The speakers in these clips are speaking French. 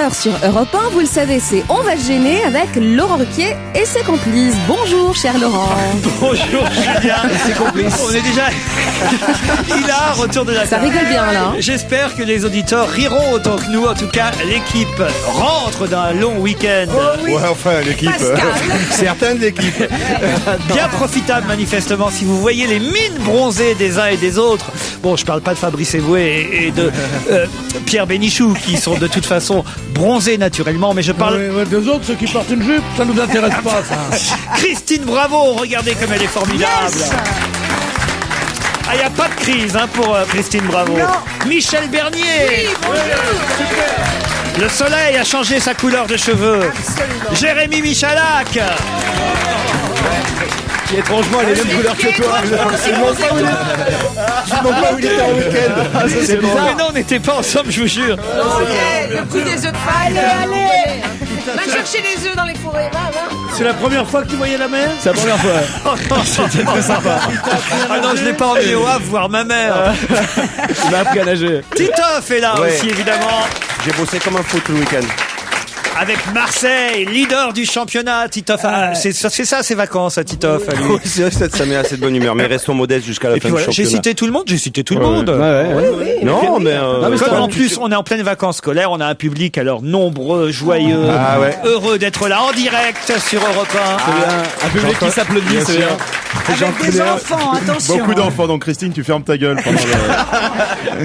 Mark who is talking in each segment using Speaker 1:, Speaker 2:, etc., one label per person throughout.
Speaker 1: 18h sur Europe 1, vous le savez, c'est On va se gêner avec Laurent Ruquier et ses complices. Bonjour, cher Laurent.
Speaker 2: Bonjour, Julien. Et ses complices. On est déjà hilar autour de la table.
Speaker 1: Ça rigole bien, là.
Speaker 2: J'espère que les auditeurs riront autant que nous. En tout cas, l'équipe rentre d'un long week-end.
Speaker 3: Oh oui. Ouais, enfin, l'équipe. Certaines équipes.
Speaker 2: Bien profitable, manifestement, si vous voyez les mines bronzées des uns et des autres. Bon, je parle pas de Fabrice Eboué et de Pierre Bénichou, qui sont de toute façon bronzés naturellement, mais je parle...
Speaker 4: Ouais, des autres, ceux qui portent une jupe, ça nous intéresse pas, ça.
Speaker 2: Christine Bravo, regardez comme elle est formidable. Yes. Ah, il n'y a pas de crise pour Christine Bravo. Non. Michel Bernier.
Speaker 5: Oui, bonjour.
Speaker 2: Le soleil a changé sa couleur de cheveux. Absolument. Jérémy Michalak.
Speaker 3: Qui étrangement a les mêmes couleurs que toi. Je ne demande pas où il était en week-end.
Speaker 2: C'est bizarre. Mais non, on n'était pas ensemble, je vous jure.
Speaker 5: Le coup des œufs de paille. Allez. Va chercher les œufs dans les forêts. Va.
Speaker 4: C'est la première fois que tu voyais la mer ?
Speaker 3: C'est la première fois. C'était très sympa.
Speaker 2: Ah non, je l'ai pas emmené au Havre voir ma mère.
Speaker 3: Il m'a appris à nager.
Speaker 2: Titoff est là aussi, évidemment.
Speaker 3: J'ai bossé comme un fou tout le week-end.
Speaker 2: Avec Marseille, leader du championnat, Titoff. C'est ça, ses vacances à Titoff.
Speaker 3: Oui, c'est vrai, ça met assez de bonne humeur. Mais restons modestes jusqu'à la fin du championnat.
Speaker 2: J'ai cité tout le monde.
Speaker 3: Ouais. Non, mais
Speaker 2: comme en plus, on est en pleine vacances scolaires, on a un public alors nombreux, joyeux, heureux d'être là en direct sur Europe 1.
Speaker 3: Un public qui s'applaudit, c'est bien.
Speaker 5: Avec des enfants, attention.
Speaker 3: Beaucoup d'enfants, donc Christine, tu fermes ta gueule.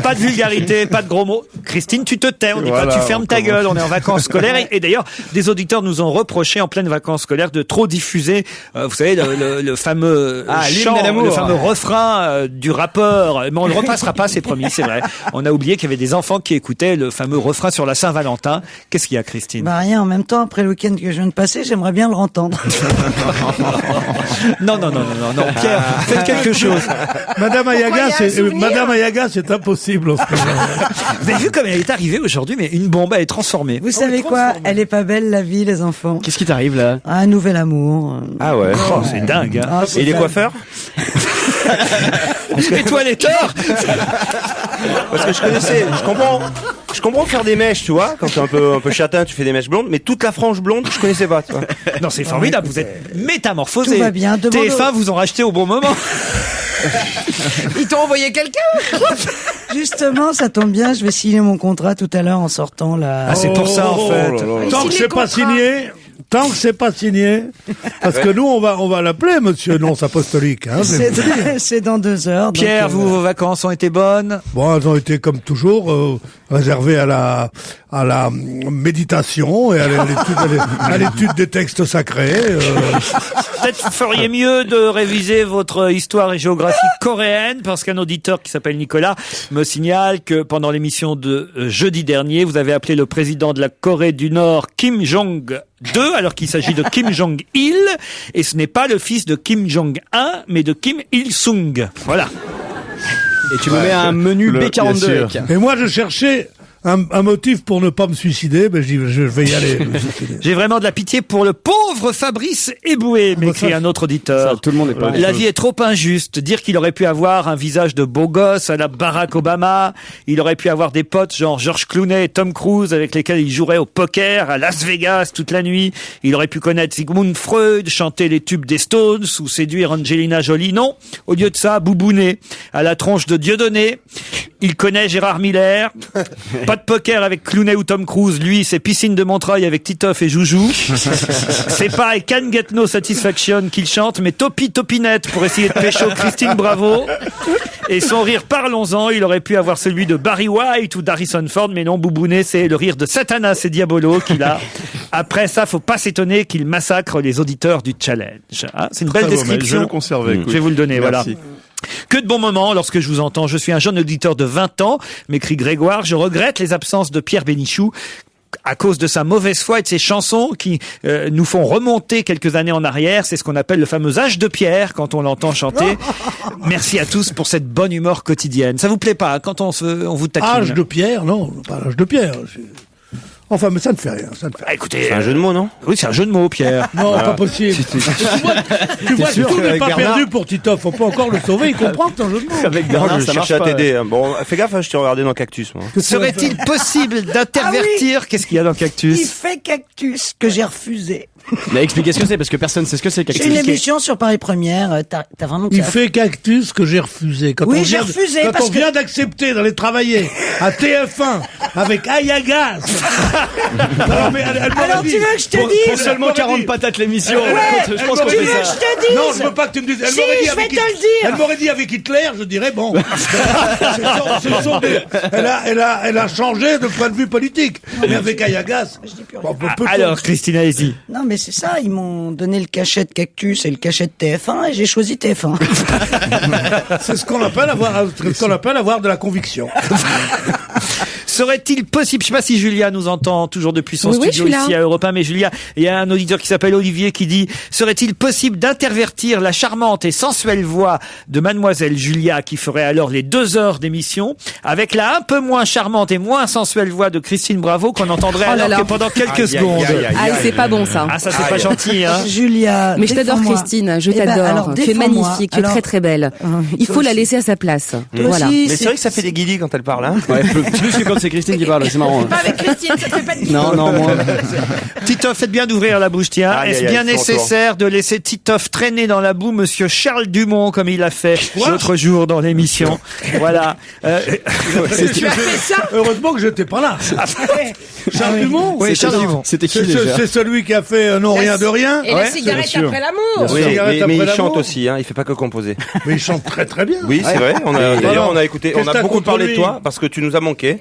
Speaker 2: Pas de vulgarité, pas de gros mots. Christine, tu te tais, on dit pas tu fermes ta gueule, on est en vacances scolaires. Et d'ailleurs, des auditeurs nous ont reproché en pleine vacances scolaires de trop diffuser, vous savez, le fameux chant, le fameux refrain du rappeur. Mais on le repassera pas, c'est promis, c'est vrai. On a oublié qu'il y avait des enfants qui écoutaient le fameux refrain sur la Saint-Valentin. Qu'est-ce qu'il y a, Christine?
Speaker 6: Bah rien, en même temps, après le week-end que je viens de passer, j'aimerais bien le entendre.
Speaker 2: Non, Pierre, faites quelque chose.
Speaker 4: Madame Ayaga, c'est impossible.
Speaker 2: Vous avez vu comme elle est arrivée aujourd'hui, mais une bombe, elle est transformée.
Speaker 6: Vous savez quoi? Elle est pas belle, la vie, les enfants.
Speaker 3: Qu'est-ce qui t'arrive là?
Speaker 6: Un nouvel amour.
Speaker 3: Ah ouais.
Speaker 2: Oh, c'est dingue. Hein.
Speaker 3: Et les coiffeurs?
Speaker 2: Et toiletteurs?
Speaker 3: Parce que je comprends faire des mèches, tu vois, quand t'es un peu châtain, tu fais des mèches blondes, mais toute la frange blonde, je connaissais pas, tu vois.
Speaker 2: Non, c'est formidable, vous êtes métamorphosé.
Speaker 6: Tout va bien.
Speaker 2: TF1 vous en rachetez au bon moment.
Speaker 5: Ils t'ont envoyé quelqu'un?
Speaker 6: Justement, ça tombe bien, je vais signer mon contrat tout à l'heure en sortant là.
Speaker 2: Ah, c'est pour ça, en fait.
Speaker 4: Tant que c'est pas signé, parce que nous, on va l'appeler Monsieur Nonce Apostolique. Hein,
Speaker 6: c'est dans 2 heures.
Speaker 2: Pierre, vos vacances ont été bonnes?
Speaker 4: Bon, elles ont été comme toujours réservées à la méditation et à l'étude des textes sacrés.
Speaker 2: Peut-être vous feriez mieux de réviser votre histoire et géographie coréenne, parce qu'un auditeur qui s'appelle Nicolas me signale que pendant l'émission de jeudi dernier, vous avez appelé le président de la Corée du Nord Kim Jong-2, alors qu'il s'agit de Kim Jong-il, et ce n'est pas le fils de Kim Jong-un, mais de Kim Il-sung. Voilà.
Speaker 3: Et tu me mets un menu B42.
Speaker 4: Et moi, je cherchais un motif pour ne pas me suicider, mais je vais y aller.
Speaker 2: J'ai vraiment de la pitié pour le pauvre Fabrice Eboué, m'écrit un autre auditeur.
Speaker 3: Ça, tout le monde est pas
Speaker 2: La vie est trop injuste. Dire qu'il aurait pu avoir un visage de beau gosse à la Barack Obama, il aurait pu avoir des potes genre George Clooney et Tom Cruise avec lesquels il jouerait au poker à Las Vegas toute la nuit. Il aurait pu connaître Sigmund Freud, chanter les tubes des Stones ou séduire Angelina Jolie. Non, au lieu de ça, boubounet à la tronche de Dieudonné. Il connaît Gérard Miller. Pas de poker avec Clooney ou Tom Cruise. Lui, c'est piscine de Montreuil avec Titoff et Joujou. C'est pas I Can Get No Satisfaction qu'il chante, mais Topi Topinette pour essayer de pécho Christine Bravo. Et son rire, parlons-en, il aurait pu avoir celui de Barry White ou d'Harrison Ford, mais non, boubounet, c'est le rire de Satanas et Diabolo qu'il a. Après ça, faut pas s'étonner qu'il massacre les auditeurs du challenge. Ah, c'est une belle description.
Speaker 3: Je vais le conserver.
Speaker 2: Je vais vous le donner,
Speaker 3: Merci.
Speaker 2: voilà. Que de bons moments lorsque je vous entends. Je suis un jeune auditeur de 20 ans, m'écrit Grégoire. Je regrette les absences de Pierre Bénichou à cause de sa mauvaise foi et de ses chansons qui nous font remonter quelques années en arrière. C'est ce qu'on appelle le fameux âge de pierre quand on l'entend chanter. Merci à tous pour cette bonne humeur quotidienne. Ça vous plaît pas quand on vous taquine?
Speaker 4: Âge de pierre, non, pas l'âge de pierre. Enfin, mais ça ne fait rien, ça ne fait rien.
Speaker 2: Ah, écoutez,
Speaker 3: C'est un jeu de mots, non?
Speaker 2: oui, c'est un jeu de mots, Pierre.
Speaker 4: Non, pas possible. Tu vois que tout n'est pas perdu pour Titoff. On peut encore le sauver, il comprend que c'est un jeu de mots.
Speaker 7: Avec
Speaker 3: Non,
Speaker 7: Bernard,
Speaker 3: je
Speaker 7: ça marche
Speaker 3: cherchais à
Speaker 7: pas.
Speaker 3: t'aider. Bon, fais gaffe, je t'ai regardé dans Cactus, moi.
Speaker 2: Serait-il possible d'intervertir Qu'est-ce qu'il y a dans
Speaker 6: Il
Speaker 2: Cactus?
Speaker 6: fait Cactus que j'ai refusé.
Speaker 7: Mais expliquez ce que c'est, parce que personne sait ce que c'est.
Speaker 6: C'est une émission sur Paris Première. T'as vraiment que
Speaker 4: Il
Speaker 6: ça.
Speaker 4: fait Cactus que j'ai refusé. Quand
Speaker 6: Oui,
Speaker 4: on
Speaker 6: j'ai
Speaker 4: vient
Speaker 6: refusé
Speaker 4: Quand
Speaker 6: parce
Speaker 4: on
Speaker 6: que-
Speaker 4: vient d'accepter d'aller travailler à TF1 avec Ayagas. Alors, mais elle m'aurait
Speaker 6: Alors,
Speaker 4: dit-
Speaker 6: tu veux que je te
Speaker 7: Pour
Speaker 6: dise
Speaker 7: seulement
Speaker 4: Elle m'aurait
Speaker 7: 40
Speaker 4: dit-
Speaker 7: patates l'émission.
Speaker 4: Ouais,
Speaker 7: Je pense qu'on
Speaker 6: tu
Speaker 7: fait
Speaker 6: veux que
Speaker 7: ça.
Speaker 6: je te dise
Speaker 4: Non, je veux pas que tu me dises. Elle
Speaker 6: Si,
Speaker 4: m'aurait dit
Speaker 6: je
Speaker 4: avec
Speaker 6: vais te le dire.
Speaker 4: Elle m'aurait dit avec Hitler, je dirais bon. Elle a changé de point de vue politique. Mais avec Ayagas. Bon, peut-on-
Speaker 2: Alors, Christine, allez-y.
Speaker 6: Non, mais c'est ça, ils m'ont donné le cachet de Cactus et le cachet de TF1 et j'ai choisi TF1.
Speaker 4: c'est ce qu'on appelle avoir de la conviction.
Speaker 2: Serait-il possible, je sais pas si Julia nous entend toujours depuis son
Speaker 1: Oui, oui,
Speaker 2: studio
Speaker 1: je suis là.
Speaker 2: ici à Europe 1, mais Julia, il y a un auditeur qui s'appelle Olivier qui dit, serait-il possible d'intervertir la charmante et sensuelle voix de mademoiselle Julia qui ferait alors les 2 heures d'émission avec la un peu moins charmante et moins sensuelle voix de Christine Bravo qu'on entendrait
Speaker 1: Oh là
Speaker 2: alors
Speaker 1: là.
Speaker 2: que pendant quelques
Speaker 3: Aïe, aïe,
Speaker 2: secondes.
Speaker 3: aïe, aïe.
Speaker 1: Ah, c'est pas bon ça.
Speaker 2: Ah, ça c'est pas gentil, hein.
Speaker 6: Julia.
Speaker 1: Mais je t'adore
Speaker 6: défends-moi.
Speaker 1: Christine, je
Speaker 6: Eh ben,
Speaker 1: t'adore.
Speaker 6: alors,
Speaker 1: Tu es
Speaker 6: défends-moi.
Speaker 1: magnifique, tu es
Speaker 6: Alors,
Speaker 1: très très belle. Il
Speaker 6: toi
Speaker 1: faut la
Speaker 6: aussi.
Speaker 1: laisser à sa place.
Speaker 6: Toi
Speaker 1: Voilà.
Speaker 6: aussi,
Speaker 3: Mais c'est vrai que ça fait des guillis quand elle parle, hein.
Speaker 7: Ouais, plus que quand c'est Christine qui parle, c'est marrant. hein.
Speaker 5: Pas avec Christine, ça te fait pas de
Speaker 7: Non, non, moi.
Speaker 2: Titoff, faites bien d'ouvrir la bouche, tiens.
Speaker 3: Aïe,
Speaker 2: Est-ce
Speaker 3: aïe, aïe,
Speaker 2: bien
Speaker 3: son
Speaker 2: nécessaire de laisser Titoff traîner dans la boue, monsieur Charles Dumont, comme il a fait l'autre jour dans l'émission? Voilà.
Speaker 5: Tu as fait ça?
Speaker 4: Heureusement que j'étais pas là. Charles Dumont.
Speaker 2: Oui, Charles Dumont.
Speaker 7: C'était qui
Speaker 4: C'est
Speaker 7: déjà
Speaker 4: c'est celui qui a fait Non rien de rien.
Speaker 5: Et la cigarette
Speaker 7: bien sûr.
Speaker 5: après l'amour.
Speaker 3: Oui,
Speaker 4: Cigarette
Speaker 3: mais
Speaker 4: après
Speaker 3: il chante
Speaker 4: l'amour.
Speaker 3: aussi, hein. Il fait pas que composer.
Speaker 4: Mais il chante très très bien.
Speaker 3: Oui, c'est vrai. D'ailleurs,
Speaker 4: alors,
Speaker 3: on a écouté,
Speaker 4: qu'est-ce
Speaker 3: on
Speaker 4: que
Speaker 3: a
Speaker 4: t'as
Speaker 3: beaucoup
Speaker 4: contre
Speaker 3: parlé de
Speaker 4: lui
Speaker 3: toi parce que tu nous as manqué.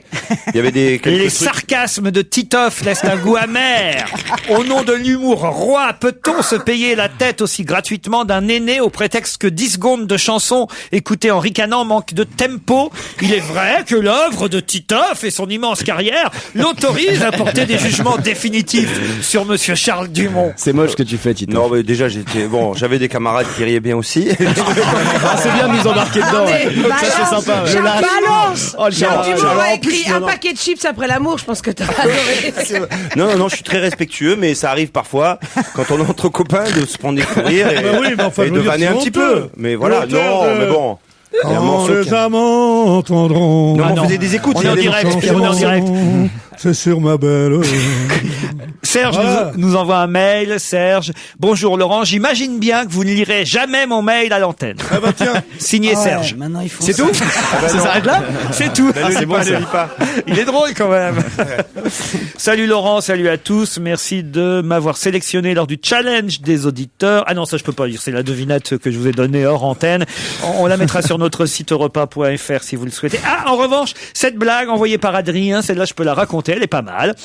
Speaker 3: Il y avait
Speaker 2: Les
Speaker 3: quelques trucs.
Speaker 2: sarcasmes de Titoff laissent un goût amer. Au nom de l'humour roi, peut-on se payer la tête aussi gratuitement d'un aîné au prétexte que 10 secondes de chanson écoutées en ricanant manquent de tempo? Il est vrai que l'œuvre de Titoff et son immense carrière l'autorisent à porter des jugements définitifs sur monsieur Charles Dumont.
Speaker 7: C'est moche ce que tu fais, Tito.
Speaker 3: Non, mais déjà, j'avais des camarades qui riaient bien aussi.
Speaker 7: Ah, c'est bien de nous embarquer dedans. ouais. Ça, c'est sympa. ouais.
Speaker 5: Charles, balance.
Speaker 7: Oh, le
Speaker 5: Charles
Speaker 7: charage.
Speaker 5: Dumont
Speaker 3: alors,
Speaker 5: a
Speaker 3: en plus,
Speaker 5: écrit
Speaker 3: non,
Speaker 5: un
Speaker 3: non.
Speaker 5: paquet de chips après l'amour, je pense que t'as adoré.
Speaker 3: Non, je suis très respectueux, mais ça arrive parfois, quand on est entre copains, de se prendre des fous rires et,
Speaker 4: Bah oui, mais enfin,
Speaker 3: et
Speaker 4: je
Speaker 3: de
Speaker 4: veux dire,
Speaker 3: vanner un
Speaker 4: c'est
Speaker 3: petit
Speaker 4: honteux.
Speaker 3: peu. Mais voilà,
Speaker 4: L'auteur
Speaker 3: non,
Speaker 4: de-
Speaker 3: mais bon. Il y a un
Speaker 4: Quand
Speaker 3: morceau
Speaker 4: les
Speaker 3: qui-
Speaker 4: amants entendront.
Speaker 3: Non, mais
Speaker 2: non.
Speaker 3: on faisait des écoutes.
Speaker 2: On
Speaker 3: il y
Speaker 2: est
Speaker 3: a
Speaker 2: en
Speaker 3: des
Speaker 2: direct,
Speaker 3: chansons.
Speaker 2: Pierre, on est en direct.
Speaker 4: C'est sur ma belle.
Speaker 2: Serge
Speaker 4: Voilà.
Speaker 2: nous envoie un mail. Serge, bonjour Laurent, j'imagine bien que vous ne lirez jamais mon mail à l'antenne.
Speaker 4: Ah bah tiens.
Speaker 2: Signé
Speaker 6: Ah ouais,
Speaker 2: Serge.
Speaker 6: maintenant, il faut
Speaker 2: C'est
Speaker 6: ça.
Speaker 2: tout
Speaker 7: Ça s'arrête là?
Speaker 2: C'est tout.
Speaker 3: Ne lis pas, ne lis pas.
Speaker 2: Il est drôle quand même. Salut Laurent, salut à tous. Merci de m'avoir sélectionné lors du challenge des auditeurs. Ah non, ça je peux pas lire, c'est la devinette que je vous ai donnée hors antenne. On la mettra sur notre site europe1.fr si vous le souhaitez. Ah, en revanche, cette blague envoyée par Adrien, celle-là je peux la raconter, elle est pas mal.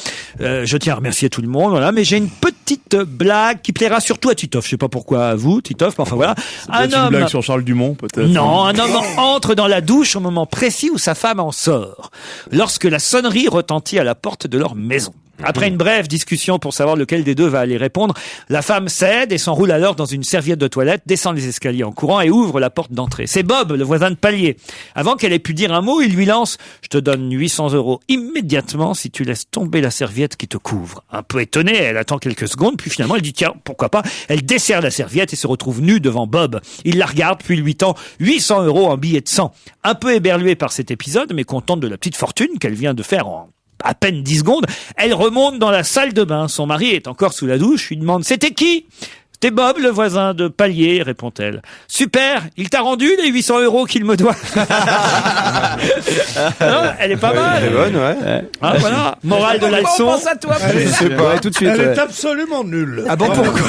Speaker 2: Je tiens à remercier tout le monde, voilà, mais j'ai une petite blague qui plaira surtout à Titoff. Je sais pas pourquoi à vous, Titoff, mais enfin voilà. Un homme...
Speaker 8: sur Charles Dumont, peut-être.
Speaker 2: Non, un homme entre dans la douche au moment précis où sa femme en sort, lorsque la sonnerie retentit à la porte de leur maison. Après une brève discussion pour savoir lequel des deux va aller répondre, la femme cède et s'enroule alors dans une serviette de toilette, descend les escaliers en courant et ouvre la porte d'entrée. C'est Bob, le voisin de palier. Avant qu'elle ait pu dire un mot, il lui lance « Je te donne 800 € immédiatement si tu laisses tomber la serviette qui te couvre. » Un peu étonnée, elle attend quelques secondes, puis finalement elle dit « Tiens, pourquoi pas ?» Elle desserre la serviette et se retrouve nue devant Bob. Il la regarde, puis lui tend 800 € en billets de 100. Un peu éberluée par cet épisode, mais contente de la petite fortune qu'elle vient de faire en à peine 10 secondes, elle remonte dans la salle de bain. Son mari est encore sous la douche, lui demande « C'était qui ?» « C'était Bob, le voisin de palier, répond-elle. « Super, il t'a rendu les 800 € qu'il me doit. » Non, elle est pas mal.
Speaker 3: C'est bonne, ouais.
Speaker 2: Ah, voilà, morale de la
Speaker 5: On
Speaker 2: leçon.
Speaker 5: pense à toi.
Speaker 4: Elle est,
Speaker 7: Ouais, tout de suite.
Speaker 4: elle
Speaker 7: ouais.
Speaker 4: est absolument nulle.
Speaker 2: Ah bon, pourquoi?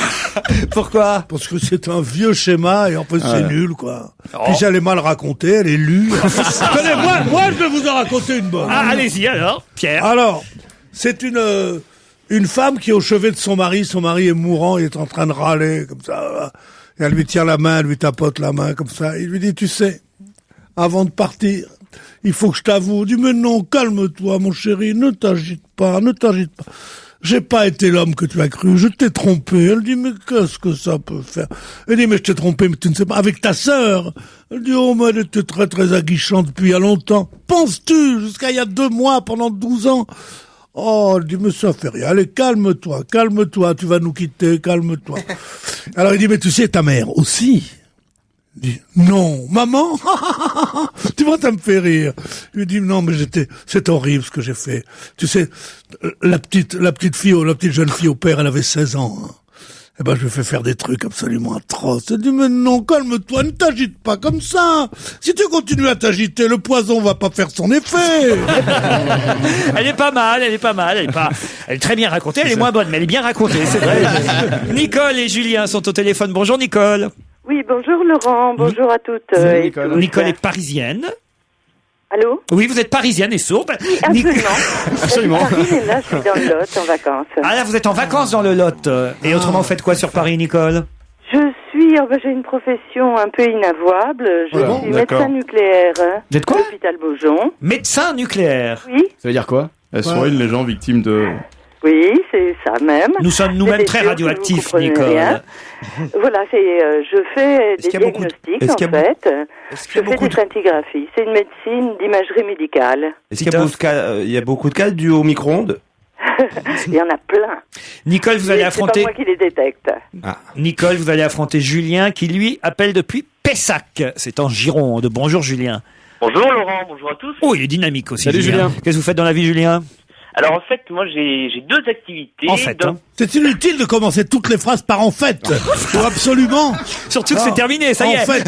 Speaker 2: Pourquoi?
Speaker 4: Parce que c'est un vieux schéma et en plus c'est nul, quoi.
Speaker 2: Oh.
Speaker 4: Puis elle est mal racontée, elle est lue. Tenez, moi je vais vous en raconter une bonne.
Speaker 2: Ah, allez-y alors, Pierre.
Speaker 4: Alors, c'est une femme qui est au chevet de son mari est mourant, il est en train de râler, comme ça. Et elle lui tient la main, elle lui tapote la main, comme ça. Il lui dit, tu sais, avant de partir, il faut que je t'avoue. Il dit, mais non, calme-toi, mon chéri, ne t'agite pas. J'ai pas été l'homme que tu as cru, je t'ai trompé. Elle dit, mais qu'est-ce que ça peut faire? Elle dit, mais je t'ai trompé, mais tu ne sais pas, avec ta sœur. Elle dit, oh, mais elle était très très aguichante depuis il y a longtemps. Penses-tu, jusqu'à il y a 2 mois, pendant 12 ans? Oh, elle dit, mais ça fait rien. Allez, calme-toi, tu vas nous quitter, calme-toi. Alors il dit, mais tu sais, ta mère aussi. Il dit, non, maman, tu vois, ça me fait rire. Il dit, non, mais c'est horrible ce que j'ai fait. Tu sais, la petite jeune fille au père, elle avait 16 ans. Hein. Eh ben, je lui fais faire des trucs absolument atroces. Elle dit, mais non, calme-toi, ne t'agite pas comme ça. Si tu continues à t'agiter, le poison va pas faire son effet.
Speaker 2: Elle est pas mal. Elle est très bien racontée. Elle est moins bonne, mais elle est bien racontée, c'est vrai. Nicole et Julien sont au téléphone. Bonjour Nicole.
Speaker 8: Oui, bonjour Laurent, bonjour à toutes. Et tous.
Speaker 2: Nicole est parisienne.
Speaker 8: Allô?
Speaker 2: Oui, vous êtes parisienne et sourde.
Speaker 8: Oui, absolument. Paris, et là, je suis dans le Lot, en vacances.
Speaker 2: Ah là, vous êtes en vacances dans le Lot. Et autrement, vous faites quoi sur Paris, Nicole?
Speaker 8: J'ai une profession un peu inavouable. Je suis médecin nucléaire.
Speaker 2: Vous êtes quoi?
Speaker 8: À l'hôpital Beaujon.
Speaker 2: Médecin nucléaire.
Speaker 8: Oui.
Speaker 7: Ça veut dire quoi? Elle soigne les gens victimes de...
Speaker 8: Oui, c'est ça même.
Speaker 2: Nous sommes nous-mêmes très radioactifs, Nicole.
Speaker 8: Voilà, je fais des diagnostics, en fait. Je fais des scintigraphies. C'est une médecine d'imagerie médicale.
Speaker 3: Est-ce qu'il y a beaucoup de cas dus au micro-ondes?
Speaker 8: Il y en a plein.
Speaker 2: Nicole, vous allez affronter...
Speaker 8: C'est pas moi qui les détecte.
Speaker 2: Nicole, vous allez affronter Julien qui, lui, appelle depuis Pessac. C'est en Gironde. Bonjour, Julien.
Speaker 9: Bonjour, Laurent. Bonjour à tous.
Speaker 2: Oh, il est dynamique aussi,
Speaker 7: Salut, Julien.
Speaker 2: Qu'est-ce que vous faites dans la vie, Julien?
Speaker 9: Alors, en fait, moi, j'ai deux activités.
Speaker 2: En fait,
Speaker 4: C'est inutile de commencer toutes les phrases par en fait. Faut absolument.
Speaker 2: Surtout que c'est terminé, ça y est.
Speaker 4: En fait.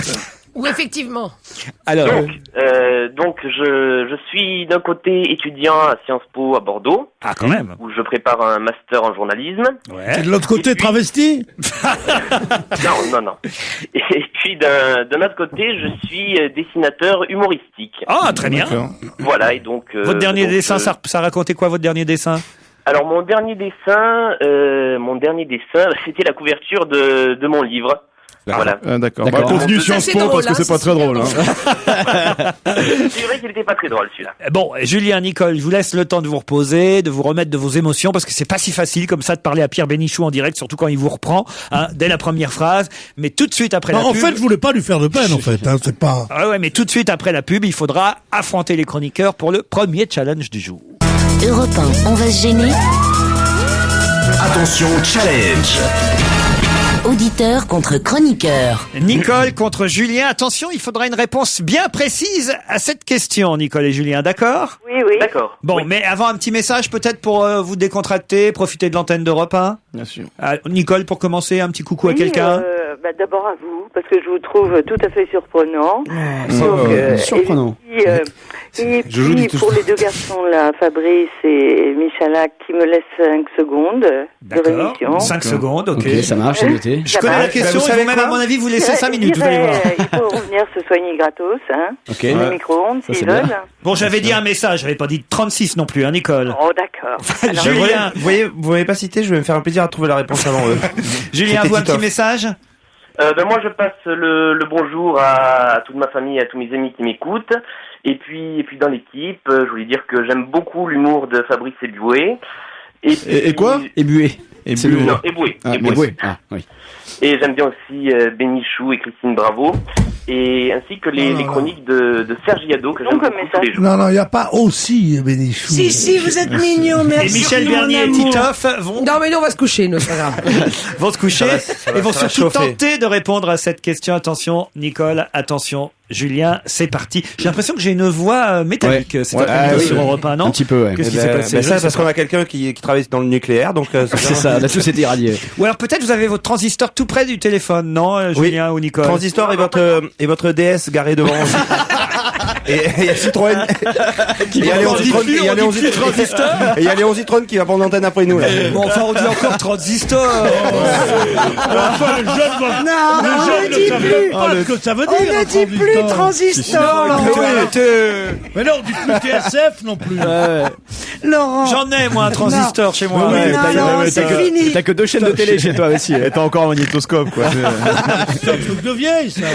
Speaker 5: Ou effectivement.
Speaker 2: Alors,
Speaker 9: Donc, je suis d'un côté étudiant à Sciences Po à Bordeaux.
Speaker 2: Ah, quand même.
Speaker 9: Où je prépare un master en journalisme.
Speaker 2: Ouais.
Speaker 4: Et de l'autre côté, travesti?
Speaker 9: Non. Et puis, d'un autre côté, je suis dessinateur humoristique.
Speaker 2: Ah, très bien.
Speaker 9: Voilà, et donc...
Speaker 2: Votre dernier dessin, ça racontait quoi, votre dernier dessin?
Speaker 9: Alors, mon dernier dessin, c'était la couverture de mon livre. Voilà.
Speaker 7: D'accord. Bah, continue Sciences Po parce que c'est pas très drôle.
Speaker 9: C'est vrai qu'il n'était pas très drôle celui-là.
Speaker 2: Bon, Julien, Nicole, je vous laisse le temps de vous reposer, de vous remettre de vos émotions, parce que c'est pas si facile comme ça de parler à Pierre Bénichou en direct, surtout quand il vous reprend, dès la première phrase. Mais tout de suite après la pub...
Speaker 4: En fait, je voulais pas lui faire de peine, en fait. C'est pas...
Speaker 2: Ah ouais, mais tout de suite après la pub, il faudra affronter les chroniqueurs pour le premier challenge du jour.
Speaker 10: Europe 1, on va se gêner.
Speaker 11: Attention, challenge.
Speaker 10: Auditeur contre chroniqueur.
Speaker 2: Nicole contre Julien. Attention, il faudra une réponse bien précise à cette question, Nicole et Julien, d'accord?
Speaker 8: Oui.
Speaker 9: D'accord.
Speaker 2: Bon,
Speaker 9: oui.
Speaker 2: mais avant un petit message peut-être pour vous décontracter, profiter de l'antenne d'Europe 1.
Speaker 7: Bien sûr.
Speaker 2: Nicole, pour commencer, un petit coucou à quelqu'un.
Speaker 8: D'abord à vous, parce que je vous trouve tout à fait surprenant.
Speaker 7: Surprenant.
Speaker 8: Et puis pour les deux garçons là, Fabrice et Michalak, qui me laissent 5 secondes de rémission.
Speaker 2: 5 secondes, ok.
Speaker 7: Ça marche, c'est noté.
Speaker 2: Je connais la question,
Speaker 3: vous
Speaker 2: et
Speaker 3: savez
Speaker 2: vous-même,
Speaker 3: quoi
Speaker 2: à mon avis, vous laissez 5 minutes, vous allez voir.
Speaker 8: Il faut revenir se soigner gratos,
Speaker 7: Ok.
Speaker 8: les micro-ondes,
Speaker 7: Ça,
Speaker 8: s'ils
Speaker 7: c'est bien.
Speaker 8: veulent.
Speaker 2: Bon, j'avais dit un message, j'avais pas dit 36 non plus, hein, Nicole.
Speaker 8: Oh, d'accord. Alors,
Speaker 2: Julien,
Speaker 3: Vous m'avez pas cité, je vais me faire un plaisir à trouver la réponse avant eux.
Speaker 2: Julien, vous un petit message?
Speaker 9: Moi, je passe le bonjour à toute ma famille, à tous mes amis qui m'écoutent. Et puis dans l'équipe, je voulais dire que j'aime beaucoup l'humour de Fabrice Eboué.
Speaker 7: Et quoi? Ébué. C'est nouveau.
Speaker 9: Non, Eboué.
Speaker 7: Eboué. Ah, oui.
Speaker 9: Et j'aime bien aussi Bénichou et Christine Bravo. Et ainsi que les chroniques de Serge Yado que j'aime beaucoup tous les jours.
Speaker 4: Non, il n'y a pas aussi Bénichou.
Speaker 6: Si, vous êtes mignon, merci.
Speaker 2: Et Michel
Speaker 6: mon
Speaker 2: Bernier et
Speaker 6: amour.
Speaker 2: Titoff vont
Speaker 5: Non, mais nous, on va se coucher, nous, c'est pas grave.
Speaker 2: vont se coucher
Speaker 3: ça va
Speaker 2: et vont surtout
Speaker 3: chauffer.
Speaker 2: tenter de répondre à cette question. Attention, Nicole, attention, Julien, c'est parti. J'ai l'impression que j'ai une voix métallique cet après-midi sur Europe 1, non?
Speaker 7: Un petit peu, ouais.
Speaker 2: Qu'est-ce qui s'est passé?
Speaker 3: Ça, parce qu'on a quelqu'un qui travaille dans le nucléaire, donc
Speaker 7: C'est ça, on a tous été irradiés.
Speaker 2: Ou alors peut-être vous avez votre transistor tout près du téléphone, non, Julien ou Nicole?
Speaker 3: Transistor et votre DS garé devant. Et il y a Citroën. Il y a Léon Citroën. Il y a Léon Citroën. Et il y a Léon Citroën qui va prendre l'antenne après nous, là.
Speaker 2: Bon, enfin, on dit encore transistor.
Speaker 4: Enfin, les jeunes vont...
Speaker 6: Non, on ne dit plus.
Speaker 4: pas ce que ça veut dire.
Speaker 6: On ne dit plus transistor, Laurent.
Speaker 4: Mais non, on dit plus TSF non plus.
Speaker 6: Laurent.
Speaker 2: J'en ai, moi, un transistor chez moi.
Speaker 6: Oui, non, c'est fini.
Speaker 7: T'as que 2 chaînes de télé chez toi aussi. Et t'as encore un magnétoscope, quoi.
Speaker 4: C'est un truc de vieille, ça.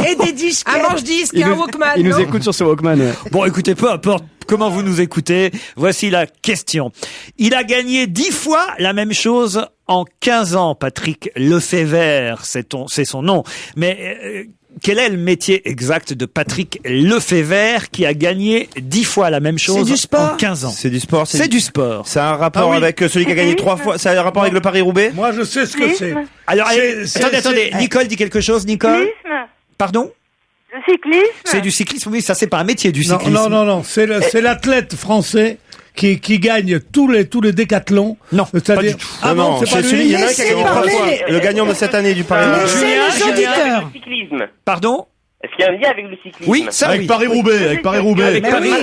Speaker 6: Et des disques.
Speaker 5: Un manche-disque et un Walkman.
Speaker 7: Il nous
Speaker 5: non
Speaker 7: écoute sur ce Walkman. Ouais.
Speaker 2: Bon, écoutez, peu importe comment vous nous écoutez, voici la question. Il a gagné 10 fois la même chose en 15 ans, Patrick Lefebvre, c'est son nom. Mais quel est le métier exact de Patrick Lefebvre qui a gagné 10 fois la même chose en 15 ans?
Speaker 3: C'est du sport.
Speaker 2: C'est du sport.
Speaker 3: Ça a un rapport avec celui qui a gagné 3 fois. Ça a un rapport avec le Paris-Roubaix?
Speaker 4: Moi, je sais ce que c'est.
Speaker 2: Alors, attendez. Nicole dit quelque chose, Nicole? Pardon?
Speaker 8: Le cyclisme.
Speaker 2: C'est du cyclisme, oui, ça c'est pas un métier du cyclisme.
Speaker 4: Non. C'est l'athlète français qui gagne tous les décathlons.
Speaker 2: Non, pas du
Speaker 3: tout. Non, c'est pas lui. Il y en a un qui a gagné 3 fois. Le gagnant de cette année du Paris-Roubaix.
Speaker 9: Le cyclisme.
Speaker 2: Pardon?
Speaker 9: Est-ce qu'il y a un lien avec le cyclisme?
Speaker 2: Oui, ça
Speaker 7: avec
Speaker 2: oui.
Speaker 7: Paris-Roubaix.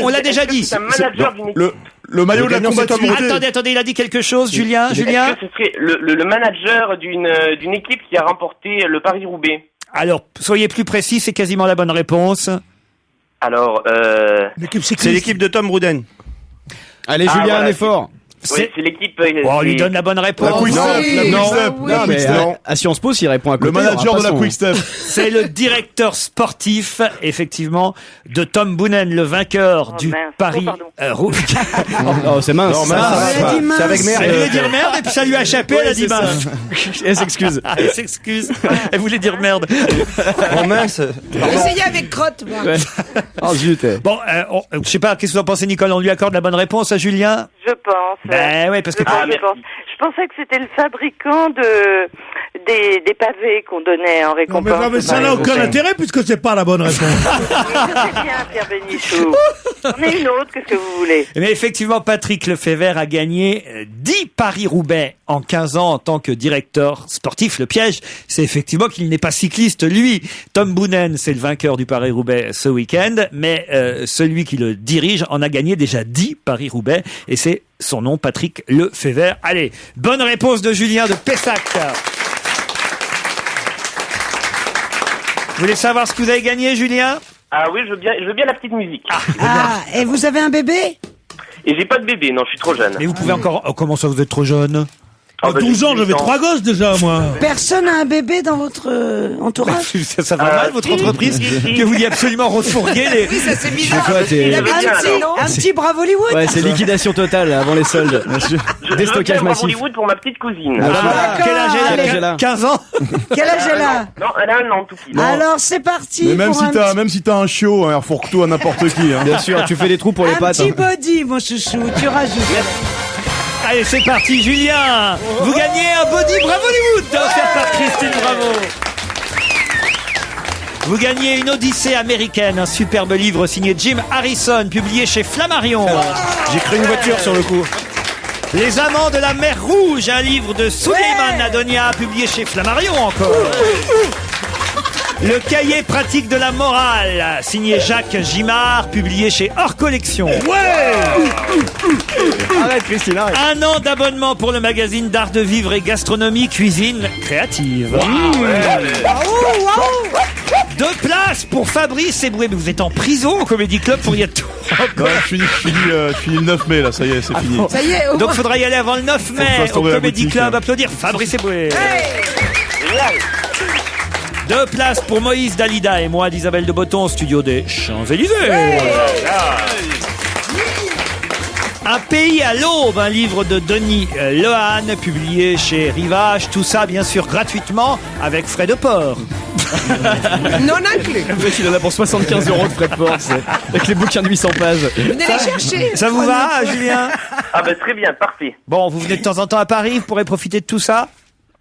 Speaker 2: On l'a déjà dit.
Speaker 9: C'est un manager d'une équipe.
Speaker 7: Le maillot de la combativité.
Speaker 2: Attendez, il a dit quelque chose, Julien.
Speaker 9: Est-ce que ce serait le manager d'une équipe qui a remporté le Paris-Roubaix?
Speaker 2: Alors, soyez plus précis, c'est quasiment la bonne réponse.
Speaker 9: Alors,
Speaker 3: c'est l'équipe de Tom Bruden.
Speaker 7: Allez, Julien, un effort.
Speaker 9: Oui, c'est l'équipe.
Speaker 2: On lui donne la bonne réponse.
Speaker 7: Non, mais à Sciences Po, s'il répond à côté.
Speaker 11: Le manager de la Quick Step.
Speaker 2: C'est le directeur sportif, effectivement, de Tom Boonen, le vainqueur du Paris.
Speaker 7: Oh, c'est mince.
Speaker 3: Non, c'est avec merde.
Speaker 2: Elle voulait dire merde et puis ça lui a échappé, elle a dit mince.
Speaker 7: Elle s'excuse.
Speaker 2: Elle s'excuse. Elle voulait dire merde.
Speaker 3: Oh mince.
Speaker 5: Essayez avec crotte, moi.
Speaker 7: Oh zut.
Speaker 2: Bon, je sais pas, qu'est-ce que vous en pensez, Nicole? On lui accorde la bonne réponse à Julien?
Speaker 8: Je pense.
Speaker 2: Ben ouais, parce que
Speaker 8: je pensais que c'était le fabricant des pavés qu'on donnait en récompense.
Speaker 4: Mais ça n'a aucun intérêt puisque c'est pas la bonne réponse.
Speaker 8: C'est bien, Pierre Bénichou. On est une autre, qu'est-ce que vous voulez?
Speaker 2: Mais effectivement, Patrick Lefebvre a gagné 10 Paris-Roubaix en 15 ans en tant que directeur sportif. Le piège, c'est effectivement qu'il n'est pas cycliste, lui. Tom Boonen, c'est le vainqueur du Paris-Roubaix ce week-end, mais celui qui le dirige en a gagné déjà 10 Paris-Roubaix, et c'est son nom, Patrick Lefebvre. Allez, bonne réponse de Julien de Pessac. Vous voulez savoir ce que vous avez gagné, Julien?
Speaker 9: Ah oui, je veux bien la petite musique.
Speaker 6: Et vous avez un bébé?
Speaker 9: Et j'ai pas de bébé, non, je suis trop jeune.
Speaker 2: Mais vous pouvez encore... Oh, comment ça, vous êtes trop jeune?
Speaker 4: À 12 ans, j'avais 3 gosses déjà, moi.
Speaker 6: Personne n'a un bébé dans votre entourage?
Speaker 2: Ça va mal, votre entreprise, que vous vouliez absolument refourguer les...
Speaker 5: Oui, ça c'est bizarre.
Speaker 6: Un petit Bravo Hollywood.
Speaker 7: Ouais, c'est liquidation totale avant les soldes. Déstockage massif.
Speaker 9: Hollywood pour ma petite cousine.
Speaker 2: Quel âge elle a? 15 ans?
Speaker 6: Quel âge elle a?
Speaker 9: Non, elle a un an tout petit.
Speaker 6: Alors c'est parti.
Speaker 11: Mais même si t'as un chiot, il refourgue tout à n'importe qui.
Speaker 7: Bien sûr, tu fais des trous pour les pattes.
Speaker 6: Un petit body, mon chouchou, tu rajoutes.
Speaker 2: Allez, c'est parti, Julien. Vous gagnez un body Bravo Hollywood offert par Christine Bravo. Vous gagnez une Odyssée américaine, un superbe livre signé Jim Harrison, publié chez Flammarion.
Speaker 3: J'ai créé une voiture sur le coup.
Speaker 2: Les Amants de la Mer Rouge, un livre de Souleymane Adonia, publié chez Flammarion encore. Le cahier pratique de la morale, signé Jacques Gimard, publié chez Hors Collection.
Speaker 7: Arrête, Christine, arrête.
Speaker 2: Un an d'abonnement pour le magazine d'art de vivre et gastronomie cuisine créative. 2 places pour Fabrice Eboué. Mais vous êtes en prison au Comedy Club pour y être.
Speaker 11: Ouais, je finis le 9 mai là, ça y est, c'est fini.
Speaker 5: Ça y est,
Speaker 2: Donc il faudra y aller avant le 9 mai au Comedy Club. Applaudir Fabrice Eboué.
Speaker 9: Génial.
Speaker 2: 2 places pour Moïse Dalida et moi d'Isabelle de Botton, studio des Champs-Élysées. Un pays à l'aube, un livre de Denis Lehane, publié chez Rivage. Tout ça, bien sûr, gratuitement, avec frais de port.
Speaker 5: Non inclus.
Speaker 7: Le mec, il en a pour 75 € de frais de port, avec les bouquins de 800 pages.
Speaker 5: Venez les chercher.
Speaker 2: Ça vous va, Julien?
Speaker 9: Ah ben très bien, parfait.
Speaker 2: Bon, vous venez de temps en temps à Paris, vous pourrez profiter de tout ça?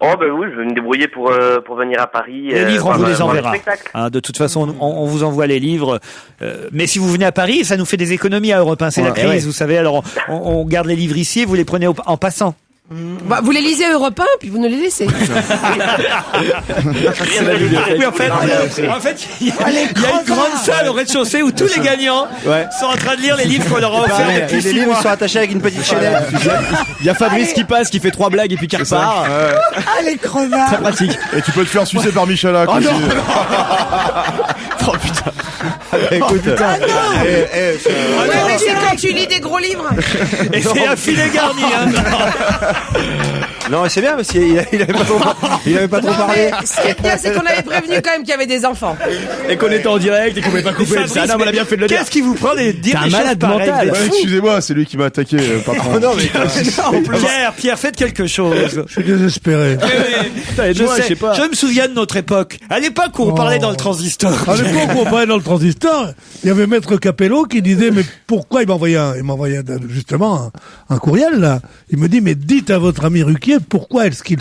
Speaker 9: Oh ben oui, je vais me débrouiller pour venir à Paris.
Speaker 2: Les livres, on vous les enverra.
Speaker 9: Hein,
Speaker 2: de toute façon, on vous envoie les livres. Mais si vous venez à Paris, ça nous fait des économies à Europe 1. C'est la crise, vous savez. Alors, on garde les livres ici et vous les prenez en passant.
Speaker 5: Bah, vous les lisez à Europe 1, puis vous nous les laissez.
Speaker 2: Oui, en fait, il y a une grande salle au rez-de-chaussée où tous les gagnants sont en train de lire les livres qu'on leur a offerts depuis 6 mois.
Speaker 3: Les livres sont attachés avec une petite chaînette.
Speaker 7: Il y a Fabrice qui passe, qui fait 3 blagues et puis qui repart.
Speaker 6: Allez, crevard.
Speaker 7: Très pratique.
Speaker 11: Et tu peux te faire sucer par Michalak aussi.
Speaker 7: Oh putain.
Speaker 3: Écoute,
Speaker 5: Mais c'est quand tu lis des gros livres.
Speaker 2: Et c'est un filet garni, hein.
Speaker 3: Non, c'est bien parce qu'il avait pas trop parlé.
Speaker 5: Ce qui est bien, c'est qu'on avait prévenu quand même qu'il y avait des enfants.
Speaker 7: Et qu'on était en direct et qu'on pouvait pas couper.
Speaker 2: Fabrice,
Speaker 7: Non, on a bien fait de le dire.
Speaker 2: Qu'est-ce qui vous prend de dire
Speaker 7: T'es un
Speaker 2: des choses
Speaker 7: malade
Speaker 2: pareilles?
Speaker 7: mental.
Speaker 11: Ouais, excusez-moi, c'est lui qui m'a attaqué, patron.
Speaker 3: Non, mais
Speaker 2: Pierre, faites quelque chose.
Speaker 4: Je suis désespéré.
Speaker 7: Putain, aide-moi, je sais pas.
Speaker 2: Je me souviens de notre époque. À l'époque où on parlait dans le transistor.
Speaker 4: À l'époque où on parlait dans le transistor, il y avait Maître Capello qui disait mais pourquoi il m'envoyait justement un courriel là. Il me dit mais dites à votre ami Ruquier pourquoi est-ce qu'il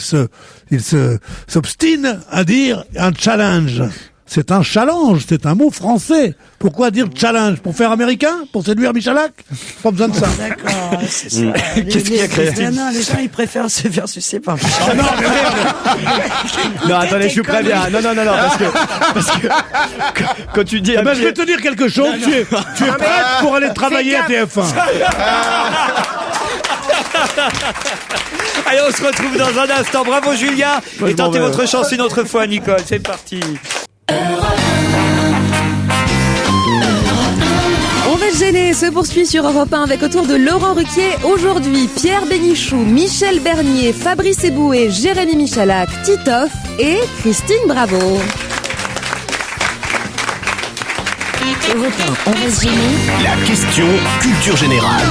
Speaker 4: s'obstine à dire un challenge. C'est un challenge, c'est un mot français. Pourquoi dire challenge? Pour faire américain? Pour séduire Michalak? Pas besoin de ça.
Speaker 6: D'accord, c'est ça.
Speaker 2: Qu'est-ce qu'il y a, Christine?
Speaker 6: Non, les gens, ils préfèrent se faire sucer par Michel.
Speaker 4: Ah non, mais merde.
Speaker 7: Non, attendez, je vous préviens. Non, parce que quand tu dis.
Speaker 4: Eh ben, je vais te dire quelque chose. Tu es prête pour aller travailler à TF1.
Speaker 2: Allez, on se retrouve dans un instant. Bravo Julien. Et tentez votre chance une autre fois, Nicole. C'est parti.
Speaker 1: On va se gêner se poursuit sur Europe 1 avec autour de Laurent Ruquier. Aujourd'hui, Pierre Bénichou, Michel Bernier, Fabrice Eboué, Jérémy Michalak, Titoff et Christine Bravo.
Speaker 10: Europe 1, on va se gêner.
Speaker 12: La question culture générale.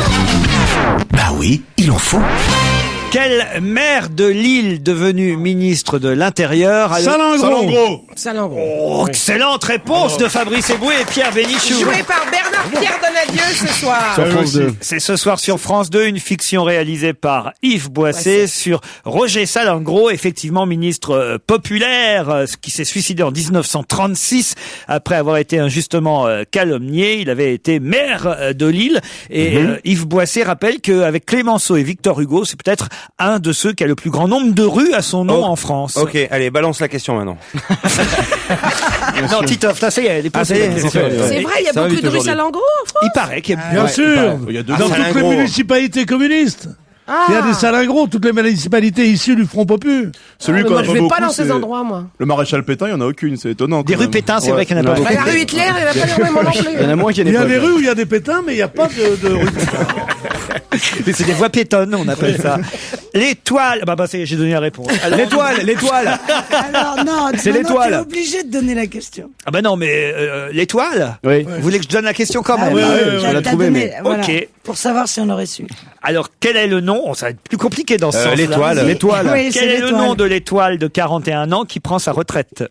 Speaker 12: Bah oui, il en faut.
Speaker 2: Quel maire de Lille devenu ministre de l'Intérieur
Speaker 4: Salengro.
Speaker 2: Oh, excellente réponse de Fabrice Eboué et Pierre Bénichou.
Speaker 5: Joué par Bernard-Pierre Donadieu ce soir.
Speaker 7: Sur France 2.
Speaker 2: C'est ce soir sur France 2, une fiction réalisée par Yves Boisset sur Roger Salengro, effectivement ministre populaire, qui s'est suicidé en 1936 après avoir été injustement calomnié. Il avait été maire de Lille et Yves Boisset rappelle qu'avec Clémenceau et Victor Hugo, c'est peut-être un de ceux qui a le plus grand nombre de rues à son nom en France.
Speaker 3: Ok, allez, balance la question maintenant.
Speaker 2: Non, Titoff, là, ça y est, elle est posée.
Speaker 5: C'est vrai, il y a beaucoup de rues Salengro en France.
Speaker 2: Il paraît qu'il y a...
Speaker 4: Bien sûr.
Speaker 11: Il y a deux
Speaker 4: Dans toutes les
Speaker 3: Salengro.
Speaker 4: municipalités communistes. Il y a des Salengro, toutes les municipalités issues du Front Populaire.
Speaker 11: Celui qu'on
Speaker 5: Moi,
Speaker 11: a
Speaker 5: je
Speaker 11: pas
Speaker 5: vais
Speaker 11: beaucoup,
Speaker 5: pas dans ces
Speaker 11: c'est
Speaker 5: endroits, moi.
Speaker 11: le maréchal Pétain, il y en a aucune, c'est étonnant.
Speaker 2: Des
Speaker 11: quand
Speaker 2: rues
Speaker 11: même.
Speaker 2: Pétain, c'est vrai qu'il y en a pas
Speaker 11: Ouais.
Speaker 2: beaucoup.
Speaker 5: Bah, la rue Hitler, il va pas énormément non plus.
Speaker 7: Il y en a moins qu'il y en
Speaker 4: Il y a
Speaker 7: pas.
Speaker 4: des rues où il y a des pétins, mais il n'y a pas de rue Pétain.
Speaker 2: Mais c'est des voies piétonnes, on appelle ça. L'étoile. Bah, ça y est, j'ai donné la réponse. Alors,
Speaker 7: L'étoile.
Speaker 6: Alors, non,
Speaker 7: C'est
Speaker 6: maintenant,
Speaker 7: l'étoile.
Speaker 6: t'es obligé de donner la question.
Speaker 2: ah bah non, mais l'étoile.
Speaker 7: Oui.
Speaker 2: Vous voulez que je donne la question quand même?
Speaker 6: oui,
Speaker 7: on l'a
Speaker 6: t'as
Speaker 7: trouvé,
Speaker 6: donné,
Speaker 7: mais-
Speaker 6: voilà,
Speaker 2: Ok.
Speaker 6: pour savoir si on aurait su.
Speaker 2: Alors, quel est le nom? Oh, ça va être plus compliqué dans ce sens-là.
Speaker 3: L'étoile.
Speaker 7: L'étoile.
Speaker 6: Oui, c'est
Speaker 2: Quel est le
Speaker 6: l'étoile.
Speaker 2: nom de l'étoile de 41 ans qui prend sa retraite?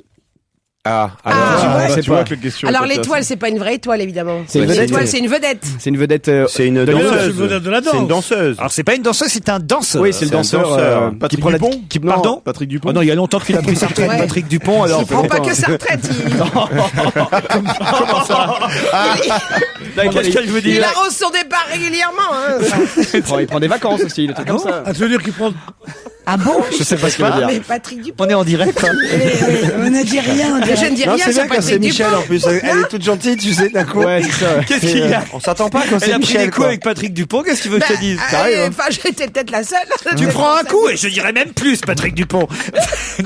Speaker 3: Ah,
Speaker 5: Ah,
Speaker 11: Bah,
Speaker 7: c'est
Speaker 11: tu vois
Speaker 7: pas.
Speaker 11: que les questions.
Speaker 5: Alors
Speaker 11: étaient
Speaker 5: l'étoile, c'est pas une vraie étoile évidemment.
Speaker 7: C'est une vedette.
Speaker 5: L'étoile, c'est une vedette.
Speaker 7: C'est une vedette.
Speaker 3: c'est une
Speaker 7: de
Speaker 4: C'est
Speaker 3: danseuse.
Speaker 4: une vedette de la
Speaker 3: C'est une
Speaker 4: danse.
Speaker 3: danseuse.
Speaker 2: Alors, c'est pas une danseuse, c'est un danseur.
Speaker 7: Oui, c'est le
Speaker 3: C'est un
Speaker 7: danseur
Speaker 3: danseur.
Speaker 7: qui
Speaker 11: Patrick
Speaker 7: prend la.
Speaker 11: Dupont
Speaker 7: Non.
Speaker 2: Pardon?
Speaker 11: Patrick Dupont.
Speaker 2: Oh non, il y a longtemps qu'il a pris sa retraite,
Speaker 5: Ouais.
Speaker 2: Patrick Dupont. Alors,
Speaker 5: Il prend pas
Speaker 7: attends.
Speaker 5: que sa retraite.
Speaker 2: qu'est-ce qu'elle veut
Speaker 5: Il
Speaker 2: dire?
Speaker 5: arrose son départ régulièrement. Hein.
Speaker 7: Il prend des vacances aussi, des trucs comme ça.
Speaker 4: Ah, tu veux dire qu'il prend...
Speaker 6: Ah bon?
Speaker 7: Je sais pas ce qu'il veut dire.
Speaker 5: Mais Patrick Dupont.
Speaker 2: On est en direct. Hein.
Speaker 6: On ne dit rien. on
Speaker 5: Mais
Speaker 6: dirait-
Speaker 5: je ne dis
Speaker 3: Non,
Speaker 5: rien
Speaker 3: c'est
Speaker 5: sur
Speaker 3: bien quand c'est
Speaker 5: Patrick
Speaker 3: Michel
Speaker 5: Dupont.
Speaker 3: en plus. Elle est toute gentille, tu sais, d'un coup.
Speaker 7: Ouais, c'est ça.
Speaker 2: Qu'est-ce qu'il y a?
Speaker 3: On s'attend pas quand
Speaker 2: Elle
Speaker 3: c'est
Speaker 2: a pris des
Speaker 3: Michel,
Speaker 2: coups
Speaker 3: quoi.
Speaker 2: avec Patrick Dupont. Qu'est-ce qu'il veut que je te dise?
Speaker 5: Enfin, j'étais peut-être la seule.
Speaker 2: Tu prends un coup et je dirais même plus, Patrick Dupont.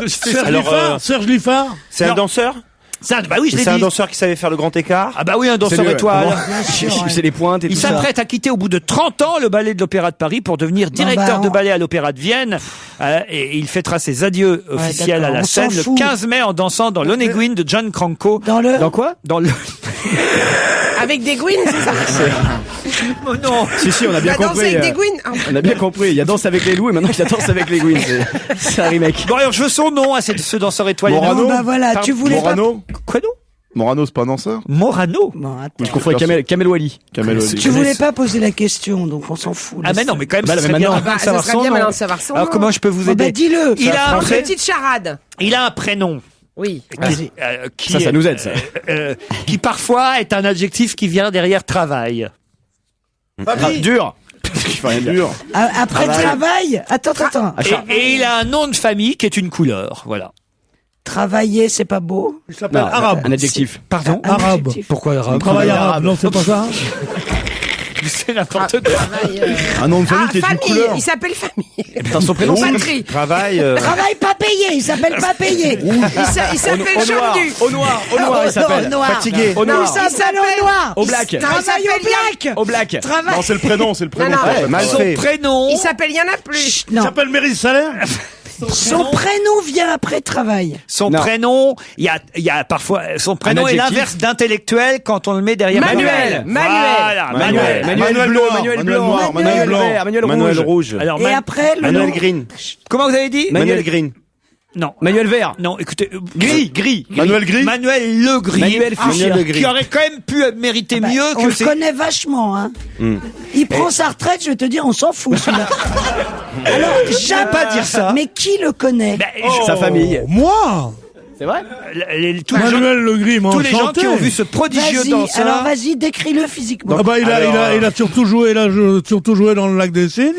Speaker 4: Serge Liffard.
Speaker 3: C'est un
Speaker 2: Non.
Speaker 3: danseur?
Speaker 2: Ça, bah oui, je l'ai
Speaker 3: C'est un
Speaker 2: dit.
Speaker 3: danseur qui savait faire le grand écart?
Speaker 2: Ah bah oui, un danseur
Speaker 7: lui, ouais.
Speaker 2: étoile.
Speaker 7: C'est les pointes et
Speaker 2: Il
Speaker 7: tout ça.
Speaker 2: s'apprête à quitter au bout de 30 ans le ballet de l'Opéra de Paris pour devenir directeur de ballet à l'Opéra de Vienne. Et il fêtera ses adieux officiels à
Speaker 6: d'accord,
Speaker 2: la
Speaker 6: on s'en
Speaker 2: scène le
Speaker 6: fout.
Speaker 2: 15 mai en dansant dans l'Onegwin de John Cranko.
Speaker 7: Dans quoi?
Speaker 2: Dans le...
Speaker 5: Avec des gouines, c'est ça.
Speaker 2: Oh non.
Speaker 7: Si, on a bien
Speaker 5: La danse
Speaker 7: compris.
Speaker 5: avec des gouines.
Speaker 7: On a bien compris. Il y a Danse avec les loups et maintenant il y a Danse avec les gouines. C'est un remake.
Speaker 2: Bon alors je veux son nom à ce danseur étoile.
Speaker 11: Morano.
Speaker 6: Non, bah voilà,
Speaker 2: Pardon,
Speaker 6: tu voulais pas...
Speaker 11: Morano.
Speaker 2: Quoi non?
Speaker 11: Morano, c'est pas un danseur.
Speaker 2: Morano.
Speaker 6: Bon, attends.
Speaker 7: Je confonds avec Kamel Wally.
Speaker 11: Kamel Wally.
Speaker 6: Tu voulais pas poser la question, donc on s'en fout.
Speaker 2: Ah mais non, mais quand même,
Speaker 7: Bah,
Speaker 2: ça
Speaker 7: mais
Speaker 2: serait bien
Speaker 7: maintenant-
Speaker 2: de
Speaker 5: Bah, ça
Speaker 2: savoir
Speaker 5: serait
Speaker 2: son
Speaker 5: bien
Speaker 2: nom.
Speaker 5: maintenant de savoir son
Speaker 2: Alors
Speaker 5: nom.
Speaker 2: comment je peux vous
Speaker 6: Oh, bah
Speaker 2: aider?
Speaker 6: dis-le.
Speaker 2: Il a un
Speaker 5: Une petite charade.
Speaker 2: Il a un prénom.
Speaker 5: Oui.
Speaker 2: Qui,
Speaker 7: Ça nous aide, ça.
Speaker 2: qui parfois est un adjectif qui vient derrière travail.
Speaker 7: Dur.
Speaker 11: Il fait rien de dur.
Speaker 6: Après travail... Attends.
Speaker 2: Et il a un nom de famille qui est une couleur. Voilà.
Speaker 6: Travailler, c'est pas beau.
Speaker 4: Il s'appelle
Speaker 7: Non,
Speaker 4: Arabe.
Speaker 7: un adjectif.
Speaker 2: Pardon?
Speaker 6: Un
Speaker 4: Arabe.
Speaker 6: adjectif.
Speaker 2: Pourquoi arabe?
Speaker 4: Travail arabe. Non, c'est pas ça.
Speaker 2: C'est n'importe quoi.
Speaker 11: Un nom de famille qui est une
Speaker 5: Famille,
Speaker 11: couleur.
Speaker 5: il s'appelle Famille.
Speaker 7: Putain, son prénom, c'est
Speaker 5: Patrie.
Speaker 3: Travail.
Speaker 6: Travail pas payé, il s'appelle pas payé.
Speaker 5: Il s'appelle Jordu.
Speaker 7: Au noir, il s'appelle.
Speaker 6: Au noir.
Speaker 3: Fatigué.
Speaker 7: Au noir.
Speaker 6: Il s'appelle au noir.
Speaker 7: Au black.
Speaker 5: Non, il
Speaker 6: Travail
Speaker 5: s'appelle
Speaker 6: au black.
Speaker 7: Au black.
Speaker 6: Travail.
Speaker 11: Non, c'est le prénom, c'est le prénom.
Speaker 5: Non, non.
Speaker 11: ça s'appelle.
Speaker 3: Mal
Speaker 2: Son
Speaker 3: fait.
Speaker 2: prénom.
Speaker 5: Il s'appelle, il y en a plus.
Speaker 4: Il
Speaker 6: Non.
Speaker 4: s'appelle Mérisse Salaire.
Speaker 6: Son prénom vient après travail.
Speaker 2: Son
Speaker 7: Non.
Speaker 2: prénom, il y a parfois son prénom est
Speaker 7: adjectif.
Speaker 2: l'inverse d'intellectuel quand on le met derrière
Speaker 5: Manuel.
Speaker 2: Voilà, Manuel.
Speaker 11: Manuel
Speaker 7: Bleu,
Speaker 11: Noir,
Speaker 7: Manuel
Speaker 11: Manuel
Speaker 7: Blanc,
Speaker 11: Noir,
Speaker 7: Manuel
Speaker 11: Manuel Blanc,
Speaker 7: Vert, Manuel
Speaker 3: Manuel
Speaker 7: Rouge.
Speaker 3: Rouge.
Speaker 2: Alors
Speaker 6: Et après, le
Speaker 3: Manuel
Speaker 6: nom.
Speaker 3: Green.
Speaker 2: comment vous avez dit?
Speaker 3: Manuel Green.
Speaker 2: Non.
Speaker 7: Manuel Vert.
Speaker 2: Non, écoutez.
Speaker 7: Gris.
Speaker 11: Manuel Gris.
Speaker 2: Manuel Le Gris.
Speaker 7: Manuel Fischer.
Speaker 3: Manuel Le Gris.
Speaker 2: Qui aurait quand même pu mériter
Speaker 6: Bah,
Speaker 2: mieux
Speaker 6: on
Speaker 2: que
Speaker 6: le
Speaker 2: c'est.
Speaker 6: connaît vachement, hein. Il prend sa retraite, je vais te dire, on s'en fout, celui-là. Alors, jamais
Speaker 2: pas dire ça.
Speaker 6: Mais qui le connaît?
Speaker 2: Ben,
Speaker 7: Sa famille.
Speaker 4: Moi
Speaker 7: C'est vrai?
Speaker 2: tous les gens,
Speaker 4: Manuel Le Gris m'a
Speaker 2: tous les gens
Speaker 4: enchanté.
Speaker 2: qui ont vu ce prodigieux
Speaker 6: Vas-y,
Speaker 2: danseur.
Speaker 6: alors vas-y, décris-le physiquement.
Speaker 4: Ah bah, il a surtout joué, dans le lac des Cygnes.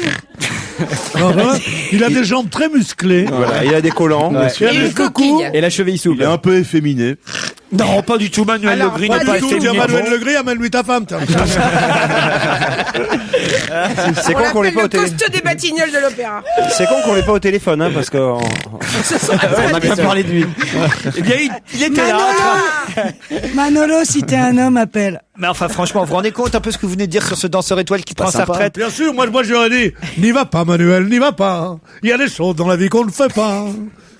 Speaker 4: Il a des jambes très musclées.
Speaker 3: Voilà, il a des collants.
Speaker 7: Ouais.
Speaker 4: Il a
Speaker 5: Et
Speaker 4: des
Speaker 5: une
Speaker 4: coucous.
Speaker 5: coquille.
Speaker 7: Et la cheville
Speaker 11: Il
Speaker 7: souple.
Speaker 11: est un peu efféminé.
Speaker 2: Non, pas du tout. Manuel
Speaker 5: Alors,
Speaker 2: Le Gris
Speaker 5: pas
Speaker 2: n'est
Speaker 5: du
Speaker 2: pas
Speaker 5: tout.
Speaker 4: Tiens,
Speaker 2: efféminé.
Speaker 4: Manuel Le Gris, amène-lui ta femme. tiens.
Speaker 3: C'est
Speaker 5: On
Speaker 3: con qu'on l'ait
Speaker 5: l'appelle
Speaker 3: pas au
Speaker 5: le
Speaker 3: téléphone.
Speaker 5: costaud des Batignolles de l'opéra.
Speaker 3: C'est con qu'on l'ait pas au téléphone, hein, parce que.
Speaker 7: On a bien parlé de lui.
Speaker 2: Eh bien, il était là.
Speaker 6: Manolo, si t'es un homme, appelle.
Speaker 2: Mais enfin, franchement, vous vous rendez compte un peu ce que vous venez de dire sur ce danseur étoile qui prend sa
Speaker 7: sympa.
Speaker 2: retraite?
Speaker 4: Bien sûr, moi j'aurais dit, n'y va pas Manuel, n'y va pas. Il y a des choses dans la vie qu'on ne fait pas.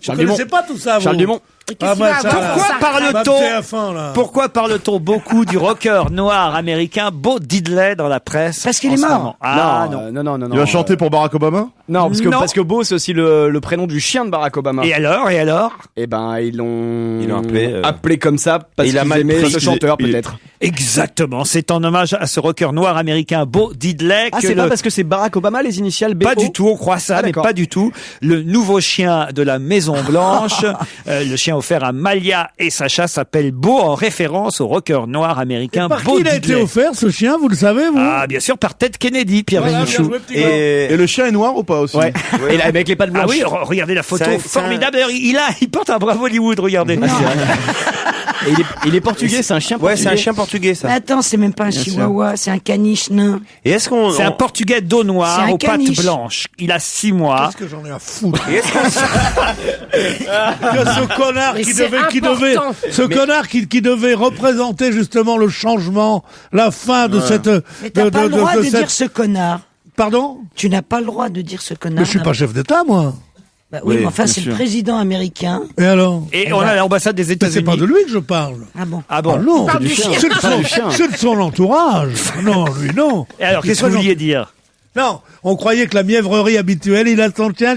Speaker 7: Charles
Speaker 4: Vous connaissez
Speaker 7: Dumont.
Speaker 4: pas tout ça, vous
Speaker 7: Charles Dumont.
Speaker 4: Ah bah ça,
Speaker 2: Pourquoi
Speaker 4: ça,
Speaker 2: parle-t-on
Speaker 4: TF1, là.
Speaker 2: Pourquoi parle-t-on beaucoup du rocker noir américain Bo Diddley dans la presse?
Speaker 6: Parce qu'il
Speaker 2: en
Speaker 6: est
Speaker 2: ce
Speaker 6: mort.
Speaker 2: moment? Ah non.
Speaker 7: non.
Speaker 11: Il va chanter pour Barack Obama.
Speaker 7: Non,
Speaker 2: Non.
Speaker 7: parce que Beau, c'est aussi le prénom du chien de Barack Obama.
Speaker 2: Et alors?
Speaker 7: Eh ben, ils l'ont
Speaker 3: appelé,
Speaker 7: comme ça parce
Speaker 3: il a
Speaker 7: qu'ils
Speaker 3: mal
Speaker 7: aimaient
Speaker 3: pris.
Speaker 7: ce chanteur,
Speaker 11: Il est-
Speaker 7: peut-être.
Speaker 2: Exactement. C'est en hommage à ce rocker noir américain Bo Diddley
Speaker 7: Ah,
Speaker 2: que
Speaker 7: c'est pas parce que c'est Barack Obama, les initiales BO?
Speaker 2: Pas du tout, on croit ça,
Speaker 7: Ah,
Speaker 2: mais
Speaker 7: d'accord.
Speaker 2: pas du tout. Le nouveau chien de la Maison Blanche, le chien offert à Malia et Sacha s'appelle Bo en référence au rocker noir américain
Speaker 4: Par
Speaker 2: Bo
Speaker 4: qui il a été
Speaker 2: Diddley.
Speaker 4: offert, ce chien, vous le savez, vous
Speaker 2: Ah, bien sûr, par Ted Kennedy, Pierre
Speaker 4: Voilà,
Speaker 2: Bénichou.
Speaker 4: bien joué, petit gars.
Speaker 11: Et le chien est noir ou pas aussi?
Speaker 7: Ouais. Et là, avec les pattes blanches.
Speaker 2: Ah oui, regardez la photo
Speaker 3: C'est un-
Speaker 2: formidable. D'ailleurs, il porte un Bravo Hollywood, regardez.
Speaker 7: Et il est portugais, c'est un chien
Speaker 3: Ouais,
Speaker 7: portugais.
Speaker 3: c'est un chien portugais, ça.
Speaker 6: Mais attends, c'est même pas un chihuahua, c'est un caniche nain.
Speaker 3: Et est-ce qu'on.
Speaker 2: C'est un portugais dos
Speaker 6: C'est
Speaker 2: noir
Speaker 6: un
Speaker 2: aux pattes
Speaker 6: caniche.
Speaker 2: blanches. Il a 6 mois.
Speaker 4: Qu'est-ce que j'en ai à foutre
Speaker 3: Et est-ce qu'on-
Speaker 4: que ce connard
Speaker 5: Mais
Speaker 4: qui
Speaker 5: c'est
Speaker 4: devait,
Speaker 5: important.
Speaker 4: connard qui devait représenter justement le changement, la fin de cette,
Speaker 6: Mais t'as pas le droit de
Speaker 4: cette-
Speaker 6: dire ce connard.
Speaker 4: Pardon?
Speaker 6: Tu n'as pas le droit de dire ce connard.
Speaker 4: Mais je suis pas chef d'État, moi.
Speaker 6: Bah oui,
Speaker 3: Oui,
Speaker 6: mais enfin,
Speaker 11: bien
Speaker 6: c'est le
Speaker 11: sûr.
Speaker 6: président américain.
Speaker 4: Et alors?
Speaker 2: Et on a l'ambassade des
Speaker 4: Mais c'est
Speaker 2: États-Unis.
Speaker 4: pas de lui que je parle.
Speaker 6: Ah bon?
Speaker 2: Ah bon?
Speaker 4: Ah non,
Speaker 5: parle du chien.
Speaker 4: c'est de son entourage. Non, lui, non.
Speaker 2: Et alors,
Speaker 4: Il est
Speaker 2: qu'est-ce que vous
Speaker 4: très
Speaker 2: vouliez dire?
Speaker 4: Non, on croyait que la mièvrerie habituelle, il a son tien,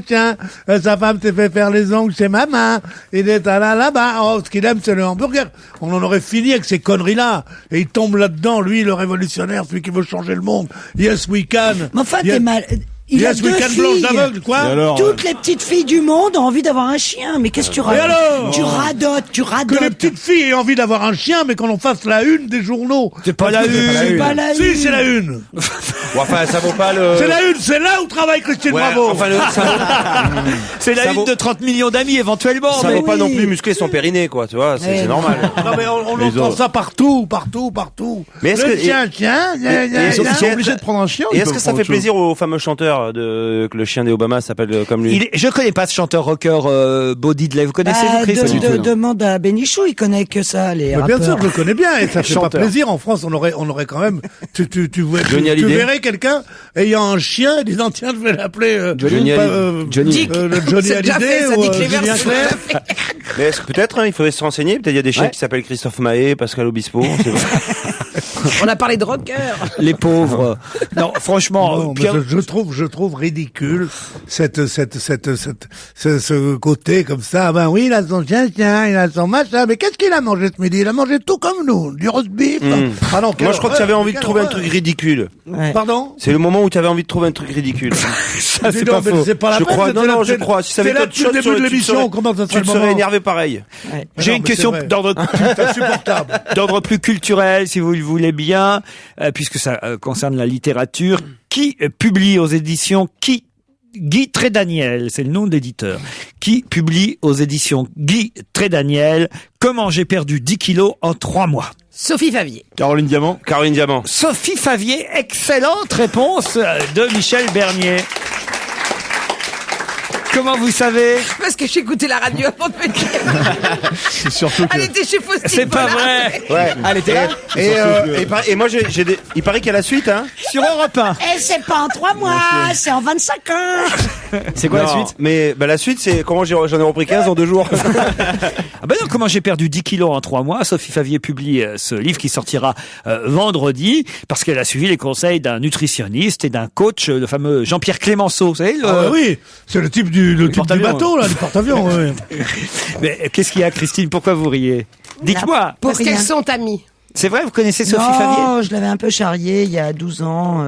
Speaker 4: sa femme s'est fait faire les ongles chez maman, il est là-bas, oh, ce qu'il aime c'est le hamburger. On en aurait fini avec ces conneries-là. Et il tombe là-dedans, lui, le révolutionnaire, celui qui veut changer le monde. Yes, we can.
Speaker 6: Mais enfin,
Speaker 4: Yes-
Speaker 6: t'es mal. Il a
Speaker 4: Yes,
Speaker 6: deux
Speaker 4: we can blanche
Speaker 6: filles.
Speaker 4: d'aveugle, quoi.
Speaker 11: Et alors,
Speaker 6: Toutes les petites filles du monde ont envie d'avoir un chien. Mais qu'est-ce que tu radotes?
Speaker 4: alors
Speaker 6: Tu radotes, tu
Speaker 4: Que les
Speaker 6: radotes.
Speaker 4: petites filles aient envie d'avoir un chien, mais qu'on en fasse la une des journaux.
Speaker 2: C'est pas la une.
Speaker 6: C'est pas la
Speaker 4: Si,
Speaker 6: une.
Speaker 4: c'est la une.
Speaker 3: Bon, enfin, ça vaut pas le.
Speaker 4: C'est la une, c'est là où travaille Christine
Speaker 3: Ouais,
Speaker 4: Bravo.
Speaker 3: enfin,
Speaker 2: C'est la
Speaker 3: Ça
Speaker 2: une
Speaker 3: vaut-
Speaker 2: de 30 millions d'amis, éventuellement.
Speaker 3: ça
Speaker 2: mais-
Speaker 3: vaut pas
Speaker 6: oui.
Speaker 3: non plus muscler son périnée, quoi, tu vois, c'est
Speaker 6: Eh,
Speaker 3: normal.
Speaker 4: Non, mais on
Speaker 11: Les
Speaker 4: entend
Speaker 11: autres.
Speaker 4: ça partout.
Speaker 3: Mais est-ce
Speaker 4: Le
Speaker 3: que-
Speaker 4: chien,
Speaker 3: ils sont
Speaker 11: obligés de prendre un chien ou
Speaker 3: Et
Speaker 11: ils
Speaker 3: est-ce que
Speaker 11: peuvent
Speaker 3: ça
Speaker 11: prendre
Speaker 3: fait
Speaker 11: autre chose
Speaker 3: plaisir au fameux chanteur que le chien des Obama s'appelle comme lui?
Speaker 2: Je connais pas ce chanteur rocker Bo Diddley. Vous connaissez,
Speaker 6: Bah,
Speaker 2: vous, Christine?
Speaker 6: demande à Bénichou, il connaît que ça, les
Speaker 4: Mais
Speaker 6: rappeurs.
Speaker 4: bien sûr, je le connais bien et ça fait pas
Speaker 7: Chanteur.
Speaker 4: plaisir. En France, on aurait quand même. Tu
Speaker 3: Johnny Hallyday.
Speaker 4: verrais quelqu'un ayant un chien et disant tiens, je vais l'appeler
Speaker 3: Johnny
Speaker 4: pas,
Speaker 3: Hallyday.
Speaker 4: Johnny
Speaker 5: C'est déjà
Speaker 4: Hallyday
Speaker 5: fait, ça
Speaker 4: ou
Speaker 5: dit que les
Speaker 4: Julien
Speaker 5: vers sont
Speaker 4: Clerc.
Speaker 5: déjà faits.
Speaker 3: Mais est-ce que peut-être, hein, il faudrait se renseigner. Peut-être il y a des chiens
Speaker 7: Ouais.
Speaker 3: qui s'appellent Christophe Mahé, Pascal Obispo. on sait pas.
Speaker 5: On a parlé de rocker.
Speaker 2: Les pauvres. Non, franchement,
Speaker 4: Non, mais
Speaker 2: Pierre-
Speaker 4: je trouve ridicule ce côté comme ça. Ben oui, il a son chien, il a son machin. Mais qu'est-ce qu'il a mangé ce midi? Il a mangé tout comme nous, du roast beef. Ah non,
Speaker 3: Moi, je crois que tu avais envie de trouver un truc ridicule.
Speaker 6: Ouais.
Speaker 4: Pardon?
Speaker 3: C'est le moment où tu avais envie de trouver un truc ridicule.
Speaker 2: ça,
Speaker 4: Dis
Speaker 2: c'est
Speaker 4: donc,
Speaker 2: pas
Speaker 4: mais
Speaker 2: faux.
Speaker 4: c'est pas la
Speaker 3: Je
Speaker 4: peine,
Speaker 3: crois,
Speaker 4: c'était
Speaker 3: non, non,
Speaker 4: la-
Speaker 3: je crois. Si ça
Speaker 4: c'est
Speaker 3: avait
Speaker 4: là
Speaker 3: été
Speaker 4: depuis le
Speaker 3: autre chose,
Speaker 4: début de
Speaker 3: tu te
Speaker 4: l'émission,
Speaker 3: serais-
Speaker 4: comment ça
Speaker 3: tu
Speaker 4: serait
Speaker 3: te
Speaker 4: le
Speaker 3: serais
Speaker 4: moment?
Speaker 3: énervé pareil.
Speaker 6: Ouais.
Speaker 2: J'ai
Speaker 4: Non,
Speaker 2: une
Speaker 4: mais
Speaker 2: question
Speaker 4: c'est vrai.
Speaker 2: d'ordre
Speaker 4: Insupportable.
Speaker 2: d'ordre plus culturel, si vous le voulez bien, puisque ça concerne la littérature. Qui publie aux éditions Guy Trédaniel, c'est le nom de l'éditeur, qui publie aux éditions Guy Trédaniel Comment j'ai perdu 10 kilos en 3 mois.
Speaker 5: Sophie Favier.
Speaker 11: Caroline Diamant.
Speaker 3: Caroline Diamant.
Speaker 2: Sophie Favier, excellente réponse de Michel Bernier. Comment vous savez?
Speaker 5: Parce que j'ai écouté la radio avant de venir.
Speaker 11: C'est surtout que...
Speaker 5: Elle était chez Faustine.
Speaker 2: C'est pas vrai.
Speaker 3: Ouais.
Speaker 7: Elle était là.
Speaker 3: Et moi, il paraît qu'il y a la suite, hein.
Speaker 2: Sur Europe 1.
Speaker 6: Et c'est pas en 3 mois, c'est en 25 ans.
Speaker 7: C'est quoi la
Speaker 3: Non,
Speaker 7: suite?
Speaker 3: Mais la suite, c'est comment j'en ai repris 15 en 2 jours.
Speaker 2: Ah ben non, comment j'ai perdu 10 kilos en 3 mois. Sophie Favier publie ce livre qui sortira vendredi parce qu'elle a suivi les conseils d'un nutritionniste et d'un coach, le fameux Jean-Pierre Clémenceau. Vous savez,
Speaker 4: oui, c'est le type du bateau, là, du porte-avions. Ouais.
Speaker 2: Mais qu'est-ce qu'il y a, Christine? Pourquoi vous riez? Dites-moi.
Speaker 6: Pour
Speaker 5: Parce
Speaker 6: rien.
Speaker 5: qu'elles sont amies.
Speaker 2: C'est vrai, vous connaissez Sophie Favier?
Speaker 6: Non, je l'avais un peu charrié il y a 12 ans,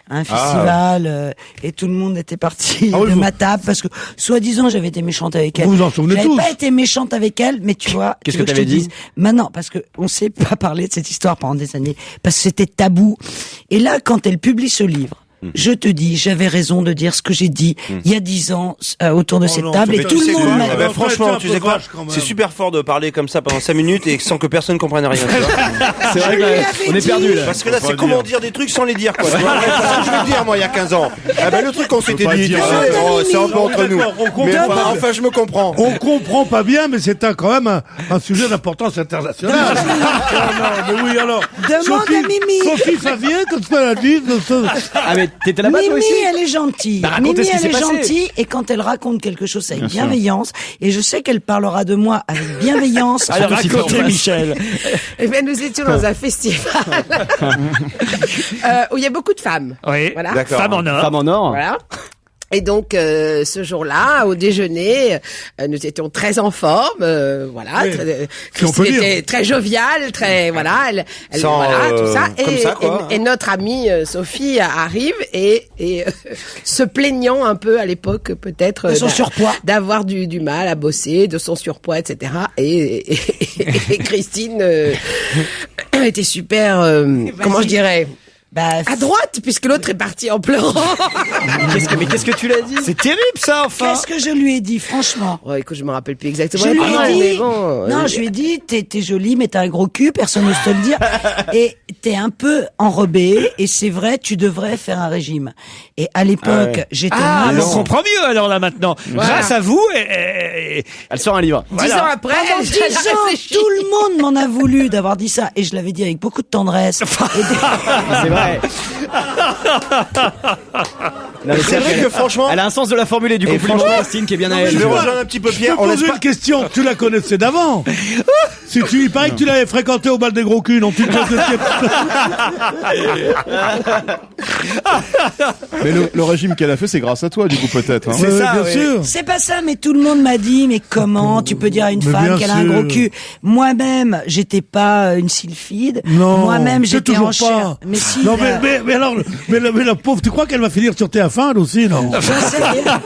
Speaker 6: un festival, et tout le monde était parti de ma table parce que, soi-disant, j'avais été méchante avec elle.
Speaker 4: Vous vous en souvenez tous?
Speaker 6: J'avais pas été méchante avec elle, mais tu vois,
Speaker 7: Qu'est-ce
Speaker 6: tu
Speaker 7: que
Speaker 6: veux
Speaker 7: t'avais
Speaker 6: je te
Speaker 7: dit?
Speaker 6: dise Maintenant, parce que on s'est pas parlé de cette histoire pendant des années, parce que c'était tabou. Et là, quand elle publie ce livre, je te dis, j'avais raison de dire ce que j'ai dit il y a 10 ans autour de cette table, et tout le monde m'a...
Speaker 3: Ben, franchement, tu sais quoi? C'est super fort de parler comme ça pendant 5 minutes et sans que personne comprenne rien. Tu vois.
Speaker 7: C'est vrai qu'on est perdu là.
Speaker 3: Parce que là, c'est comment dire des trucs sans les dire, quoi. Tu vois, c'est ce que je veux dire, moi, il y a 15 ans. Ah ben, le truc qu'on s'était dit, tu sais, c'est un peu entre nous. Mais enfin, je me comprends.
Speaker 4: On comprend pas bien, mais c'est quand même un sujet d'importance internationale. Mais oui, alors.
Speaker 6: Demande à Mimi.
Speaker 4: Sophie Favier, qu'est-ce qu'elle a dit?
Speaker 7: Ah mais t'étais là-bas toi
Speaker 6: Mimi,
Speaker 7: aussi?
Speaker 6: elle est gentille.
Speaker 7: Bah, racontez
Speaker 6: Mimi,
Speaker 7: ce qui
Speaker 6: elle
Speaker 7: s'est
Speaker 6: est
Speaker 7: passé.
Speaker 6: gentille, et quand elle raconte quelque chose, c'est avec bienveillance, et je sais qu'elle parlera de moi avec bienveillance.
Speaker 2: Alors
Speaker 7: Surtout si
Speaker 2: racontez,
Speaker 7: Florence.
Speaker 2: Michel.
Speaker 5: Eh bien, nous étions dans un festival où il y a beaucoup de femmes.
Speaker 2: Oui,
Speaker 5: Voilà.
Speaker 3: D'accord.
Speaker 2: Femme en or.
Speaker 7: Femme en or.
Speaker 5: Voilà. Et donc ce jour-là, au déjeuner, nous étions très en forme, voilà.
Speaker 4: Oui, si on
Speaker 5: Christine
Speaker 4: peut dire.
Speaker 5: était très joviale, très voilà, elle
Speaker 3: Sans,
Speaker 5: voilà tout ça.
Speaker 3: comme ça, quoi.
Speaker 5: Et notre amie Sophie arrive et se plaignant un peu à l'époque peut-être
Speaker 6: De son surpoids.
Speaker 5: d'avoir du mal à bosser, de son surpoids, etc. Et Christine était super, comment je dirais.
Speaker 6: Bah,
Speaker 5: À droite, puisque l'autre est parti en pleurant.
Speaker 7: Mais qu'est-ce que tu l'as dit?
Speaker 2: C'est terrible ça, enfin.
Speaker 6: qu'est-ce que je lui ai dit, franchement?
Speaker 5: Oh, écoute, je me rappelle plus exactement.
Speaker 6: Je lui
Speaker 5: Ah,
Speaker 6: ai
Speaker 5: mais
Speaker 6: dit,
Speaker 5: bon,
Speaker 6: non, je lui ai dit, t'es jolie, mais t'as un gros cul, personne n'ose te le dire, et t'es un peu enrobée, et c'est vrai, tu devrais faire un régime. Et à l'époque, j'étais
Speaker 2: Ah,
Speaker 6: maman.
Speaker 2: on comprend mieux alors là maintenant.
Speaker 5: Voilà.
Speaker 2: Grâce à vous,
Speaker 7: Elle sort un livre.
Speaker 5: 10 ans après,
Speaker 6: Pendant
Speaker 5: elle
Speaker 6: 10
Speaker 5: a
Speaker 6: ans,
Speaker 5: réfléchi.
Speaker 6: tout le monde m'en a voulu d'avoir dit ça, et je l'avais dit avec beaucoup de tendresse.
Speaker 7: C'est vrai. Non, mais
Speaker 3: C'est vrai que franchement,
Speaker 7: elle a un sens de la formule et du
Speaker 3: Et
Speaker 7: compliment,
Speaker 3: franchement,
Speaker 7: Christine, qui est bien à
Speaker 4: mais
Speaker 7: elle.
Speaker 3: je vais
Speaker 4: vois.
Speaker 3: rejoindre un petit peu
Speaker 4: Je
Speaker 3: Pierre.
Speaker 4: peux
Speaker 3: On laisse
Speaker 4: poser
Speaker 3: pas.
Speaker 4: une question, tu la connaissais d'avant. Si il paraît que tu l'avais fréquenté au bal des gros culs, non, tu te
Speaker 11: Mais le régime qu'elle a fait, c'est grâce à toi, du coup, peut-être. Hein.
Speaker 2: C'est ça,
Speaker 4: bien
Speaker 2: oui.
Speaker 4: sûr.
Speaker 6: C'est pas ça, mais tout le monde m'a dit, mais comment tu peux dire à une
Speaker 4: Mais
Speaker 6: femme
Speaker 4: bien
Speaker 6: qu'elle a un
Speaker 4: sûr.
Speaker 6: gros cul? Moi-même, j'étais pas une sylphide.
Speaker 4: Non,
Speaker 6: Moi-même,
Speaker 4: c'est
Speaker 6: j'étais
Speaker 4: toujours
Speaker 6: en chair.
Speaker 4: pas.
Speaker 6: Mais si.
Speaker 4: Non,
Speaker 6: là-
Speaker 4: mais alors, mais la pauvre, tu crois qu'elle va finir sur TF1 elle aussi, non?
Speaker 6: J'en sais rien.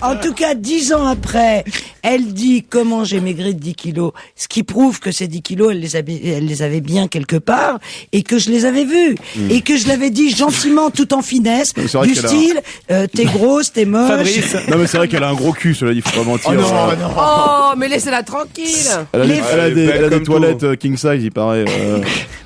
Speaker 6: En tout cas, 10 ans après, elle dit comment j'ai maigri de 10 kilos. Ce qui prouve que ces 10 kilos, elle les avait bien quelque part, et que je les avais vus. Et que je l'avais dit gentiment, tout en finesse,
Speaker 11: Mais c'est vrai
Speaker 6: du
Speaker 11: qu'elle a-
Speaker 6: style, t'es grosse, t'es moche.
Speaker 2: Fabrice.
Speaker 11: Non, mais c'est vrai qu'elle a un gros cul, cela dit, faut pas mentir.
Speaker 5: Oh, mais laissez-la tranquille.
Speaker 11: Elle a des,
Speaker 6: Les-
Speaker 11: elle a des-
Speaker 3: Elle est
Speaker 11: elle a
Speaker 3: belle
Speaker 11: des
Speaker 3: comme
Speaker 11: toilettes king size, il paraît.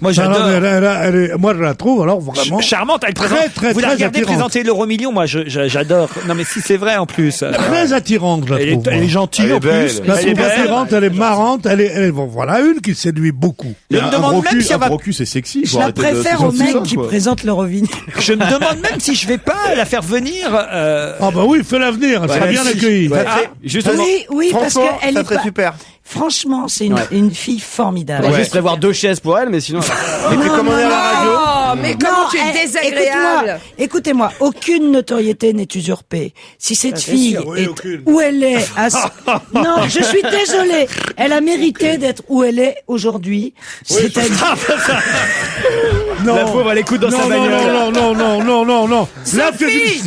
Speaker 2: Moi
Speaker 4: Non,
Speaker 2: j'adore.
Speaker 4: mais moi, je la trouve, alors, vraiment.
Speaker 2: Charmante, elle
Speaker 4: Très,
Speaker 2: présente.
Speaker 4: très,
Speaker 2: vous la
Speaker 4: très
Speaker 2: regardez
Speaker 4: attirante.
Speaker 2: présenter l'euro-million, moi j'adore. Non mais si c'est vrai en plus.
Speaker 4: Très attirante, je la trouve.
Speaker 2: Elle est
Speaker 4: moi.
Speaker 2: gentille
Speaker 3: Elle est
Speaker 2: en
Speaker 3: belle.
Speaker 2: plus.
Speaker 4: Je la
Speaker 2: Elle est
Speaker 4: trouve
Speaker 2: belle.
Speaker 4: attirante, elle est marrante, bon, voilà une qui séduit beaucoup.
Speaker 2: Je me demande même si
Speaker 11: un
Speaker 2: elle va.
Speaker 11: gros cul, c'est sexy.
Speaker 6: Je
Speaker 11: faut
Speaker 6: la
Speaker 11: arrêter de-
Speaker 6: préfère
Speaker 11: c'est
Speaker 6: au
Speaker 11: gentil,
Speaker 6: mec
Speaker 11: ça,
Speaker 6: qui
Speaker 11: quoi.
Speaker 6: présente l'Eurovignette.
Speaker 2: Je me demande même si je vais pas la faire venir.
Speaker 4: Ah bah oui, fais l'avenir, elle sera bien accueillie.
Speaker 7: Justement,
Speaker 6: Oui, parce
Speaker 3: Franchement,
Speaker 6: qu'elle
Speaker 3: ça
Speaker 6: est
Speaker 3: serait
Speaker 6: pas...
Speaker 3: super.
Speaker 6: Franchement, c'est une fille formidable.
Speaker 7: on va juste prévoir 2 chaises pour elle, mais sinon.
Speaker 3: Et puis comment on est à la radio?
Speaker 5: Oh, mais comment tu es
Speaker 6: Non,
Speaker 5: désagréable.
Speaker 6: Écoutez-moi, aucune notoriété n'est usurpée. Si cette fille
Speaker 4: sûr, oui,
Speaker 6: est
Speaker 4: aucune.
Speaker 6: où elle est, non, je suis désolée, elle a mérité d'être où elle est aujourd'hui. C'est-à-dire,
Speaker 4: Non.
Speaker 7: La pauvre, elle écoute dans
Speaker 4: non,
Speaker 7: sa
Speaker 4: non,
Speaker 7: bagnole.
Speaker 4: non.
Speaker 5: Sophie,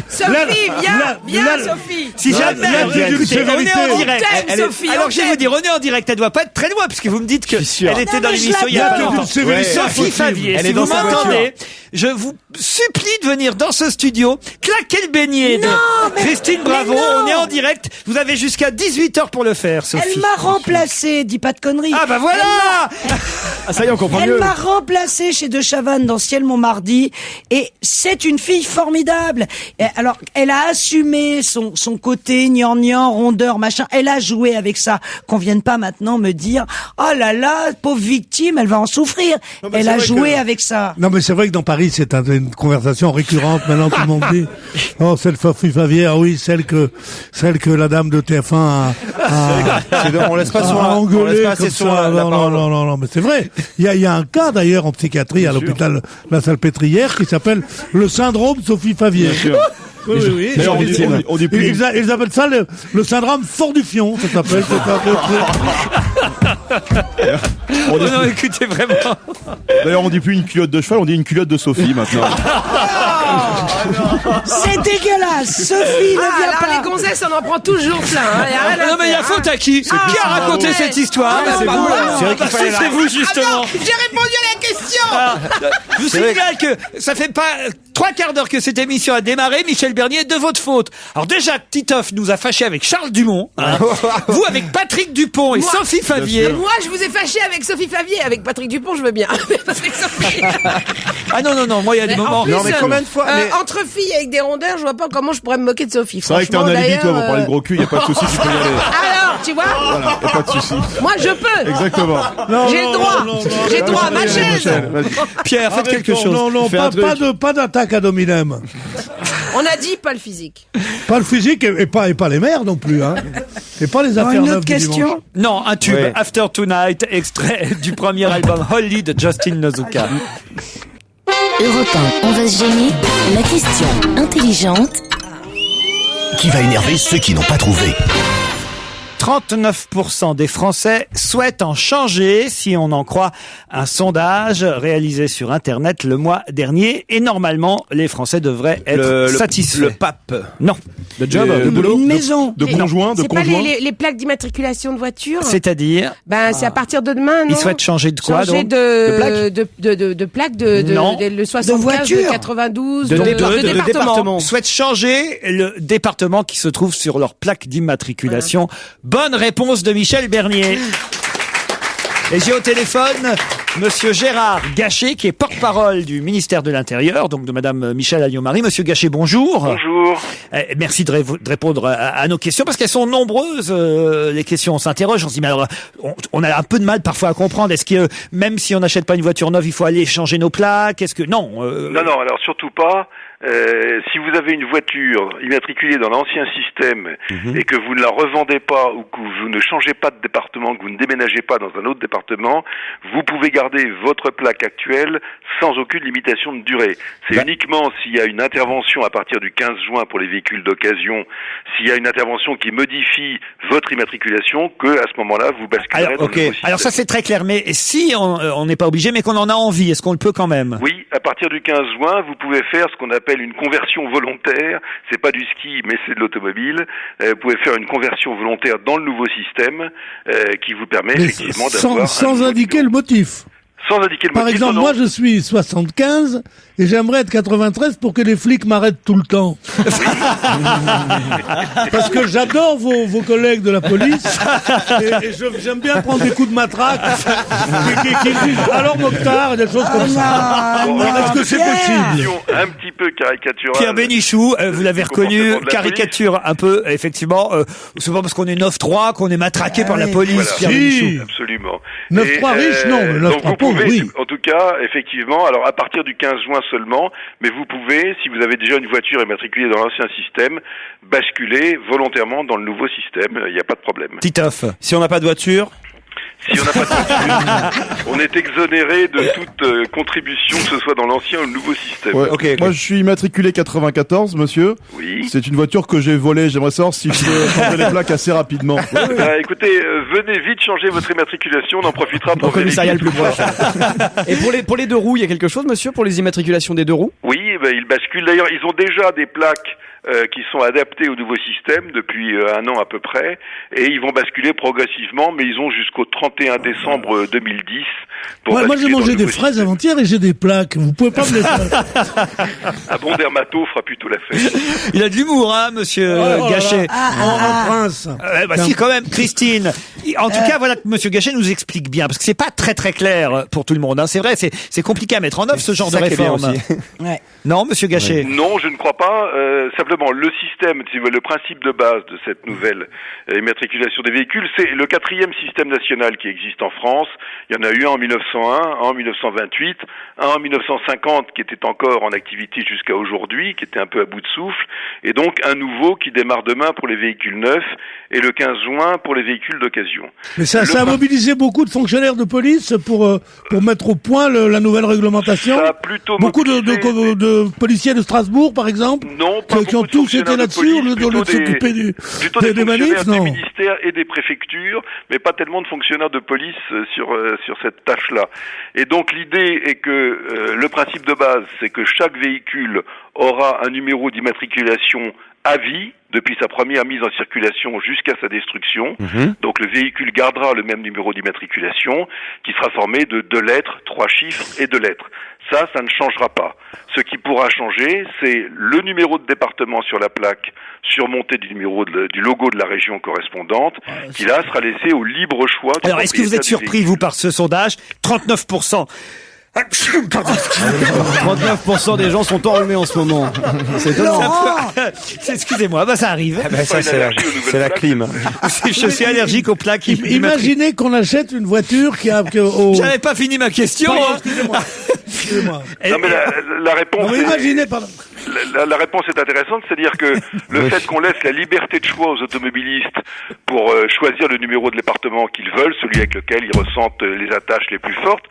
Speaker 5: viens, Sophie.
Speaker 2: Si jamais,
Speaker 4: là, tu dis une
Speaker 2: écoutez, on est en
Speaker 4: sévérité.
Speaker 2: direct.
Speaker 5: On t'aime,
Speaker 2: Elle est-
Speaker 5: Sophie,
Speaker 2: alors
Speaker 5: on
Speaker 2: je vais vous
Speaker 5: t'aime.
Speaker 2: dire, on est en direct. Elle doit pas être très loin puisque vous me dites que
Speaker 7: suis sûr.
Speaker 2: elle était
Speaker 6: Non,
Speaker 2: dans
Speaker 6: mais je
Speaker 2: l'émission il y a
Speaker 6: l'adore.
Speaker 2: pas longtemps.
Speaker 4: C'est une sévérité
Speaker 2: Sophie
Speaker 4: impossible.
Speaker 2: Favier,
Speaker 7: Elle
Speaker 2: si
Speaker 7: est
Speaker 2: vous
Speaker 7: dans sa voiture.
Speaker 2: m'entendez, je vous supplie de venir dans ce studio, claquer le beignet de Christine Bravo. On est en direct. Vous avez jusqu'à 18h pour le faire, Sophie.
Speaker 6: Elle m'a remplacé, dis pas de conneries.
Speaker 2: Ah bah voilà.
Speaker 7: Ça y est, on comprend mieux.
Speaker 6: Elle m'a remplacé chez De Chavannes dans Ciel Montmardi et c'est une fille formidable. Et alors, elle a assumé son côté gnangnan, rondeur, machin. Elle a joué avec ça. Qu'on vienne pas maintenant me dire « Oh là là, pauvre victime, elle va en souffrir. » Elle a joué avec ça.
Speaker 4: Non, mais c'est vrai que dans Paris, c'est une conversation récurrente. Maintenant, tout le monde dit « Oh, celle Sophie Favier, oui, celle que la dame de TF1
Speaker 3: on laisse pas sur
Speaker 4: engueulé comme ça. Non, mais c'est vrai. Il y a un cas, d'ailleurs, en psychiatrie à l'hôpital La Salpêtrière qui s'appelle le syndrome Sophie Favier. Oui.
Speaker 11: D'ailleurs, on dit plus.
Speaker 4: Ils appellent ça le syndrome fort du fion, ça s'appelle.
Speaker 2: Non, écoutez, vraiment.
Speaker 11: D'ailleurs, on dit plus une culotte de cheval, on dit une culotte de Sophie maintenant.
Speaker 6: C'est dégueulasse. Sophie, ne viens pas.
Speaker 5: Les gonzesses, on en prend toujours plein.
Speaker 2: Non, mais il y a faute à qui? Qui a raconté cette histoire?
Speaker 3: C'est vous. C'est vrai qu'il fallait
Speaker 2: C'est vous, justement.
Speaker 5: J'ai répondu à la question.
Speaker 2: Je vous signale que ça fait pas 3 quarts d'heure que cette émission a démarré, Michel Bernier, de votre faute. Alors déjà, Titoff nous a fâchés avec Charles Dumont, vous avec Patrick Dupont et Sophie Favier.
Speaker 5: Moi, je vous ai fâché avec Sophie Favier. Avec Patrick Dupont, je veux bien. Avec Sophie.
Speaker 2: Ah non, moi il y a des moments...
Speaker 5: En plus,
Speaker 3: non, mais combien de fois
Speaker 5: entre filles avec des rondeurs, je vois pas comment je pourrais me moquer de Sophie.
Speaker 11: C'est vrai que t'as un alibi, toi, pour parler de gros cul, y a pas de souci, tu peux y aller.
Speaker 5: Alors, tu vois,
Speaker 11: Voilà, y a pas de souci.
Speaker 5: moi je peux.
Speaker 11: Exactement.
Speaker 5: J'ai le droit. J'ai le droit à ma chaise.
Speaker 2: Pierre, faites quelque chose.
Speaker 4: Non, pas d'attaque à Dominem.
Speaker 5: On a dit pas le physique.
Speaker 4: Pas le physique et pas les mères non plus, hein. Et pas les affaires
Speaker 6: Une
Speaker 4: neuves
Speaker 6: autre
Speaker 4: du
Speaker 6: question
Speaker 4: dimanche.
Speaker 2: Non, un tube,
Speaker 3: Ouais.
Speaker 2: After Tonight, extrait du premier album Holly de Justin Nozuka.
Speaker 10: Europe 1, on va se gêner. La question intelligente.
Speaker 12: Qui va énerver ceux qui n'ont pas trouvé.
Speaker 2: 39% des Français souhaitent en changer, si on en croit un sondage réalisé sur Internet le mois dernier. Et normalement, les Français devraient être satisfaits.
Speaker 3: Le pape.
Speaker 2: Non.
Speaker 11: De job, de boulot,
Speaker 6: Une maison.
Speaker 11: de conjoint, de
Speaker 5: C'est pas
Speaker 11: conjoint.
Speaker 5: les plaques d'immatriculation de voiture.
Speaker 2: C'est-à-dire,
Speaker 5: C'est à partir de demain, non?
Speaker 2: ils souhaitent changer de quoi,
Speaker 5: Changer
Speaker 2: donc
Speaker 5: de plaques
Speaker 2: Non.
Speaker 5: le 75,
Speaker 6: voiture.
Speaker 5: de 92,
Speaker 2: De
Speaker 5: département.
Speaker 2: souhaitent changer le département qui se trouve sur leur plaque d'immatriculation. Bonne réponse de Michel Bernier. Et j'ai au téléphone Monsieur Gérard Gachet, qui est porte-parole du ministère de l'Intérieur, donc de Madame Michèle Alliot-Marie. Monsieur Gachet, bonjour.
Speaker 13: Bonjour.
Speaker 2: Merci de répondre à nos questions, parce qu'elles sont nombreuses, les questions. On s'interroge, on se dit, mais alors, on a un peu de mal parfois à comprendre. Est-ce que, même si on n'achète pas une voiture neuve, il faut aller changer nos plaques? Est-ce que, non.
Speaker 13: Non, alors surtout pas. Si vous avez une voiture immatriculée dans l'ancien système et que vous ne la revendez pas ou que vous ne changez pas de département, que vous ne déménagez pas dans un autre département, vous pouvez garder votre plaque actuelle sans aucune limitation de durée. C'est uniquement s'il y a une intervention à partir du 15 juin pour les véhicules d'occasion, s'il y a une intervention qui modifie votre immatriculation, que à ce moment-là, vous basculerez dans le nouveau système.
Speaker 2: Alors ça c'est très clair, mais si on n'est pas obligé, mais qu'on en a envie, est-ce qu'on le peut quand même?
Speaker 13: Oui, à partir du 15 juin, vous pouvez faire ce qu'on appelle une conversion volontaire. C'est pas du ski, mais c'est de l'automobile. Vous pouvez faire une conversion volontaire dans le nouveau système qui vous permet effectivement d'avoir
Speaker 4: sans indiquer le motif.
Speaker 13: Sans indiquer le
Speaker 4: Par
Speaker 13: motif.
Speaker 4: exemple,
Speaker 13: non.
Speaker 4: moi je suis 75 et j'aimerais être 93 pour que les flics m'arrêtent tout le temps. Parce que j'adore vos collègues de la police et j'aime bien prendre des coups de matraque qui disent alors Mokhtar et des choses comme ça.
Speaker 13: Bon,
Speaker 4: Alors, est-ce que c'est possible?
Speaker 13: Un petit peu caricaturale.
Speaker 2: Pierre Bénichou, vous l'avez reconnu,
Speaker 13: comportement de la
Speaker 2: caricature un peu, effectivement. C'est pas parce qu'on est 9-3 qu'on est matraqué par la police,
Speaker 13: Voilà.
Speaker 2: Pierre Bénichou.
Speaker 13: Absolument.
Speaker 4: 9-3 riches, non, mais 9-3
Speaker 13: donc vous
Speaker 4: pauvres,
Speaker 13: pouvez,
Speaker 4: oui.
Speaker 13: en tout cas, effectivement, alors à partir du 15 juin seulement, mais vous pouvez, si vous avez déjà une voiture immatriculée dans l'ancien système, basculer volontairement dans le nouveau système, il n'y a pas de problème.
Speaker 2: Titoff.
Speaker 3: Si on n'a pas de voiture?
Speaker 13: Si on n'a pas de voiture, on est exonéré de toute contribution, que ce soit dans l'ancien ou le nouveau système.
Speaker 11: Ouais, Moi, je suis immatriculé 94, monsieur.
Speaker 13: Oui.
Speaker 11: C'est une voiture que j'ai volée. J'aimerais savoir si je peux changer les plaques assez rapidement.
Speaker 13: Écoutez, venez vite changer votre immatriculation, on en profitera pour
Speaker 7: Au commissariat le plus proche. Et pour les deux roues, il y a quelque chose, monsieur, pour les immatriculations des deux roues?
Speaker 13: Oui, ils basculent. D'ailleurs, ils ont déjà des plaques qui sont adaptés au nouveau système depuis un an à peu près, et ils vont basculer progressivement, mais ils ont jusqu'au 31 décembre 2010 pour
Speaker 4: moi j'ai mangé des fraises avant-hier et j'ai des plaques. Vous pouvez pas me les faire.
Speaker 13: Un bon dermato fera plutôt l'affaire.
Speaker 2: Il a de l'humour, hein, monsieur Gachet.
Speaker 4: En prince.
Speaker 2: Si, quand même, Christine. En tout cas, voilà que monsieur Gachet nous explique bien, parce que c'est pas très très clair pour tout le monde, hein. C'est vrai, c'est compliqué à mettre en œuvre ce genre de réforme.
Speaker 6: Ouais.
Speaker 2: Non, monsieur Gachet.
Speaker 13: Non, je ne crois pas. Simplement, le système, si vous voulez, le principe de base de cette nouvelle immatriculation des véhicules, c'est le 4e système national qui existe en France. Il y en a eu un en 1901, un en 1928, un en 1950 qui était encore en activité jusqu'à aujourd'hui, qui était un peu à bout de souffle, et donc un nouveau qui démarre demain pour les véhicules neufs et le 15 juin pour les véhicules d'occasion.
Speaker 4: Mais ça a mobilisé beaucoup de fonctionnaires de police pour mettre au point la nouvelle réglementation.
Speaker 13: Ça a plutôt
Speaker 4: beaucoup de policiers de Strasbourg, par exemple,
Speaker 13: non, pas
Speaker 4: qui ont tous été là-dessus au lieu de s'occuper des manifs, non.
Speaker 13: Des ministères et des préfectures, mais pas tellement de fonctionnaires de police sur cette tâche-là. Et donc l'idée est que le principe de base, c'est que chaque véhicule aura un numéro d'immatriculation à vie, depuis sa première mise en circulation jusqu'à sa destruction. Donc le véhicule gardera le même numéro d'immatriculation, qui sera formé de 2 lettres, 3 chiffres et 2 lettres. Ça ne changera pas. Ce qui pourra changer, c'est le numéro de département sur la plaque, surmonté du logo de la région correspondante, qui là sera laissé au libre choix.
Speaker 2: Alors, est-ce que vous êtes surpris, vous, par ce sondage? 39%.
Speaker 7: 39% des gens sont enrhumés en ce moment. C'est étonnant.
Speaker 2: Excusez-moi, ça arrive.
Speaker 3: Ça, c'est la clim.
Speaker 2: Je suis allergique aux plaques.
Speaker 4: Imaginez qu'on achète une voiture qui a...
Speaker 2: J'avais pas fini ma question.
Speaker 4: Excusez-moi.
Speaker 13: Non, mais la réponse...
Speaker 4: Non, imaginez, pardon.
Speaker 13: La réponse est intéressante, c'est-à-dire que le fait qu'on laisse la liberté de choix aux automobilistes pour choisir le numéro de département qu'ils veulent, celui avec lequel ils ressentent les attaches les plus fortes,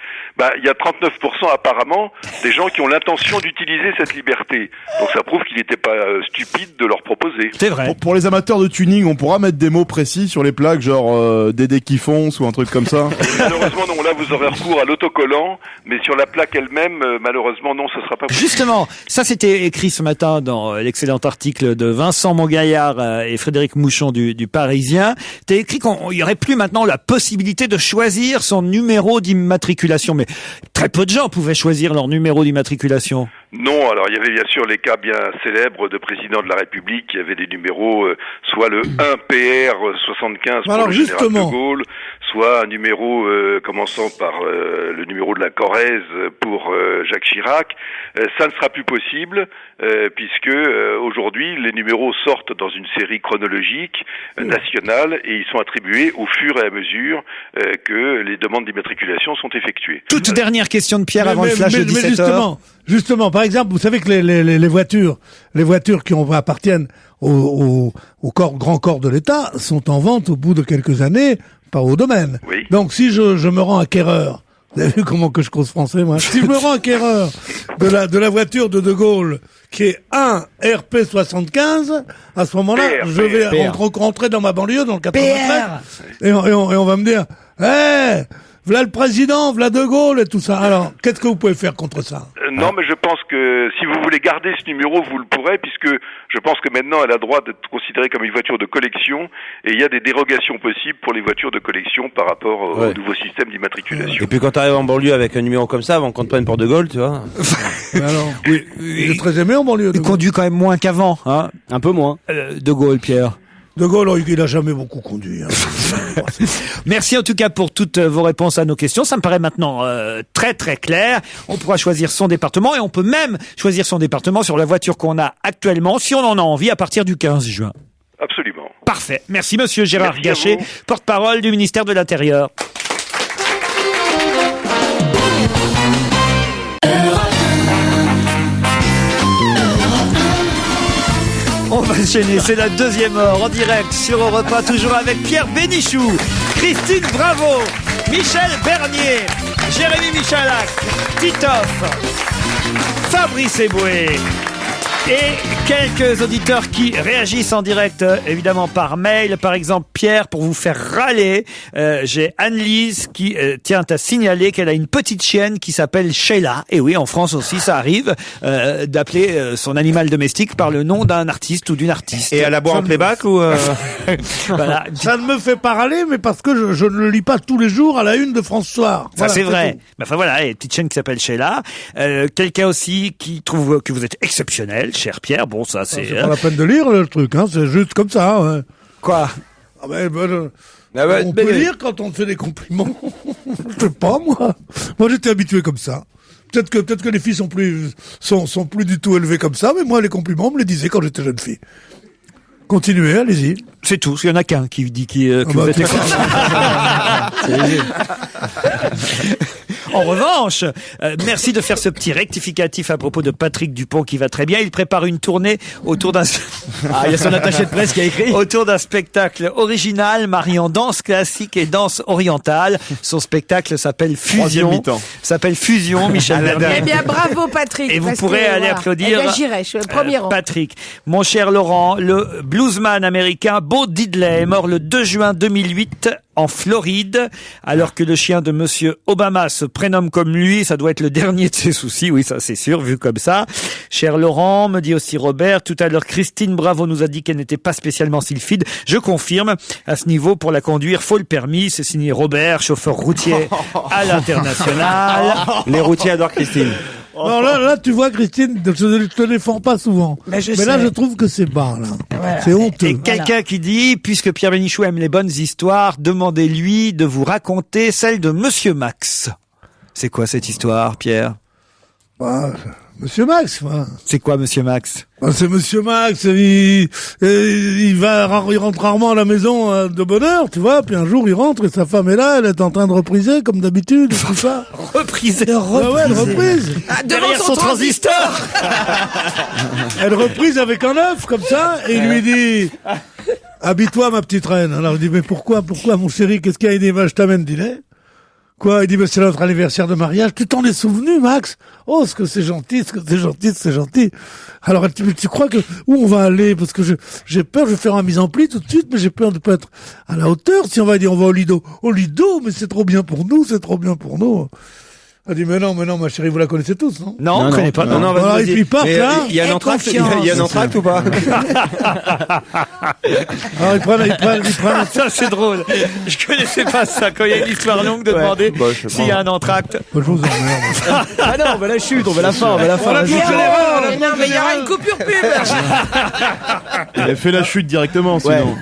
Speaker 13: il y a 39% apparemment des gens qui ont l'intention d'utiliser cette liberté. Donc ça prouve qu'il n'était pas stupide de leur proposer.
Speaker 2: C'est vrai.
Speaker 11: Pour les amateurs de tuning, on pourra mettre des mots précis sur les plaques, genre Dédé qui fonce ou un truc comme ça.
Speaker 13: Malheureusement non, là vous aurez recours à l'autocollant, mais sur la plaque elle-même, malheureusement non, ce sera pas possible.
Speaker 2: Justement, ça c'était écrit ce matin dans l'excellent article de Vincent Montgaillard et Frédéric Mouchon du Parisien. T'as écrit qu'il y aurait plus maintenant la possibilité de choisir son numéro d'immatriculation, mais très peu de gens pouvaient choisir leur numéro d'immatriculation.
Speaker 13: Non, alors il y avait bien sûr les cas bien célèbres de présidents de la République qui avaient des numéros, soit le 1PR 75 pour le général de Gaulle, soit un numéro commençant par le numéro de la Corrèze pour Jacques Chirac. Ça ne sera plus possible puisque aujourd'hui les numéros sortent dans une série chronologique nationale et ils sont attribués au fur et à mesure que les demandes d'immatriculation sont effectuées.
Speaker 2: Toute dernière question de Pierre avant le flash de 17h.
Speaker 4: Justement, par exemple, vous savez que les voitures qui appartiennent au grand corps de l'État sont en vente au bout de quelques années par au domaine.
Speaker 13: Oui.
Speaker 4: Donc si je me rends acquéreur, vous avez vu comment que je cause français, moi? Si je me rends acquéreur de la voiture de Gaulle, qui est un RP 75, à ce moment-là, je vais rentrer dans ma banlieue, dans le 93, et on va me dire, v'là le président, v'là De Gaulle et tout ça. Alors, qu'est-ce que vous pouvez faire contre ça?
Speaker 13: Non, mais je pense que si vous voulez garder ce numéro, vous le pourrez, puisque je pense que maintenant elle a droit d'être considérée comme une voiture de collection, et il y a des dérogations possibles pour les voitures de collection par rapport au nouveau système d'immatriculation.
Speaker 3: Et puis quand tu arrives en banlieue avec un numéro comme ça, avant qu'on te prenne pour De Gaulle, tu vois.
Speaker 4: Alors, oui, il est très aimé en banlieue.
Speaker 2: Il conduit quand même moins qu'avant, hein?
Speaker 7: Un peu moins.
Speaker 2: De Gaulle, Pierre.
Speaker 4: De Gaulle, il a jamais beaucoup conduit. Hein.
Speaker 2: Merci en tout cas pour toutes vos réponses à nos questions. Ça me paraît maintenant très très clair. On pourra choisir son département et on peut même choisir son département sur la voiture qu'on a actuellement, si on en a envie, à partir du 15 juin.
Speaker 13: Absolument.
Speaker 2: Parfait. Merci monsieur Gérard Gachet, porte-parole du ministère de l'Intérieur. On va enchaîner, c'est la deuxième heure en direct sur Europe 1, toujours avec Pierre Bénichou, Christine Bravo, Michel Bernier, Jérémy Michalak, Titoff, Fabrice Eboué Et quelques auditeurs qui réagissent en direct, évidemment par mail. Par exemple, Pierre, pour vous faire râler, j'ai Anne-Lise qui tient à signaler qu'elle a une petite chienne qui s'appelle Sheila. Et oui, en France aussi, ça arrive d'appeler son animal domestique par le nom d'un artiste ou d'une artiste.
Speaker 3: Et à la boire en playback ou
Speaker 2: Voilà.
Speaker 4: Ça ne me fait pas râler, mais parce que je ne le lis pas tous les jours à la une de France Soir.
Speaker 2: Ça
Speaker 4: Voilà,
Speaker 2: c'est vrai.
Speaker 4: tout.
Speaker 2: Mais enfin voilà, il y a une petite chaîne qui s'appelle Sheila. Quelqu'un aussi qui trouve que vous êtes exceptionnel, cher Pierre. Bon, ça c'est...
Speaker 4: C'est pas la peine de lire le truc, hein. C'est juste comme ça. Ouais.
Speaker 2: Quoi?
Speaker 4: On peut lire quand on fait des compliments. Je sais pas, moi. Moi, j'étais habitué comme ça. Peut-être que les filles sont plus du tout élevées comme ça, mais moi, les compliments, on me les disait quand j'étais jeune fille. Continuez, allez-y.
Speaker 2: C'est tout. Il y en a qu'un qui dit que vous êtes En revanche, merci de faire ce petit rectificatif à propos de Patrick Dupont qui va très bien. Il prépare une tournée autour d'un...
Speaker 7: Ah, il y a son attaché de presse qui a écrit.
Speaker 2: Autour d'un spectacle original mariant danse classique et danse orientale. Son spectacle s'appelle Fusion. Michel Bernier.
Speaker 5: Eh bien, bravo Patrick.
Speaker 2: Et vous
Speaker 5: parce
Speaker 2: pourrez
Speaker 5: que,
Speaker 2: aller
Speaker 5: voilà.
Speaker 2: applaudir.
Speaker 5: Eh bien, j'irai, je suis le premier rang.
Speaker 2: Patrick. Mon cher Laurent, le bluesman américain Bo Diddley est mort le 2 juin 2008 en Floride, alors que le chien de Monsieur Obama se prénomme comme lui. Ça doit être le dernier de ses soucis, oui, ça c'est sûr, vu comme ça. Cher Laurent, me dit aussi Robert, tout à l'heure Christine Bravo nous a dit qu'elle n'était pas spécialement sylphide. Je confirme, à ce niveau, pour la conduire, faut le permis. C'est signé Robert, chauffeur routier à l'international.
Speaker 3: Les routiers adorent Christine.
Speaker 4: Non, là, tu vois, Christine, je ne te défends pas souvent.
Speaker 6: Mais
Speaker 4: là, je trouve que c'est bas, là.
Speaker 6: Voilà.
Speaker 4: C'est honteux.
Speaker 2: Et quelqu'un qui dit, puisque Pierre Bénichou aime les bonnes histoires, demandez-lui de vous raconter celle de Monsieur Max. C'est quoi cette histoire, Pierre?
Speaker 4: Monsieur Max,
Speaker 2: c'est quoi Monsieur Max?
Speaker 4: C'est Monsieur Max, il rentre rarement à la maison de bonne heure, tu vois, puis un jour il rentre et sa femme est là, elle est en train de repriser, comme d'habitude, tout ça.
Speaker 2: Repriser?
Speaker 4: Ouais, elle reprise.
Speaker 5: Derrière son transistor.
Speaker 4: Elle reprise avec un œuf, comme ça, et il lui dit, habille-toi ma petite reine. Alors il dit, mais pourquoi mon chéri, qu'est-ce qu'il y a? Il dit, je t'amène dîner. Quoi? Il dit, c'est notre anniversaire de mariage. Tu t'en es souvenu, Max? Oh, ce que c'est gentil. Alors, tu crois que, où on va aller? Parce que j'ai peur, je vais faire un mise en pli tout de suite, mais j'ai peur de pas être à la hauteur. Si on va dire, on va au Lido. Au Lido, mais c'est trop bien pour nous. Elle dit, mais non, ma chérie, vous la connaissez tous, non?
Speaker 2: Non, on ne connaît pas.
Speaker 3: Non,
Speaker 4: alors, et puis il part, là.
Speaker 3: Il y a un entracte, ou pas?
Speaker 4: Alors, il prend.
Speaker 2: Ça, c'est drôle. Je connaissais pas ça. Quand il y a une histoire longue de demander s'il y a un entracte.
Speaker 4: Je vous emmerde.
Speaker 7: Ah non, on veut la chute, on veut la fin,
Speaker 5: Non, mais il y aura une coupure pub.
Speaker 11: Il a fait la chute directement, sinon.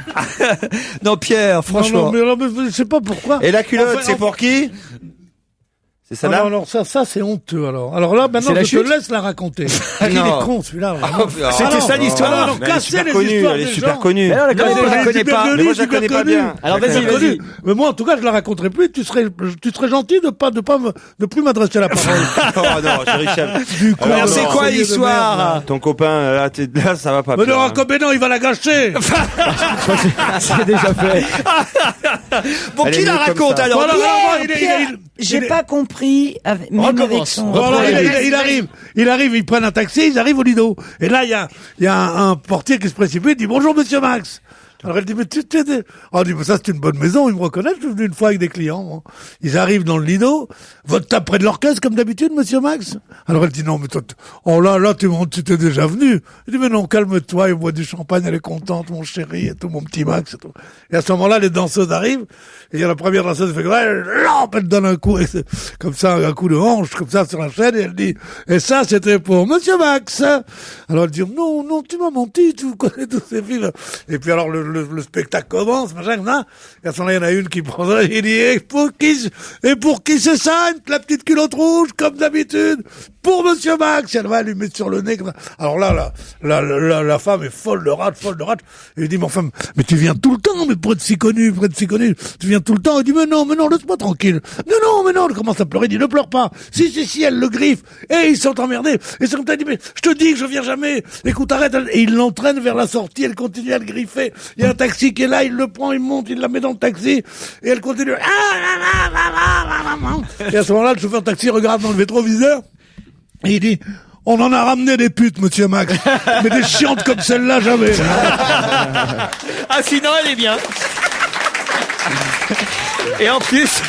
Speaker 2: Non, Pierre, franchement.
Speaker 4: Non, mais je sais pas pourquoi.
Speaker 3: Et la culotte, c'est pour qui? C'est ça là?
Speaker 4: Alors ça c'est honteux alors. Alors là maintenant je te laisse la raconter. Il est con celui-là.
Speaker 2: C'était ça l'histoire.
Speaker 4: Alors casser les histoires des gens.
Speaker 3: Super connue.
Speaker 2: Mais non, je la connais pas.
Speaker 3: Mais moi je la connais pas bien.
Speaker 7: Alors vas-y.
Speaker 4: Mais moi en tout cas je la raconterai plus. Tu serais gentil de plus m'adresser la parole.
Speaker 3: Oh non, chéri Richard.
Speaker 2: Alors c'est quoi l'histoire?
Speaker 3: Ton copain là ça va pas.
Speaker 4: Mais non, il va la gâcher.
Speaker 7: C'est déjà fait.
Speaker 2: Bon, qui la raconte alors?
Speaker 6: J'ai pas compris, même avec son...
Speaker 4: Il arrive, ils prennent un taxi, ils arrivent au Lido. Et là, il y a un portier qui se précipite, il dit, bonjour, monsieur Max. Alors elle dit, mais on dit, mais ça c'est une bonne maison, ils me reconnaissent, je suis venu une fois avec des clients. Moi. Ils arrivent dans le Lido, votre table près de l'orchestre comme d'habitude, monsieur Max. Alors elle dit, non, mais toi, là, tu t'es déjà venu. Il dit, mais non, calme-toi, il boit du champagne, elle est contente, mon chéri, et tout, mon petit Max, et tout. Et à ce moment-là, les danseuses arrivent, et il y a la première danseuse qui fait, elle donne un coup, comme ça, un coup de hanche, comme ça, sur la chaîne, et elle dit, et ça, c'était pour monsieur Max. Alors elle dit, non, tu m'as menti, tu connais tous ces filles. Et puis alors, le spectacle commence, machin, là. Et à ce moment-là, il y en a une qui prend ça, il dit, et pour qui c'est ça, la petite culotte rouge, comme d'habitude? Pour monsieur Max. Elle va lui mettre sur le nez, comme ça. Alors là, la femme est folle de rage. Et il dit, mais enfin, mais tu viens tout le temps, mais pour être si connu, tu viens tout le temps. Il dit, mais non, laisse-moi tranquille. Non, elle commence à pleurer, il dit, ne pleure pas. Si, elle le griffe. Et ils sont emmerdés. Et c'est comme ça, il dit, mais je te dis que je viens jamais. Écoute, arrête. Et il l'entraîne vers la sortie, elle continue à le griffer. Il y a un taxi qui est là, il le prend, il monte, il la met dans le taxi. Et elle continue. Et à ce moment-là, le chauffeur de taxi regarde dans le rétroviseur. Et il dit, On en a ramené des putes, monsieur Max. Mais des chiantes comme celle-là, jamais.
Speaker 2: Ah, sinon, elle est bien. Et en plus,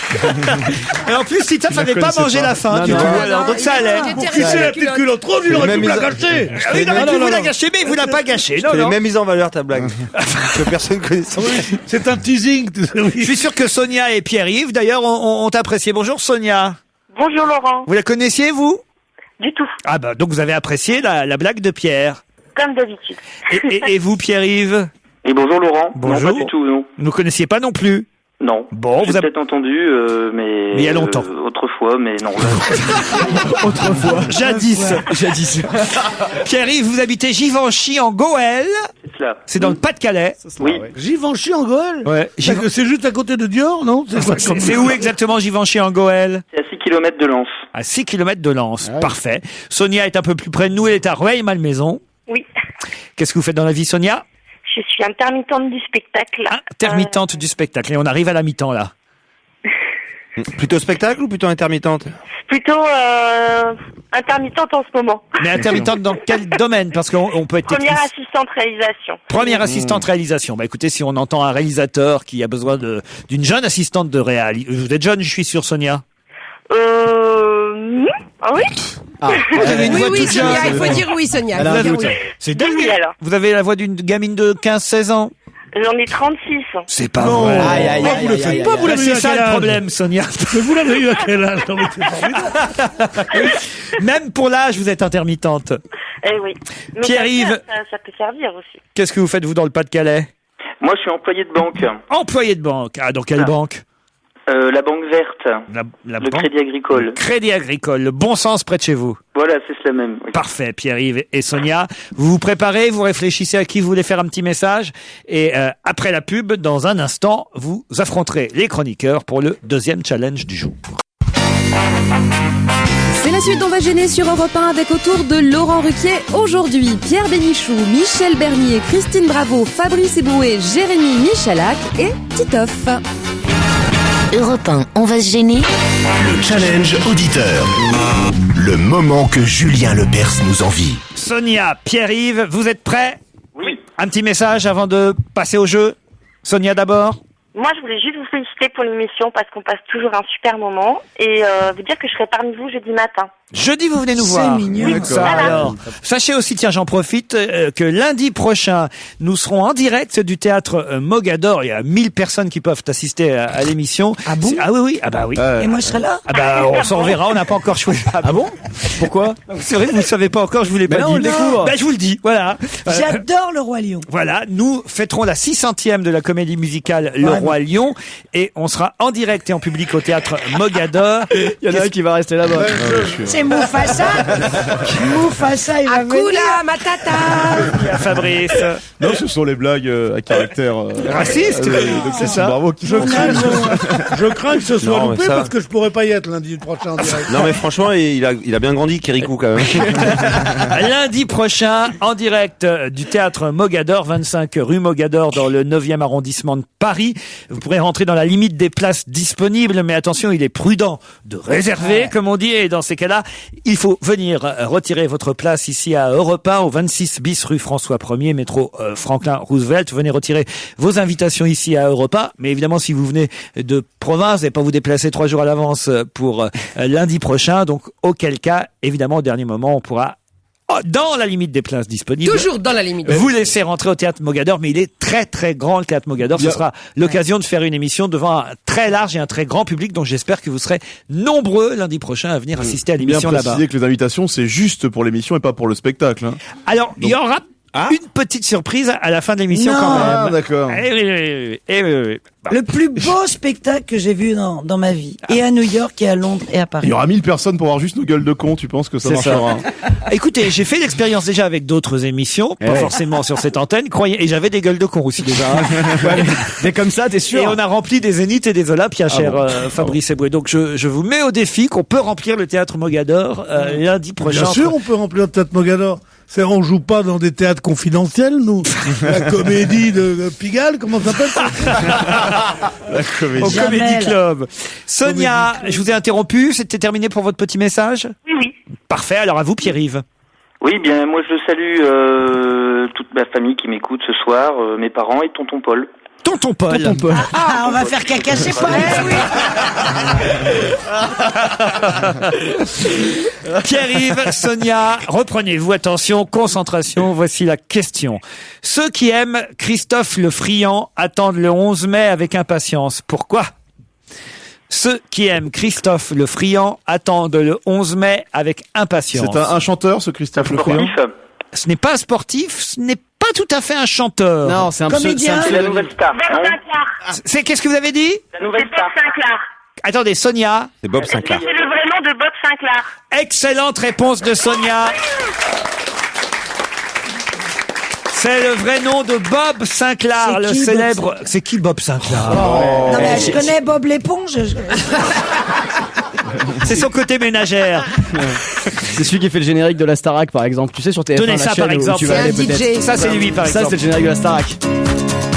Speaker 2: Titoff n'avait pas mangé la fin du tout. Alors, donc ça allait.
Speaker 4: Qui c'est la petite culotte trop, il aurait pu la gâcher.
Speaker 2: Il aurait pu vous la gâcher, mais il vous l'a pas gâché.
Speaker 3: Je l'ai même mise en valeur, ta blague. Que personne connaît.
Speaker 4: C'est un teasing.
Speaker 2: Je suis sûr que Sonia et Pierre-Yves, d'ailleurs, ont apprécié. Bonjour Sonia.
Speaker 8: Bonjour Laurent.
Speaker 2: Vous la connaissiez, vous?
Speaker 8: Du tout.
Speaker 2: Ah bah, donc vous avez apprécié la blague de Pierre.
Speaker 8: Comme d'habitude.
Speaker 2: Et vous, Pierre-Yves?
Speaker 14: Et bonjour Laurent.
Speaker 2: Bonjour.
Speaker 14: Non, pas du tout, non.
Speaker 2: Vous ne connaissiez pas non plus?
Speaker 14: Non.
Speaker 2: Bon,
Speaker 14: j'ai peut-être entendu, mais
Speaker 2: il y a longtemps.
Speaker 14: Autrefois, mais non.
Speaker 2: Autrefois. Jadis. Pierre-Yves, vous habitez Givenchy en Goël.
Speaker 14: C'est cela.
Speaker 2: C'est dans le Pas-de-Calais.
Speaker 14: Oui.
Speaker 4: Givenchy en Goël?
Speaker 2: Ouais.
Speaker 4: C'est juste à côté de Dior, non?
Speaker 2: C'est où exactement Givenchy en Goël?
Speaker 14: C'est à 6 km de Lens.
Speaker 2: À 6 km de Lens. Parfait. Sonia est un peu plus près de nous. Elle est à Rueil-Malmaison.
Speaker 8: Oui.
Speaker 2: Qu'est-ce que vous faites dans la vie, Sonia?
Speaker 8: Je suis intermittente du spectacle.
Speaker 2: Intermittente du spectacle. Et on arrive à la mi-temps, là.
Speaker 3: Plutôt spectacle ou plutôt intermittente?
Speaker 8: Plutôt intermittente en ce moment.
Speaker 2: Mais intermittente dans quel domaine? Parce qu'on peut être
Speaker 8: Première assistante réalisation.
Speaker 2: Première assistante réalisation. Bah écoutez, si on entend un réalisateur qui a besoin d'une jeune assistante de réal. Vous êtes jeune, je suis sûr, Sonia?
Speaker 8: Ah oui?
Speaker 2: Vous avez une voix toute jeune.
Speaker 5: Sonia, il faut dire oui, Sonia.
Speaker 2: C'est dingue.
Speaker 8: Oui, alors.
Speaker 2: Vous avez la voix d'une gamine de 15-16 ans?
Speaker 8: J'en ai 36.
Speaker 2: C'est pas vrai.
Speaker 4: Vous le faites pas, vous l'avez eu à
Speaker 2: C'est ça
Speaker 4: quel
Speaker 2: le
Speaker 4: âge?
Speaker 2: problème, Sonia.
Speaker 4: Mais vous l'avez eu à quel âge? Non, mais c'est formidable.
Speaker 2: Même pour l'âge, vous êtes intermittente.
Speaker 8: Eh oui. Mais
Speaker 2: Pierre-Yves.
Speaker 8: ça peut servir aussi.
Speaker 2: Qu'est-ce que vous faites, vous, dans le Pas-de-Calais?
Speaker 14: Moi, je suis employé de banque.
Speaker 2: Employé de banque. Ah, dans quelle banque?
Speaker 14: La banque verte.
Speaker 2: La
Speaker 14: le
Speaker 2: banque...
Speaker 14: Crédit Agricole.
Speaker 2: Crédit Agricole, le bon sens près de chez vous.
Speaker 14: Voilà, c'est cela même. Oui.
Speaker 2: Parfait, Pierre-Yves et Sonia. Vous vous préparez, vous réfléchissez à qui vous voulez faire un petit message. Et après la pub, dans un instant, vous affronterez les chroniqueurs pour le deuxième challenge du jour.
Speaker 1: C'est la suite d'On va gêner sur Europe 1 avec autour de Laurent Ruquier. Aujourd'hui, Pierre Bénichou, Michel Bernier, Christine Bravo, Fabrice Eboué, Jérémy Michalak et Titoff.
Speaker 10: Europe 1, on va se gêner.
Speaker 12: Le challenge auditeur. Le moment que Julien Lepers nous envie.
Speaker 2: Sonia, Pierre-Yves, vous êtes prêts?
Speaker 14: Oui.
Speaker 2: Un petit message avant de passer au jeu. Sonia d'abord.
Speaker 8: Moi, je voulais juste vous féliciter pour l'émission parce qu'on passe toujours un super moment et vous dire que je serai parmi vous jeudi matin.
Speaker 2: Jeudi, vous venez nous voir.
Speaker 6: C'est mignon.
Speaker 2: Ça, alors. Sachez aussi, tiens, j'en profite, que lundi prochain, nous serons en direct du théâtre Mogador. Il y a 1000 personnes qui peuvent assister à l'émission.
Speaker 6: Ah bon?
Speaker 2: Ah oui, ah bah oui.
Speaker 6: Et moi, je serai là?
Speaker 2: Ah bah, on s'en reverra, on n'a pas encore choisi. Ah bon? Pourquoi? C'est vrai que vous ne savez pas encore, je vous l'ai pas dit.
Speaker 7: On le découvre.
Speaker 2: Bah, je vous le dis, voilà.
Speaker 6: J'adore le Roi Lion.
Speaker 2: Voilà, nous fêterons la 600e de la comédie musicale Le Roi Lion et on sera en direct et en public au théâtre Mogador.
Speaker 7: Il y en a un qui va rester là-bas.
Speaker 6: C'est Mufasa. Mufasa, il va venir.
Speaker 5: Akula Matata.
Speaker 2: Fabrice.
Speaker 11: Non, ce sont les blagues à caractère
Speaker 2: raciste.
Speaker 11: C'est ça. Bravo.
Speaker 4: Je crains que ce soit
Speaker 3: Non,
Speaker 4: loupé
Speaker 3: ça-
Speaker 4: parce que je pourrais pas y être lundi prochain en direct.
Speaker 3: Non, mais franchement, il a bien grandi, Kirikou, quand même.
Speaker 2: Lundi prochain, en direct du théâtre Mogador, 25 rue Mogador, dans le 9e arrondissement de Paris. Vous pourrez rentrer dans la limite des places disponibles, mais attention, il est prudent de réserver, comme on dit, et dans ces cas-là, il faut venir retirer votre place ici à Europe 1, au 26 bis rue François 1er, métro Franklin Roosevelt. Venez retirer vos invitations ici à Europe 1, mais évidemment, si vous venez de province, vous n'allez pas vous déplacer 3 jours à l'avance pour lundi prochain, donc auquel cas, évidemment, au dernier moment, on pourra dans la limite des places disponibles.
Speaker 5: Toujours dans la limite.
Speaker 2: Vous laissez rentrer au théâtre Mogador, mais il est très très grand le théâtre Mogador. Ce sera l'occasion de faire une émission devant un très large et un très grand public, donc j'espère que vous serez nombreux lundi prochain à venir assister à
Speaker 11: Bien
Speaker 2: l'émission là-bas.
Speaker 11: préciser que les invitations, c'est juste pour l'émission et pas pour le spectacle. Hein.
Speaker 2: Alors, il y aura une petite surprise à la fin de l'émission
Speaker 6: Non.
Speaker 2: quand même.
Speaker 11: Ah, d'accord.
Speaker 2: Eh oui. Bah.
Speaker 6: Le plus beau spectacle que j'ai vu dans ma vie. Et à New York, et à Londres, et à Paris.
Speaker 11: Il y aura 1000 personnes pour voir juste nos gueules de cons. Tu penses que ça
Speaker 2: C'est ça.
Speaker 11: marchera?
Speaker 2: Écoutez, j'ai fait l'expérience déjà avec d'autres émissions, pas forcément sur cette antenne, croyez, et j'avais des gueules de con aussi déjà.
Speaker 7: Dès comme ça, t'es sûr?
Speaker 2: Et on a rempli des Zéniths et des Olympias, cher Fabrice Eboué. Donc je vous mets au défi qu'on peut remplir le théâtre Mogador lundi prochain.
Speaker 4: Bien sûr, on peut remplir le théâtre Mogador. C'est on joue pas dans des théâtres confidentiels, nous. La comédie de Pigalle, comment ça s'appelle ça?
Speaker 2: Au Comedy Club. Sonia, je vous ai interrompu, c'était terminé pour votre petit message?
Speaker 8: Oui.
Speaker 2: Parfait, alors à vous Pierre-Yves.
Speaker 14: Oui, bien, moi je salue toute ma famille qui m'écoute ce soir, mes parents et tonton Paul.
Speaker 2: Tonton Paul.
Speaker 6: Ah, on va faire caca chez Paul.
Speaker 2: Pierre-Yves, Sonia, reprenez-vous, attention, concentration, voici la question. Ceux qui aiment Christophe le Friand attendent le 11 mai avec impatience. Pourquoi ? Ceux qui aiment Christophe le Friand attendent le 11 mai avec impatience.
Speaker 11: C'est un chanteur, ce Christophe le Friand.
Speaker 2: Ce n'est pas un sportif, ce n'est pas tout à fait un chanteur.
Speaker 7: Non, c'est un
Speaker 6: comédien.
Speaker 14: C'est la nouvelle star.
Speaker 2: C'est qu'est-ce que vous avez dit ?
Speaker 14: La nouvelle star.
Speaker 15: Sinclair.
Speaker 2: Attendez, Sonia.
Speaker 3: C'est Bob Sinclair.
Speaker 15: C'est le vrai nom de Bob Sinclair.
Speaker 2: Excellente réponse de Sonia. C'est le vrai nom de Bob Sinclair, le célèbre. C'est qui Bob Sinclair ?
Speaker 6: Non mais je connais Bob l'éponge.
Speaker 2: C'est son côté ménagère.
Speaker 7: C'est celui qui fait le générique de la Starac, par exemple. Tu sais, sur TF1,
Speaker 2: Donnez
Speaker 7: la
Speaker 2: ça,
Speaker 7: chaîne
Speaker 2: par
Speaker 7: où
Speaker 2: exemple.
Speaker 7: tu vas aller, peut-être.
Speaker 2: Ça, c'est lui, par exemple.
Speaker 7: Ça, c'est le générique de la Starac.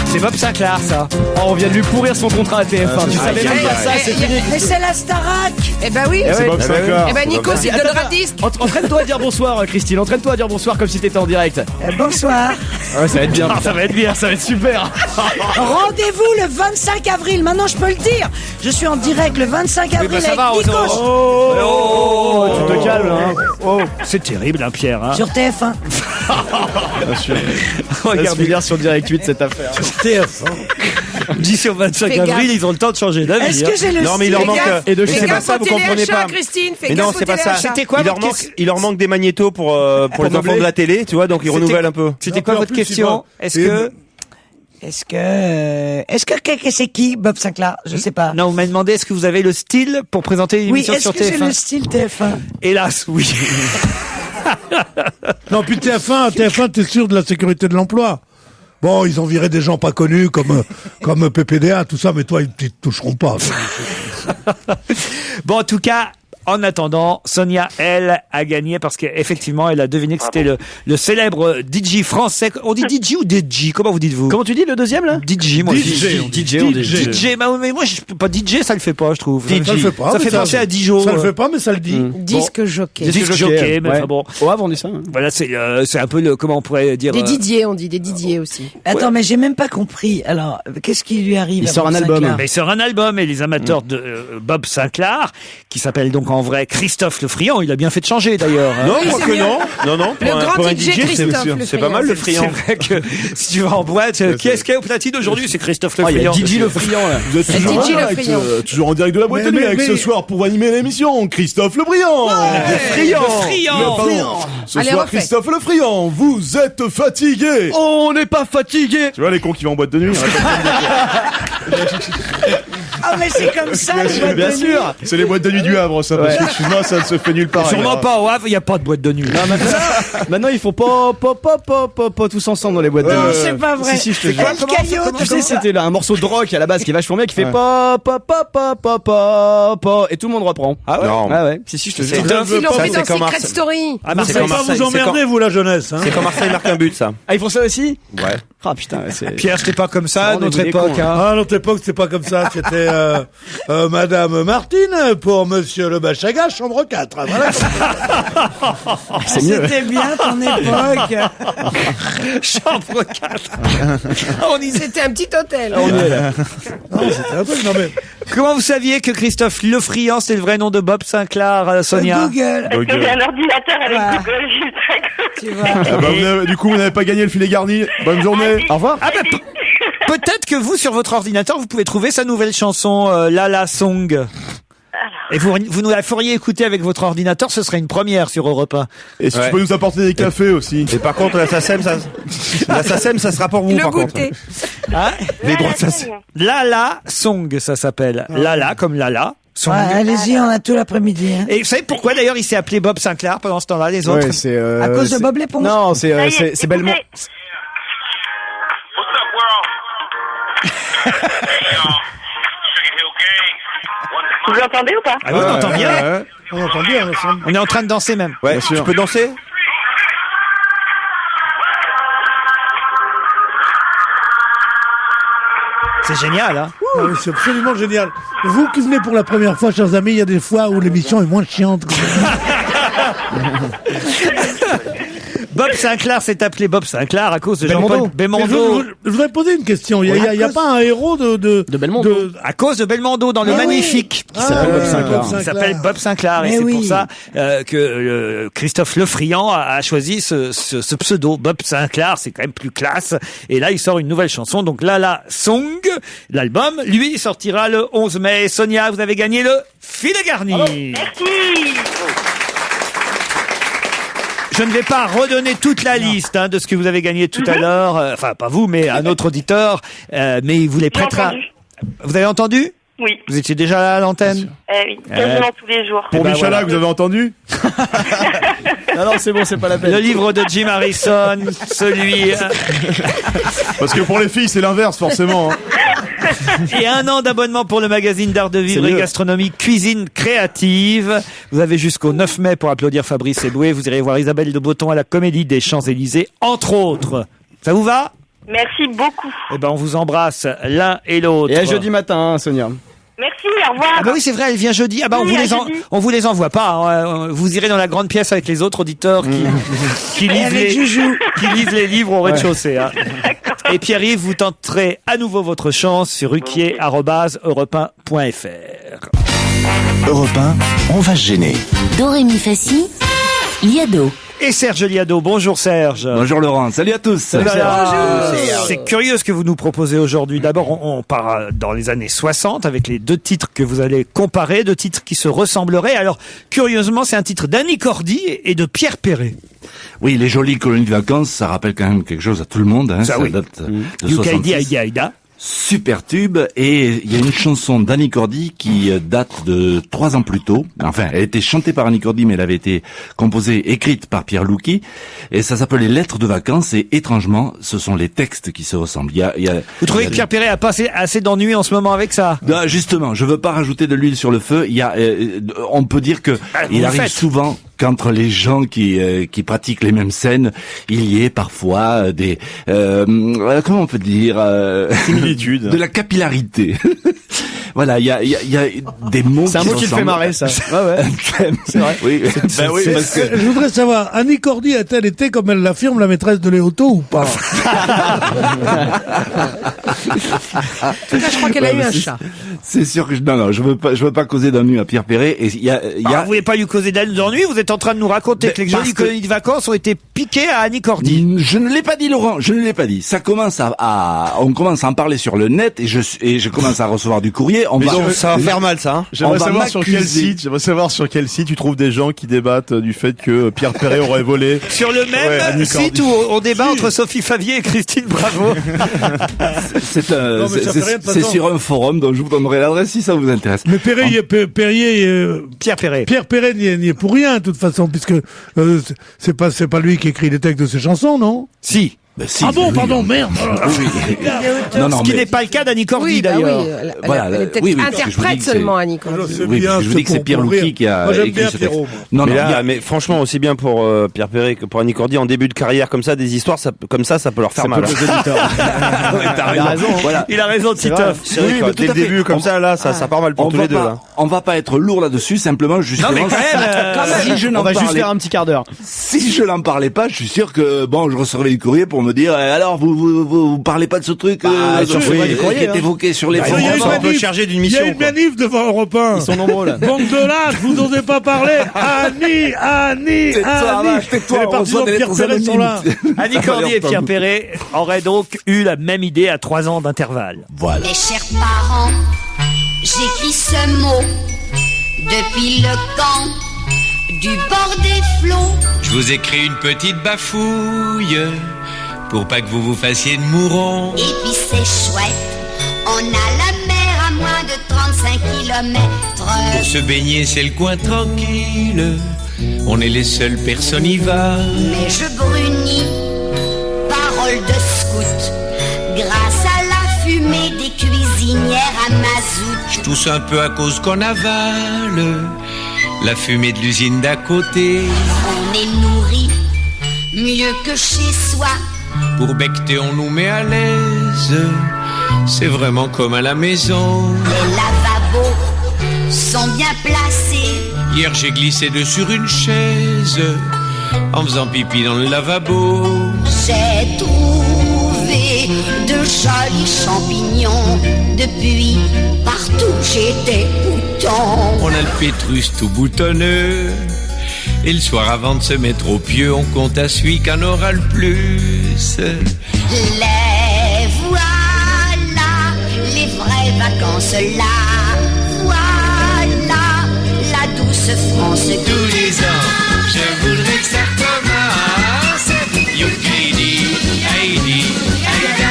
Speaker 2: C'est Bob Sinclair, ça.
Speaker 7: Oh, on vient de lui pourrir son contrat à TF1. Tu savais même pas ça, c'est fini.
Speaker 6: Mais c'est la Starac.
Speaker 5: Eh ben oui.
Speaker 11: C'est Bob Sinclair.
Speaker 5: Eh ben Nico, il donnera le disque.
Speaker 7: Entraîne-toi à dire bonsoir, Christine. Entraîne-toi à dire bonsoir comme si t'étais en direct.
Speaker 6: Bonsoir.
Speaker 7: Ouais, ça va être bien.
Speaker 2: Ça va être bien,
Speaker 7: ça va être super.
Speaker 6: Rendez-vous le 25 avril. Maintenant, je peux le dire. Je suis en direct le 25 avril
Speaker 2: ça
Speaker 6: avec
Speaker 2: va,
Speaker 6: Nikos.
Speaker 7: Oh, tu te calmes, hein.
Speaker 2: Oh, c'est terrible, hein, Pierre. Hein.
Speaker 6: Sur TF1.
Speaker 7: Bien sûr. Regarde bien sur Direct 8 cette affaire.
Speaker 4: TF1.
Speaker 2: D'ici au 25
Speaker 5: Fais
Speaker 2: avril,
Speaker 5: gaffe.
Speaker 2: ils ont le temps de changer d'avis.
Speaker 6: Est-ce que j'ai le
Speaker 3: Non, mais il leur manque.
Speaker 7: Et de
Speaker 3: Mais
Speaker 7: chez
Speaker 3: c'est pas ça, vous comprenez pas.
Speaker 5: Christine, fais
Speaker 3: Mais non,
Speaker 5: gaffe au
Speaker 3: c'est pas ça.
Speaker 5: téléachat.
Speaker 2: C'était quoi
Speaker 3: Il leur
Speaker 2: votre
Speaker 3: manque, il leur manque des magnétos pour les enfants de la télé, tu vois, donc ils renouvellent un peu.
Speaker 2: C'était
Speaker 4: Non,
Speaker 2: quoi
Speaker 4: puis en
Speaker 2: votre
Speaker 4: plus,
Speaker 2: question ?
Speaker 4: il
Speaker 2: Est-ce
Speaker 4: va-
Speaker 2: que...
Speaker 6: Est-ce que c'est qui Bob Sinclair? Je sais pas.
Speaker 2: Non, vous m'avez demandé est-ce que vous avez le style pour présenter une
Speaker 6: Oui,
Speaker 2: émission
Speaker 6: est-ce
Speaker 2: sur
Speaker 6: que j'ai
Speaker 2: TF1
Speaker 6: le style TF1?
Speaker 2: Hélas, oui.
Speaker 4: Non, puis TF1, t'es sûr de la sécurité de l'emploi. Bon, ils ont viré des gens pas connus comme PPDA, tout ça, mais toi, ils te toucheront pas.
Speaker 2: Bon, en tout cas, en attendant, Sonia, elle, a gagné parce qu'effectivement, elle a deviné que c'était le célèbre DJ français. On dit DJ ou DJ? Comment vous dites-vous?
Speaker 7: Comment tu dis le deuxième là?
Speaker 2: DJ, moi.
Speaker 4: DJ, on dit DJ.
Speaker 2: DJ, mais moi, je peux pas DJ, ça le fait pas, je trouve.
Speaker 4: Ça le fait pas.
Speaker 2: Ça
Speaker 4: mais
Speaker 2: fait penser à Dijon.
Speaker 4: Ça le fait pas, mais ça le dit.
Speaker 5: Disque jockey.
Speaker 2: Disque jockey, mais enfin bon.
Speaker 7: Au Havre, on dit ça. Hein.
Speaker 2: Voilà, c'est un peu le, comment on pourrait dire.
Speaker 5: Des Didier, on dit des Didier aussi.
Speaker 6: Attends, mais j'ai même pas compris. Alors, qu'est-ce qui lui arrive?
Speaker 7: Il
Speaker 6: à
Speaker 7: sort
Speaker 6: Bob
Speaker 7: un album.
Speaker 6: Sinclair?
Speaker 2: Mais il sort un album et les amateurs de Bob Sinclair, qui s'appelle donc en vrai Christophe le Friand, il a bien fait de changer d'ailleurs. hein.
Speaker 3: Non,
Speaker 5: Oui,
Speaker 3: je crois
Speaker 5: c'est
Speaker 3: que
Speaker 5: mieux.
Speaker 3: non.
Speaker 5: Le grand DJ Christophe le
Speaker 3: c'est pas mal le friand.
Speaker 2: C'est vrai que si tu vas en boîte, qui est-ce qui est au platine aujourd'hui? C'est Christophe le
Speaker 7: Oh, il y a
Speaker 2: Friand.
Speaker 7: DJ le Friand là.
Speaker 11: Vous êtes
Speaker 5: DJ
Speaker 11: toujours,
Speaker 5: le
Speaker 11: avec,
Speaker 5: Friand.
Speaker 11: toujours en direct de la boîte de nuit avec ce soir pour animer l'émission Christophe le Brillant.
Speaker 2: Le Friand.
Speaker 11: Pardon. Ce
Speaker 5: Allez,
Speaker 11: soir
Speaker 5: refais.
Speaker 11: Christophe le Friand, vous êtes fatigué.
Speaker 7: Oh, on n'est pas fatigué.
Speaker 11: Tu vois les cons qui vont en boîte de nuit.
Speaker 6: Ah, mais c'est comme ça, le boîte
Speaker 7: Bien
Speaker 6: de nuit.
Speaker 7: sûr.
Speaker 11: C'est les boîtes de nuit du Havre, ça. Parce que excuse-moi, ça ne se fait nulle part.
Speaker 2: Sûrement pas au Havre, il n'y a pas de boîte de nuit.
Speaker 7: Maintenant, ils font pas tous ensemble dans les boîtes de
Speaker 6: Non,
Speaker 7: nuit.
Speaker 6: c'est pas vrai.
Speaker 7: Si, je te jure.
Speaker 6: El Caillot,
Speaker 7: Tu sais, c'était là un morceau de rock à la base qui est vachement bien, qui fait
Speaker 3: Ouais.
Speaker 7: pa et tout le monde reprend.
Speaker 3: Ah ouais? Non.
Speaker 7: Ah ouais. Si, je te jure.
Speaker 5: Ils l'ont
Speaker 3: Ça,
Speaker 5: fait dans
Speaker 3: c'est comme
Speaker 5: Secret
Speaker 3: Marseille.
Speaker 5: Story.
Speaker 2: À
Speaker 4: C'est
Speaker 2: Marseille.
Speaker 3: comme
Speaker 4: pas
Speaker 3: Marseille,
Speaker 4: vous emmerdez, vous, la jeunesse. Hein.
Speaker 3: C'est quand Marseille marque un but, ça.
Speaker 7: Ah, ils font ça aussi?
Speaker 3: Ouais.
Speaker 7: Ah putain, c'est.
Speaker 2: Pierre, c'était pas comme ça à
Speaker 7: Rendez-vous
Speaker 2: notre
Speaker 7: des
Speaker 2: époque.
Speaker 7: cons,
Speaker 2: hein.
Speaker 4: Ah, à notre époque, c'était pas comme ça. C'était Madame Martine pour Monsieur Le Bachaga, chambre 4. hein, Voilà.
Speaker 7: C'est mieux.
Speaker 6: C'était bien ton époque.
Speaker 2: Chambre 4.
Speaker 5: C'était un petit hôtel.
Speaker 4: Non, c'était un truc. Non, mais
Speaker 2: Comment vous saviez que Christophe le Friand, c'est le vrai nom de Bob Sinclair, Sonia?
Speaker 6: Google.
Speaker 15: Parce que j'ai un ordinateur avec
Speaker 6: Ouais.
Speaker 15: Google, je suis très
Speaker 6: Tu vois.
Speaker 11: Ah bah, du coup, vous n'avez pas gagné le filet garni. Bonne journée.
Speaker 7: Au revoir.
Speaker 2: Ah bah, peut-être que vous, sur votre ordinateur, vous pouvez trouver sa nouvelle chanson, Lala Song. Et vous nous la feriez écouter avec votre ordinateur, ce serait une première sur Europe 1.
Speaker 11: Et si
Speaker 3: Ouais.
Speaker 11: tu peux nous apporter des cafés aussi.
Speaker 3: Et par contre, la SACEM, ça sera pour vous,
Speaker 5: Le
Speaker 3: par
Speaker 5: goûter.
Speaker 3: contre.
Speaker 2: Hein?
Speaker 3: Les droits de SACEM.
Speaker 2: Lala Song, ça s'appelle. Lala, comme Lala. Song.
Speaker 6: Ouais, allez-y, on a tout l'après-midi. Hein.
Speaker 2: Et vous savez pourquoi d'ailleurs il s'est appelé Bob Sinclair pendant ce temps-là, les autres?
Speaker 7: Ouais, c'est.
Speaker 6: À cause de Bob l'éponge.
Speaker 7: Non,
Speaker 15: Ça y est,
Speaker 7: c'est Belmont.
Speaker 15: écoutez. Vous l'entendez ou pas?
Speaker 2: Ah oui, on entend bien.
Speaker 4: on entend bien ensemble.
Speaker 2: On est en train de danser même.
Speaker 3: Ouais, tu peux danser?
Speaker 2: C'est génial, hein?
Speaker 4: Ah oui, c'est absolument génial. Vous qui venez pour la première fois, chers amis, il y a des fois où l'émission est moins chiante.
Speaker 2: Bob Sinclair s'est appelé Bob Sinclair à cause de
Speaker 7: Belmondo.
Speaker 2: Jean-Paul Belmondo.
Speaker 4: Je voudrais poser une question. Il y a pas un héros de
Speaker 7: Belmondo.
Speaker 2: À cause de Belmondo dans Le Magnifique.
Speaker 7: Qui s'appelle Bob Sinclair.
Speaker 2: Il s'appelle Bob Sinclair. Et
Speaker 6: Mais
Speaker 2: c'est
Speaker 6: oui.
Speaker 2: pour ça que Christophe Lefriand a choisi ce pseudo. Bob Sinclair, c'est quand même plus classe. Et là, il sort une nouvelle chanson. Donc La Song, l'album, lui, sortira le 11 mai. Sonia, vous avez gagné le filet garni.
Speaker 15: Merci.
Speaker 2: Je ne vais pas redonner toute la liste de ce que vous avez gagné tout à l'heure. Enfin, pas vous, mais un autre auditeur. Mais il vous les prêtera.
Speaker 15: entendu.
Speaker 2: Vous avez entendu?
Speaker 15: Oui.
Speaker 2: Vous étiez déjà là à l'antenne?
Speaker 15: Oui, quasiment tous les jours.
Speaker 11: Pour
Speaker 2: ben
Speaker 11: Michalak,
Speaker 2: voilà.
Speaker 11: vous avez entendu?
Speaker 7: Non, c'est bon, c'est pas la peine.
Speaker 2: Le livre de Jim Harrison, celui...
Speaker 11: Parce que pour les filles, c'est l'inverse, forcément. Hein.
Speaker 2: Et 1 an d'abonnement pour le magazine d'art de vivre
Speaker 7: C'est
Speaker 2: et
Speaker 7: mieux.
Speaker 2: gastronomie Cuisine Créative. Vous avez jusqu'au 9 mai pour applaudir Fabrice Eboué. Vous irez voir Isabelle de Botton à la Comédie des Champs-Élysées, entre autres. Ça vous va?
Speaker 15: Merci beaucoup.
Speaker 2: Eh ben, on vous embrasse l'un et l'autre.
Speaker 7: Et à jeudi matin, Sonia.
Speaker 15: Merci, au revoir.
Speaker 2: Ah bah oui, c'est vrai, elle vient jeudi. Ah bah
Speaker 15: Oui,
Speaker 2: on vous les envoie pas. Hein. Vous irez dans la grande pièce avec les autres auditeurs qui lisent les livres au rez-de-chaussée. Hein. Et Pierre-Yves, vous tenterez à nouveau votre chance sur ruquier@europe1.fr.
Speaker 12: Europe 1, on va se gêner.
Speaker 10: Do, ré, mi, fa, si, Liado.
Speaker 2: Et Serge Liado. Bonjour Serge.
Speaker 16: Bonjour Laurent. Salut à tous.
Speaker 2: Voilà. C'est curieux ce que vous nous proposez aujourd'hui. D'abord, on part dans les années 60 avec les 2 titres que vous allez comparer, 2 titres qui se ressembleraient. Alors, curieusement, c'est un titre d'Annie Cordy et de Pierre Perret.
Speaker 16: Oui, les jolies colonies de vacances, ça rappelle quand même quelque chose à tout le monde. Hein.
Speaker 2: Ça, oui.
Speaker 16: date de
Speaker 2: Yukaidi
Speaker 16: 66.
Speaker 2: Aïda Aïda.
Speaker 16: Super tube, et il y a une chanson d'Annie Cordy qui date de 3 ans plus tôt. Enfin, elle a été chantée par Annie Cordy, mais elle avait été composée, écrite par Pierre Louki, et ça s'appelait Lettres de vacances, et étrangement, ce sont les textes qui se ressemblent.
Speaker 2: Vous trouvez que Pierre Perret a passé assez d'ennuis en ce moment avec ça?
Speaker 16: Ah, justement, je veux pas rajouter de l'huile sur le feu. On peut dire que il arrive souvent qu'entre les gens qui pratiquent les mêmes scènes, il y ait parfois des comment on peut dire
Speaker 7: similitudes,
Speaker 16: de la capillarité. Voilà, il y a des mots.
Speaker 7: C'est un mot qui le fait marrer, ça. Ouais.
Speaker 16: C'est vrai. Oui. Ben oui, parce que...
Speaker 4: Je voudrais savoir, Annie Cordy a-t-elle été, comme elle l'affirme, la maîtresse de Léoto ou pas?
Speaker 5: En tout cas, je crois qu'elle a eu un chat.
Speaker 16: C'est sûr que non, je veux pas causer d'ennui à Pierre Perret. Et
Speaker 2: vous voulez pas lui causer d'ennui? Vous êtes en train de nous raconter que les jolies colonies de vacances ont été piquées à Annie Cordy.
Speaker 16: Je ne l'ai pas dit, Laurent. Je ne l'ai pas dit. Ça commence on commence à en parler sur le net et je commence à recevoir du courrier.
Speaker 3: Ça va faire mal, ça. Hein.
Speaker 11: J'aimerais savoir sur quel site tu trouves des gens qui débattent du fait que Pierre Perret aurait volé.
Speaker 2: Sur le même site où on débat entre Sophie Favier et Christine Bravo.
Speaker 16: C'est sur un forum dont je vous donnerai l'adresse si ça vous intéresse.
Speaker 4: Mais Pierre Perret n'y est pour rien, de toute façon, puisque c'est pas lui qui écrit les textes de ses chansons, non?
Speaker 2: Si.
Speaker 16: Ben si,
Speaker 4: pardon, merde.
Speaker 2: Ce qui n'est pas le cas d'Annie Cordy, d'ailleurs.
Speaker 5: Elle est peut-être interprète seulement, Annie Cordy.
Speaker 16: Oui, je vous dis que c'est Pierre Louki qui a écrit ce texte.
Speaker 3: Mais franchement, aussi bien pour Pierre Perret que pour Annie Cordy, en début de carrière comme ça, des histoires comme ça peut leur faire mal.
Speaker 2: Il a raison.
Speaker 3: Voilà.
Speaker 2: Il a raison, Titoff.
Speaker 3: C'est vrai que dès le début, comme ça, là, ça part mal pour tous les deux.
Speaker 16: On va pas être lourd là-dessus, simplement, justement.
Speaker 2: Non, mais quand même,
Speaker 7: on va juste faire un petit quart d'heure.
Speaker 16: Si je n'en parlais pas, je suis sûr que, je recevrai du courrier pour me dire, alors, vous parlez pas de ce truc, qui est évoqué sur les forums.
Speaker 3: On peut charger d'une mission.
Speaker 4: Il y a une manif devant Europe 1.
Speaker 7: Ils sont nombreux, là.
Speaker 4: Bande de lâches, vous n'osez pas parler. Annie.
Speaker 16: Tais-toi,
Speaker 4: Les partisans de Pierre Perret sont là.
Speaker 2: Annie Cordy et Pierre Perret auraient donc eu la même idée à 3 ans d'intervalle.
Speaker 16: Voilà.
Speaker 17: Mes chers parents, j'écris ce mot depuis le camp du bord des flots.
Speaker 18: Je vous écris une petite bafouille pour pas que vous vous fassiez de mourons.
Speaker 17: Et puis c'est chouette, on a la mer à moins de 35 kilomètres.
Speaker 18: Pour se baigner, c'est le coin tranquille. On est les seules personnes y va.
Speaker 17: Mais je brunis, parole de scout, grâce à la fumée des cuisinières à mazout.
Speaker 18: Je tousse un peu à cause qu'on avale la fumée de l'usine d'à côté.
Speaker 17: On est nourri mieux que chez soi.
Speaker 18: Pour becter, on nous met à l'aise. C'est vraiment comme à la maison.
Speaker 17: Les lavabos sont bien placés.
Speaker 18: Hier, j'ai glissé dessus une chaise. en faisant pipi dans le lavabo.
Speaker 17: J'ai trouvé de jolis champignons. Depuis, partout j'ai des boutons.
Speaker 18: On a le pétrus tout boutonneux. Et le soir avant de se mettre au pieu, on compte à celui qu'en aura le plus.
Speaker 17: Les voilà, les vraies vacances là. Voilà, la douce France.
Speaker 18: Tous les ans, je voudrais que ça recommence. Youkidi, Heidi, Aïda.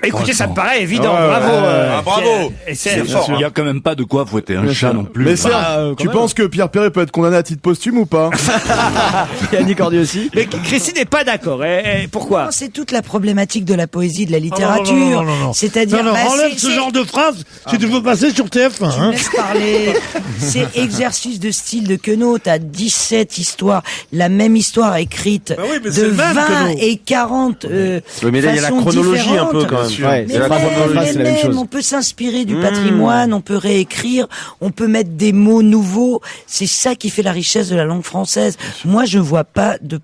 Speaker 2: Écoutez, ça me paraît évident.
Speaker 11: Ouais,
Speaker 2: Bravo.
Speaker 11: bravo.
Speaker 2: Et c'est
Speaker 16: fort. Il y a quand même pas de quoi fouetter un chat non plus.
Speaker 11: Mais Serge, tu penses que Pierre Perret peut être condamné à titre posthume ou pas?
Speaker 7: Et Annie Cordy aussi.
Speaker 2: Mais Christine n'est pas d'accord. Pourquoi?
Speaker 6: Non, c'est toute la problématique de la poésie, de la littérature.
Speaker 4: Non.
Speaker 6: C'est-à-dire,
Speaker 4: enlève ce genre de phrase si tu veux passer sur TF1.
Speaker 6: Tu me laisses parler. C'est exercice de style de Queneau. T'as 17 histoires, la même histoire écrite
Speaker 4: oui, mais c'est
Speaker 6: de
Speaker 4: le même
Speaker 6: 20
Speaker 4: Queneau.
Speaker 6: et 40
Speaker 3: mais là, il y a la chronologie un peu quand même.
Speaker 11: Ouais,
Speaker 6: Mais
Speaker 11: la chronologie,
Speaker 6: c'est
Speaker 11: la même chose.
Speaker 6: on peut s'inspirer du patrimoine, on peut réécrire, on peut mettre des mots nouveaux. C'est ça qui fait la richesse de la langue française. Moi, je vois pas de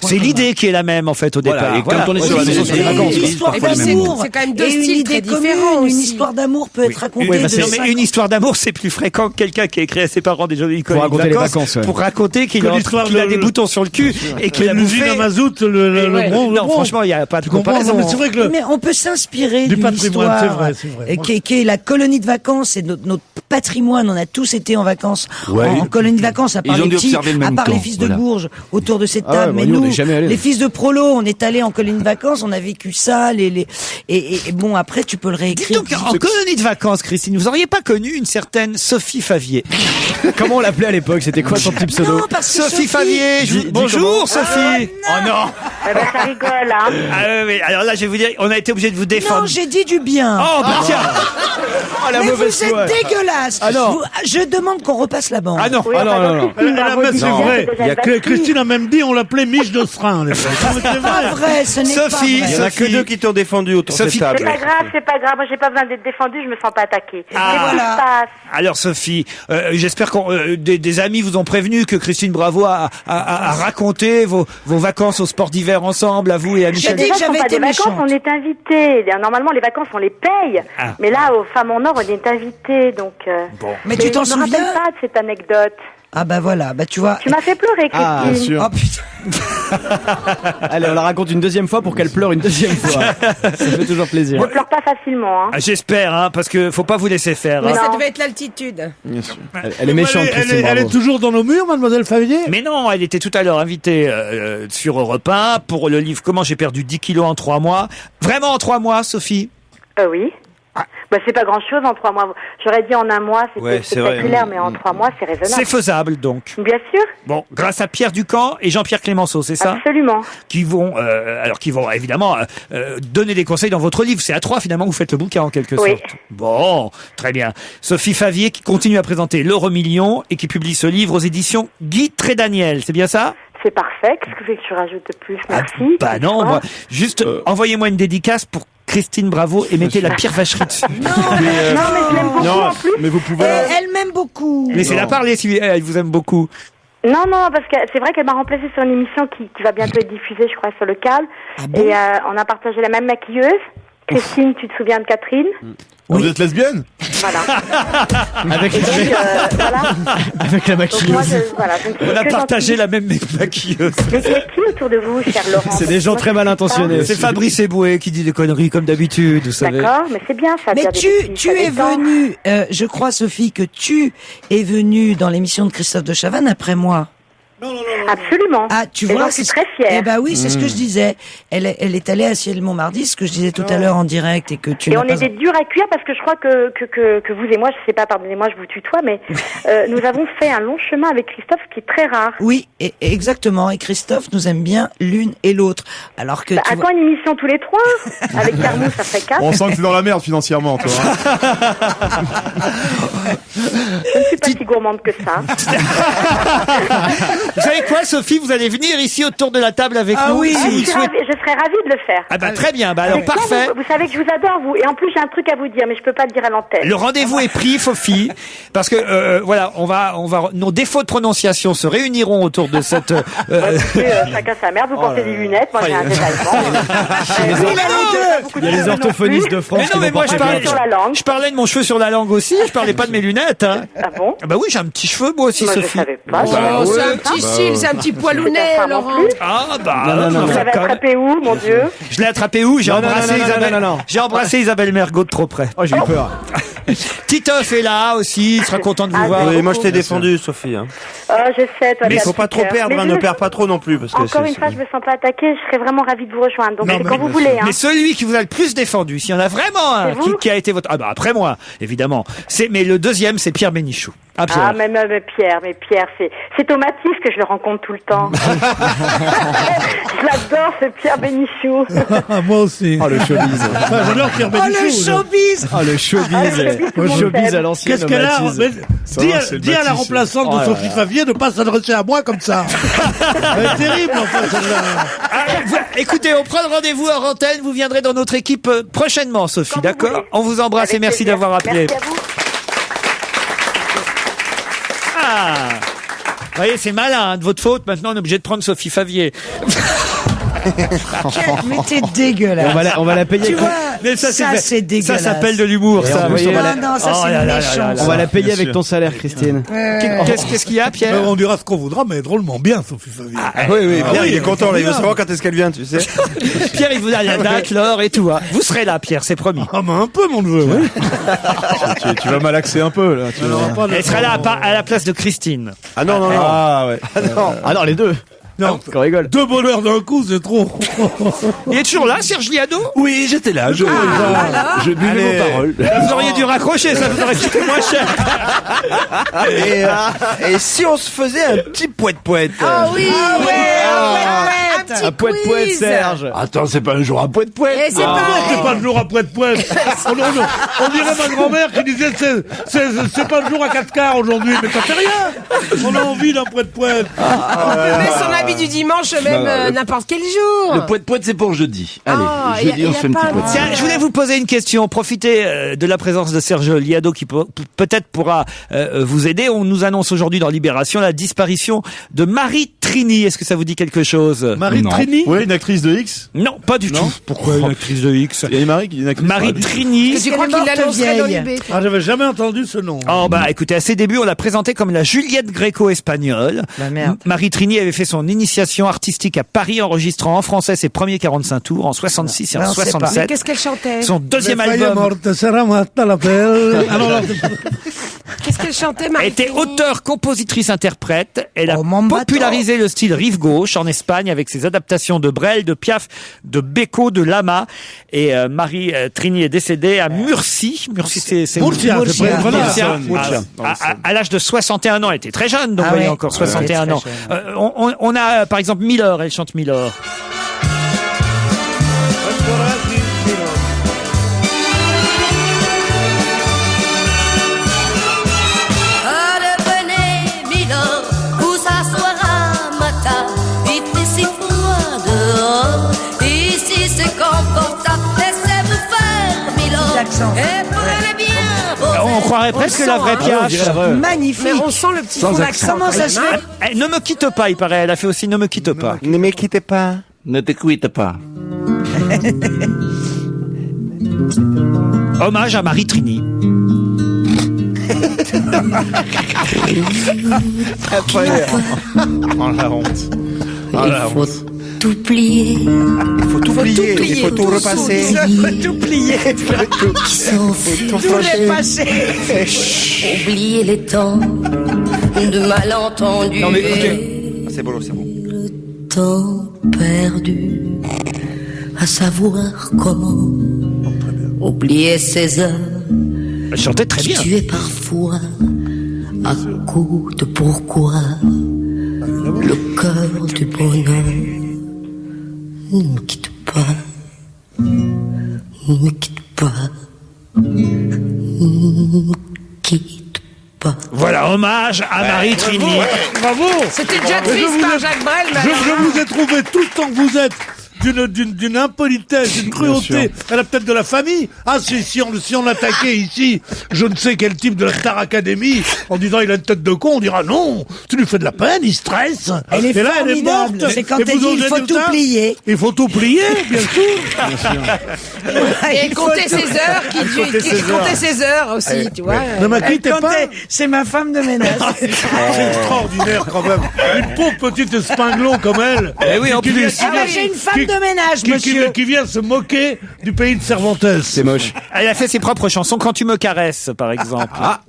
Speaker 2: C'est l'idée qui est la même en fait au départ.
Speaker 16: Et quand on est sur la maison des vacances,
Speaker 6: une histoire d'amour,
Speaker 5: c'est quand même deux
Speaker 6: et une
Speaker 5: styles
Speaker 6: idée
Speaker 5: très différents
Speaker 6: commune, une
Speaker 5: aussi.
Speaker 6: histoire d'amour peut être racontée.
Speaker 2: Oui,
Speaker 6: de
Speaker 2: non, mais
Speaker 6: 5
Speaker 2: une histoire d'amour, c'est plus fréquent que quelqu'un qui a écrit à ses parents des jolies
Speaker 7: Pour raconter les vacances, ouais.
Speaker 2: pour raconter qu'il
Speaker 4: Que
Speaker 2: a
Speaker 4: l'histoire
Speaker 2: qu'il a
Speaker 4: de-
Speaker 2: des boutons sur le cul et qu'il a
Speaker 4: L'usine
Speaker 2: bouffé.
Speaker 4: à mazout, le bronze.
Speaker 2: Non, franchement, il n'y a pas de
Speaker 4: Tu comprends?
Speaker 2: comparaison.
Speaker 4: Non, mais c'est vrai que
Speaker 6: Mais on peut s'inspirer
Speaker 4: Du
Speaker 6: d'une
Speaker 4: patrimoine,
Speaker 6: histoire
Speaker 4: c'est vrai.
Speaker 6: qui est la colonie de vacances, c'est notre patrimoine. On a tous été en vacances en colonie de vacances, à part
Speaker 16: Ils ont
Speaker 6: les
Speaker 16: dû
Speaker 6: petits,
Speaker 16: observer le
Speaker 6: à
Speaker 16: même
Speaker 6: part les
Speaker 16: temps,
Speaker 6: fils de
Speaker 16: voilà.
Speaker 6: Bourges autour de cette
Speaker 7: Ah ouais,
Speaker 6: table.
Speaker 7: bah
Speaker 6: Mais
Speaker 7: nous, on
Speaker 6: nous,
Speaker 7: est jamais allés.
Speaker 6: les fils de Prolo, on est allés en colonie de vacances, on a vécu ça. Et bon, après, tu peux le
Speaker 2: Dites
Speaker 6: réécrire.
Speaker 2: donc, en colonie de vacances, Christine, vous auriez pas connu une certaine Sophie Favier?
Speaker 7: Comment on l'appelait à l'époque? C'était quoi son petit pseudo?
Speaker 6: Non, parce que
Speaker 2: Sophie Favier,
Speaker 7: Dis
Speaker 2: bonjour Sophie.
Speaker 7: Oh non.
Speaker 15: Eh ben, ça rigole, hein.
Speaker 2: Ah oui, alors là, je vais vous dire, on a été obligé de vous défendre.
Speaker 6: Non, j'ai dit du bien.
Speaker 2: Oh, bah tiens.
Speaker 7: Oh la
Speaker 6: Mais
Speaker 7: mauvaise
Speaker 6: vous êtes
Speaker 7: foi.
Speaker 6: dégueulasse.
Speaker 7: Ah non.
Speaker 6: Je demande qu'on repasse la bande.
Speaker 2: Ah non.
Speaker 15: Oui,
Speaker 7: Ah non,
Speaker 15: enfin,
Speaker 7: non,
Speaker 15: donc,
Speaker 7: non.
Speaker 15: Christine
Speaker 4: Elle a
Speaker 15: Bravo
Speaker 4: même,
Speaker 15: dit
Speaker 4: c'est
Speaker 15: que
Speaker 4: vrai.
Speaker 15: c'était déjà battu.
Speaker 4: Christine a même dit, on l'appelait Miche de Srin. Non, mais c'est
Speaker 6: C'est pas vrai, ce n'est pas
Speaker 2: Sophie,
Speaker 6: vrai.
Speaker 3: Il y en a que
Speaker 2: Sophie.
Speaker 3: deux qui t'ont défendu autour de
Speaker 2: Sophie.
Speaker 3: cette table.
Speaker 15: C'est pas grave, c'est pas grave. Moi, j'ai pas besoin d'être défendue, je me sens pas attaquée.
Speaker 2: Ah.
Speaker 15: Qu'est-ce qui
Speaker 6: Voilà.
Speaker 15: se passe?
Speaker 2: Alors Sophie, j'espère que des amis vous ont prévenu que Christine Bravo a raconté vos vacances au sport d'hiver ensemble, à vous et à
Speaker 6: J'ai
Speaker 2: Michel.
Speaker 6: dit que
Speaker 15: Déjà, ce sont
Speaker 6: j'avais
Speaker 15: pas
Speaker 6: été
Speaker 15: des vacances,
Speaker 6: méchante.
Speaker 15: on est invité. Normalement, les vacances, on les paye.
Speaker 2: Ah.
Speaker 15: Mais là, aux Femmes en Or, on est invité, donc.
Speaker 2: Bon.
Speaker 6: Mais tu t'en
Speaker 15: je me rappelle
Speaker 6: souviens?
Speaker 15: pas de cette anecdote.
Speaker 6: Ah bah voilà, bah tu vois.
Speaker 15: Tu m'as fait pleurer, Christine.
Speaker 7: Ah, bien sûr.
Speaker 6: Oh putain.
Speaker 7: Allez, on la raconte une deuxième fois pour qu'elle pleure une deuxième fois. Ça fait toujours plaisir.
Speaker 15: Je pleure pas facilement, hein.
Speaker 2: Ah, j'espère, hein, parce que faut pas vous laisser faire.
Speaker 5: Mais
Speaker 2: hein.
Speaker 5: ça devait être l'altitude.
Speaker 7: Elle est méchante, Christine
Speaker 4: Elle est
Speaker 7: Bravo.
Speaker 4: toujours dans nos murs, mademoiselle Favier?
Speaker 2: Mais non, elle était tout à l'heure invitée sur Europe 1 pour le livre Comment j'ai perdu 10 kilos en 3 mois. Vraiment en 3 mois, Sophie?
Speaker 15: Oui. Bah, c'est pas grand chose en 3 mois. J'aurais dit en un mois, c'était
Speaker 3: Ouais, c'est vrai.
Speaker 15: spectaculaire, mais en 3 mois, c'est
Speaker 2: C'est
Speaker 15: raisonnable.
Speaker 2: faisable, donc.
Speaker 15: Bien sûr.
Speaker 2: Bon, grâce à Pierre Ducamp et Jean-Pierre Clémenceau, c'est ça?
Speaker 15: Absolument.
Speaker 2: Qui vont évidemment donner des conseils dans votre livre. C'est à 3 finalement que vous faites le bouquin en quelque
Speaker 15: Oui.
Speaker 2: sorte. Bon, très bien. Sophie Favier qui continue à présenter l'Euro Million et qui publie ce livre aux éditions Guy Trédaniel. C'est bien ça?
Speaker 15: C'est parfait. Qu'est-ce que tu veux que tu rajoutes de plus? Merci.
Speaker 2: Bah non, moi, juste envoyez-moi une dédicace pour Christine Bravo et mettez la pire vacherie dessus.
Speaker 15: Non, mais je l'aime beaucoup en plus.
Speaker 11: mais vous pouvez.
Speaker 6: Elle m'aime beaucoup.
Speaker 2: Laissez-la parler si elle vous aime beaucoup.
Speaker 15: Non, parce que c'est vrai qu'elle m'a remplacée sur une émission qui va bientôt être diffusée, je crois, sur le câble. Et on a partagé la même maquilleuse. Christine, tu te souviens de Catherine?
Speaker 11: Vous êtes lesbienne?
Speaker 15: Voilà.
Speaker 7: Avec,
Speaker 15: Et donc, voilà.
Speaker 7: avec la
Speaker 15: Donc moi,
Speaker 7: maquilleuse.
Speaker 2: On a partagé la même maquilleuse.
Speaker 15: Mais c'est qui autour de vous, cher Laurent?
Speaker 7: C'est des gens très mal intentionnés.
Speaker 2: C'est Fabrice Eboué qui dit des conneries comme d'habitude, vous savez.
Speaker 15: D'accord, mais c'est bien ça. de
Speaker 6: Mais
Speaker 15: dire des
Speaker 6: tu
Speaker 15: bêtises, ça
Speaker 6: es
Speaker 15: détend.
Speaker 6: venu, je crois Sophie que tu es venue dans l'émission de Christophe de Chavannes après moi.
Speaker 15: Absolument.
Speaker 6: Ah, tu
Speaker 15: Et
Speaker 6: vois,
Speaker 15: j'en suis très fière.
Speaker 6: Eh ben oui, c'est ce que je disais. Elle est allée à Ciel-Montmardi, ce que je disais tout à l'heure en direct et que tu
Speaker 15: Et
Speaker 6: n'as
Speaker 15: on
Speaker 6: pas...
Speaker 15: est des durs à cuire parce que je crois que vous et moi, je sais pas, pardonnez-moi, je vous tutoie, mais nous avons fait un long chemin avec Christophe, ce qui est très rare.
Speaker 6: Oui, exactement. Et Christophe nous aime bien l'une et l'autre. Alors que
Speaker 15: Bah,
Speaker 6: tu
Speaker 15: à
Speaker 6: vois...
Speaker 15: quoi une émission tous les trois? Avec Carmou, ça ferait 4.
Speaker 11: On sent que t'es dans la merde financièrement, toi.
Speaker 15: Je ne suis pas si gourmande que ça.
Speaker 2: Vous savez quoi, Sophie, vous allez venir ici autour de la table avec nous.
Speaker 15: Oui,
Speaker 2: si vous
Speaker 15: je serais ravie de le faire.
Speaker 2: Ah bah très bien, bah alors parfait.
Speaker 15: Vous savez que je vous adore, vous. Et en plus, j'ai un truc à vous dire, mais je peux pas le dire à l'antenne.
Speaker 2: Le rendez-vous est pris, Sophie, parce que voilà, on va, nos défauts de prononciation se réuniront autour de cette.
Speaker 15: Chacun sa merde. Vous portez des lunettes, moi j'ai un détaillement.
Speaker 7: Il y a les orthophonistes de France.
Speaker 2: Mais non, mais moi je parlais de mon cheveu sur la langue aussi. Je parlais pas de mes lunettes. Hein.
Speaker 15: Ah bon?
Speaker 2: Ah bah oui, j'ai un petit cheveu moi aussi, Sophie.
Speaker 5: C'est un petit cil, c'est un petit poilounet, Laurent.
Speaker 2: Ah bah.
Speaker 15: Non. Vous l'avez attrapé où, mon Dieu?
Speaker 2: Je l'ai attrapé où? J'ai embrassé Isabelle. J'ai embrassé Isabelle Mergo de trop près.
Speaker 7: Oh, j'ai eu peur.
Speaker 2: Titoff est là aussi, il sera content de vous voir.
Speaker 3: Oui, moi je t'ai défendu, Sophie. Hein.
Speaker 15: Je sais, toi.
Speaker 3: Mais il faut pas trop perdre, ne perds pas trop non plus. Parce que
Speaker 15: encore une fois, je me sens pas attaquée, je serais vraiment ravie de vous rejoindre. Donc c'est quand vous voulez. Hein.
Speaker 2: Mais celui qui vous a le plus défendu, s'il y en a vraiment un qui a été votre... Ah bah après moi, évidemment. Mais le deuxième, c'est Pierre Bénichou. Ah, Pierre.
Speaker 15: Ah, mais Pierre, c'est Tomatis que je le rencontre tout le temps. Je l'adore, ce Pierre Bénichou.
Speaker 4: Moi aussi.
Speaker 7: Oh, le showbiz.
Speaker 4: J'adore Pierre Bénichou.
Speaker 6: Le showbiz.
Speaker 7: Oh, le showbiz. Le showbiz à l'ancienne.
Speaker 4: Qu'est-ce qu'elle a? Dis à la remplaçante de Sophie Favier de pas s'adresser à moi comme ça. C'est terrible, enfin, celle-là.
Speaker 2: Écoutez, on prend le rendez-vous hors antenne. Vous viendrez dans notre équipe prochainement, Sophie, d'accord? On vous embrasse et merci d'avoir appelé.
Speaker 15: Merci à vous.
Speaker 2: Ah, vous voyez, c'est malin, hein, de votre faute. Maintenant, on est obligé de prendre Sophie Favier.
Speaker 6: Mais t'es dégueulasse.
Speaker 7: On va la payer.
Speaker 6: Tu vois,
Speaker 2: mais ça
Speaker 6: c'est dégueulasse.
Speaker 2: Ça s'appelle de l'humour, ça.
Speaker 6: Non, ça c'est méchant.
Speaker 7: On va la payer avec ton salaire, Christine.
Speaker 2: Qu'est-ce qu'il y a, Pierre?
Speaker 4: On dira ce qu'on voudra, mais drôlement bien, Sophie Favier.
Speaker 3: Oui, Pierre, il est content, là. Il veut savoir quand est-ce qu'elle vient, tu sais.
Speaker 2: Pierre, il vous a la date, l'heure et tout. Hein. Vous serez là, Pierre, c'est promis.
Speaker 4: Ah, mais un peu, mon neveu, oui.
Speaker 11: Tu vas malaxer un peu, là.
Speaker 2: Elle sera là à la place de Christine.
Speaker 3: Ah non.
Speaker 11: Ah ouais.
Speaker 7: Ah non, les deux.
Speaker 4: Non,
Speaker 7: on rigole.
Speaker 4: Deux bonheurs d'un coup, c'est trop.
Speaker 2: Il est toujours là, Serge Liado?
Speaker 16: Oui, j'étais là. Je buvais vos paroles.
Speaker 2: Vous auriez dû raccrocher, ça vous aurait coûté moins cher.
Speaker 3: Et si on se faisait un petit poète-poète?
Speaker 5: Ah oui,
Speaker 7: un poète-poète, Serge.
Speaker 16: Attends, c'est pas un jour à poète-poète.
Speaker 15: Eh,
Speaker 4: C'est pas le jour à poète-poète. On dirait ma grand-mère qui disait c'est pas le jour à 4 quarts aujourd'hui, mais ça fait rien. On a envie d'un poète-poète.
Speaker 5: Mais son habit du dimanche, même n'importe quel jour.
Speaker 16: Le poète-poète, c'est pour jeudi. Allez, jeudi, on se fait un petit poète.
Speaker 2: Tiens, je voulais vous poser une question. Profitez de la présence de Serge Liado qui peut-être pourra vous aider. On nous annonce aujourd'hui dans Libération la disparition de Marie Trini. Est-ce que ça vous dit quelque chose?
Speaker 11: Marie Trini? Oui, une actrice de X?
Speaker 2: Non, pas du tout. Pourquoi une actrice de X?
Speaker 11: Il y a une actrice
Speaker 2: Marie Trini.
Speaker 5: Tu crois qu'il l'annoncerait dans l'IB?
Speaker 4: Ah, j'avais jamais entendu ce nom.
Speaker 2: Oh bah écoutez, à ses débuts, on l'a présentée comme la Juliette gréco-espagnole.
Speaker 6: Bah merde.
Speaker 2: Marie Trini avait fait son initiation artistique à Paris, enregistrant en français ses premiers 45 tours en 66 et en 67.
Speaker 5: Mais qu'est-ce qu'elle chantait?
Speaker 2: Son deuxième album.
Speaker 5: Qu'est-ce qu'elle chantait,
Speaker 2: Elle
Speaker 5: Marie?
Speaker 2: était auteure, compositrice, interprète. Elle a popularisé le style rive gauche en Espagne avec ses adaptations de Brel, de Piaf, de Beko, de Lama. Et Marie Trini est décédée à Murcie. Murcie, c'est
Speaker 4: Murcia.
Speaker 2: À l'âge de 61 ans. Elle était très jeune, donc vous voyez encore 61 ans. On a par exemple Miller, elle chante Miller. On croirait presque la vraie Piaf.
Speaker 6: Magnifique.
Speaker 5: Mais on sent le petit fond d'accent.
Speaker 6: Comment ça se fait?
Speaker 2: Ne me quitte pas, il paraît. Elle a fait aussi Ne me quitte pas.
Speaker 3: Ne me quittez pas.
Speaker 16: Ne te quitte pas.
Speaker 2: Hommage à Marie Trini.
Speaker 11: Oh la honte. Oh la honte.
Speaker 10: Tout plier.
Speaker 3: Il faut tout plier. Il faut tout repasser.
Speaker 6: Il faut tout plier.
Speaker 10: Tout
Speaker 6: les passé.
Speaker 10: Oublier les temps de malentendus.
Speaker 3: Non mais écoutez. C'est bon, c'est bon.
Speaker 10: Le temps perdu à savoir comment oublier ces heures.
Speaker 2: Elle chantait très bien.
Speaker 10: Tu es parfois à coup de pourquoi le cœur du bonheur ne me quitte pas, ne me quitte pas, ne me quitte pas.
Speaker 2: Voilà, hommage à Marie Trini.
Speaker 4: Bravo.
Speaker 5: C'était déjà
Speaker 4: Mais
Speaker 5: triste par Jacques Brel, mais
Speaker 4: je vous ai trouvé tout le temps que vous êtes d'une impolitesse, d'une cruauté. Elle a peut-être de la famille. Ah, si on attaquait ici, je ne sais quel type de la Star Academy, en disant il a une tête de con, on dira non, tu lui fais de la peine, il stresse.
Speaker 6: Elle est
Speaker 4: Et là, elle est
Speaker 6: formidable.
Speaker 4: morte.
Speaker 6: C'est quand
Speaker 4: Et
Speaker 6: elle
Speaker 4: vous
Speaker 6: dit il
Speaker 4: osez
Speaker 6: faut
Speaker 4: dire
Speaker 6: tout
Speaker 4: ça
Speaker 6: plier.
Speaker 4: Il faut tout plier, bien sûr.
Speaker 5: Et compter ses heures, compter ses heures aussi, tu vois.
Speaker 4: Ne m'inquiétez pas.
Speaker 6: C'est ma femme de ménage.
Speaker 4: C'est extraordinaire quand même. Une pauvre petite espinglo comme elle.
Speaker 2: Eh oui, en plus.
Speaker 6: J'ai une femme de ménage, monsieur.
Speaker 4: Qui vient se moquer du pays de Cervantes.
Speaker 3: C'est moche.
Speaker 2: Elle a fait ses propres chansons. Quand tu me caresses, par exemple. Ah.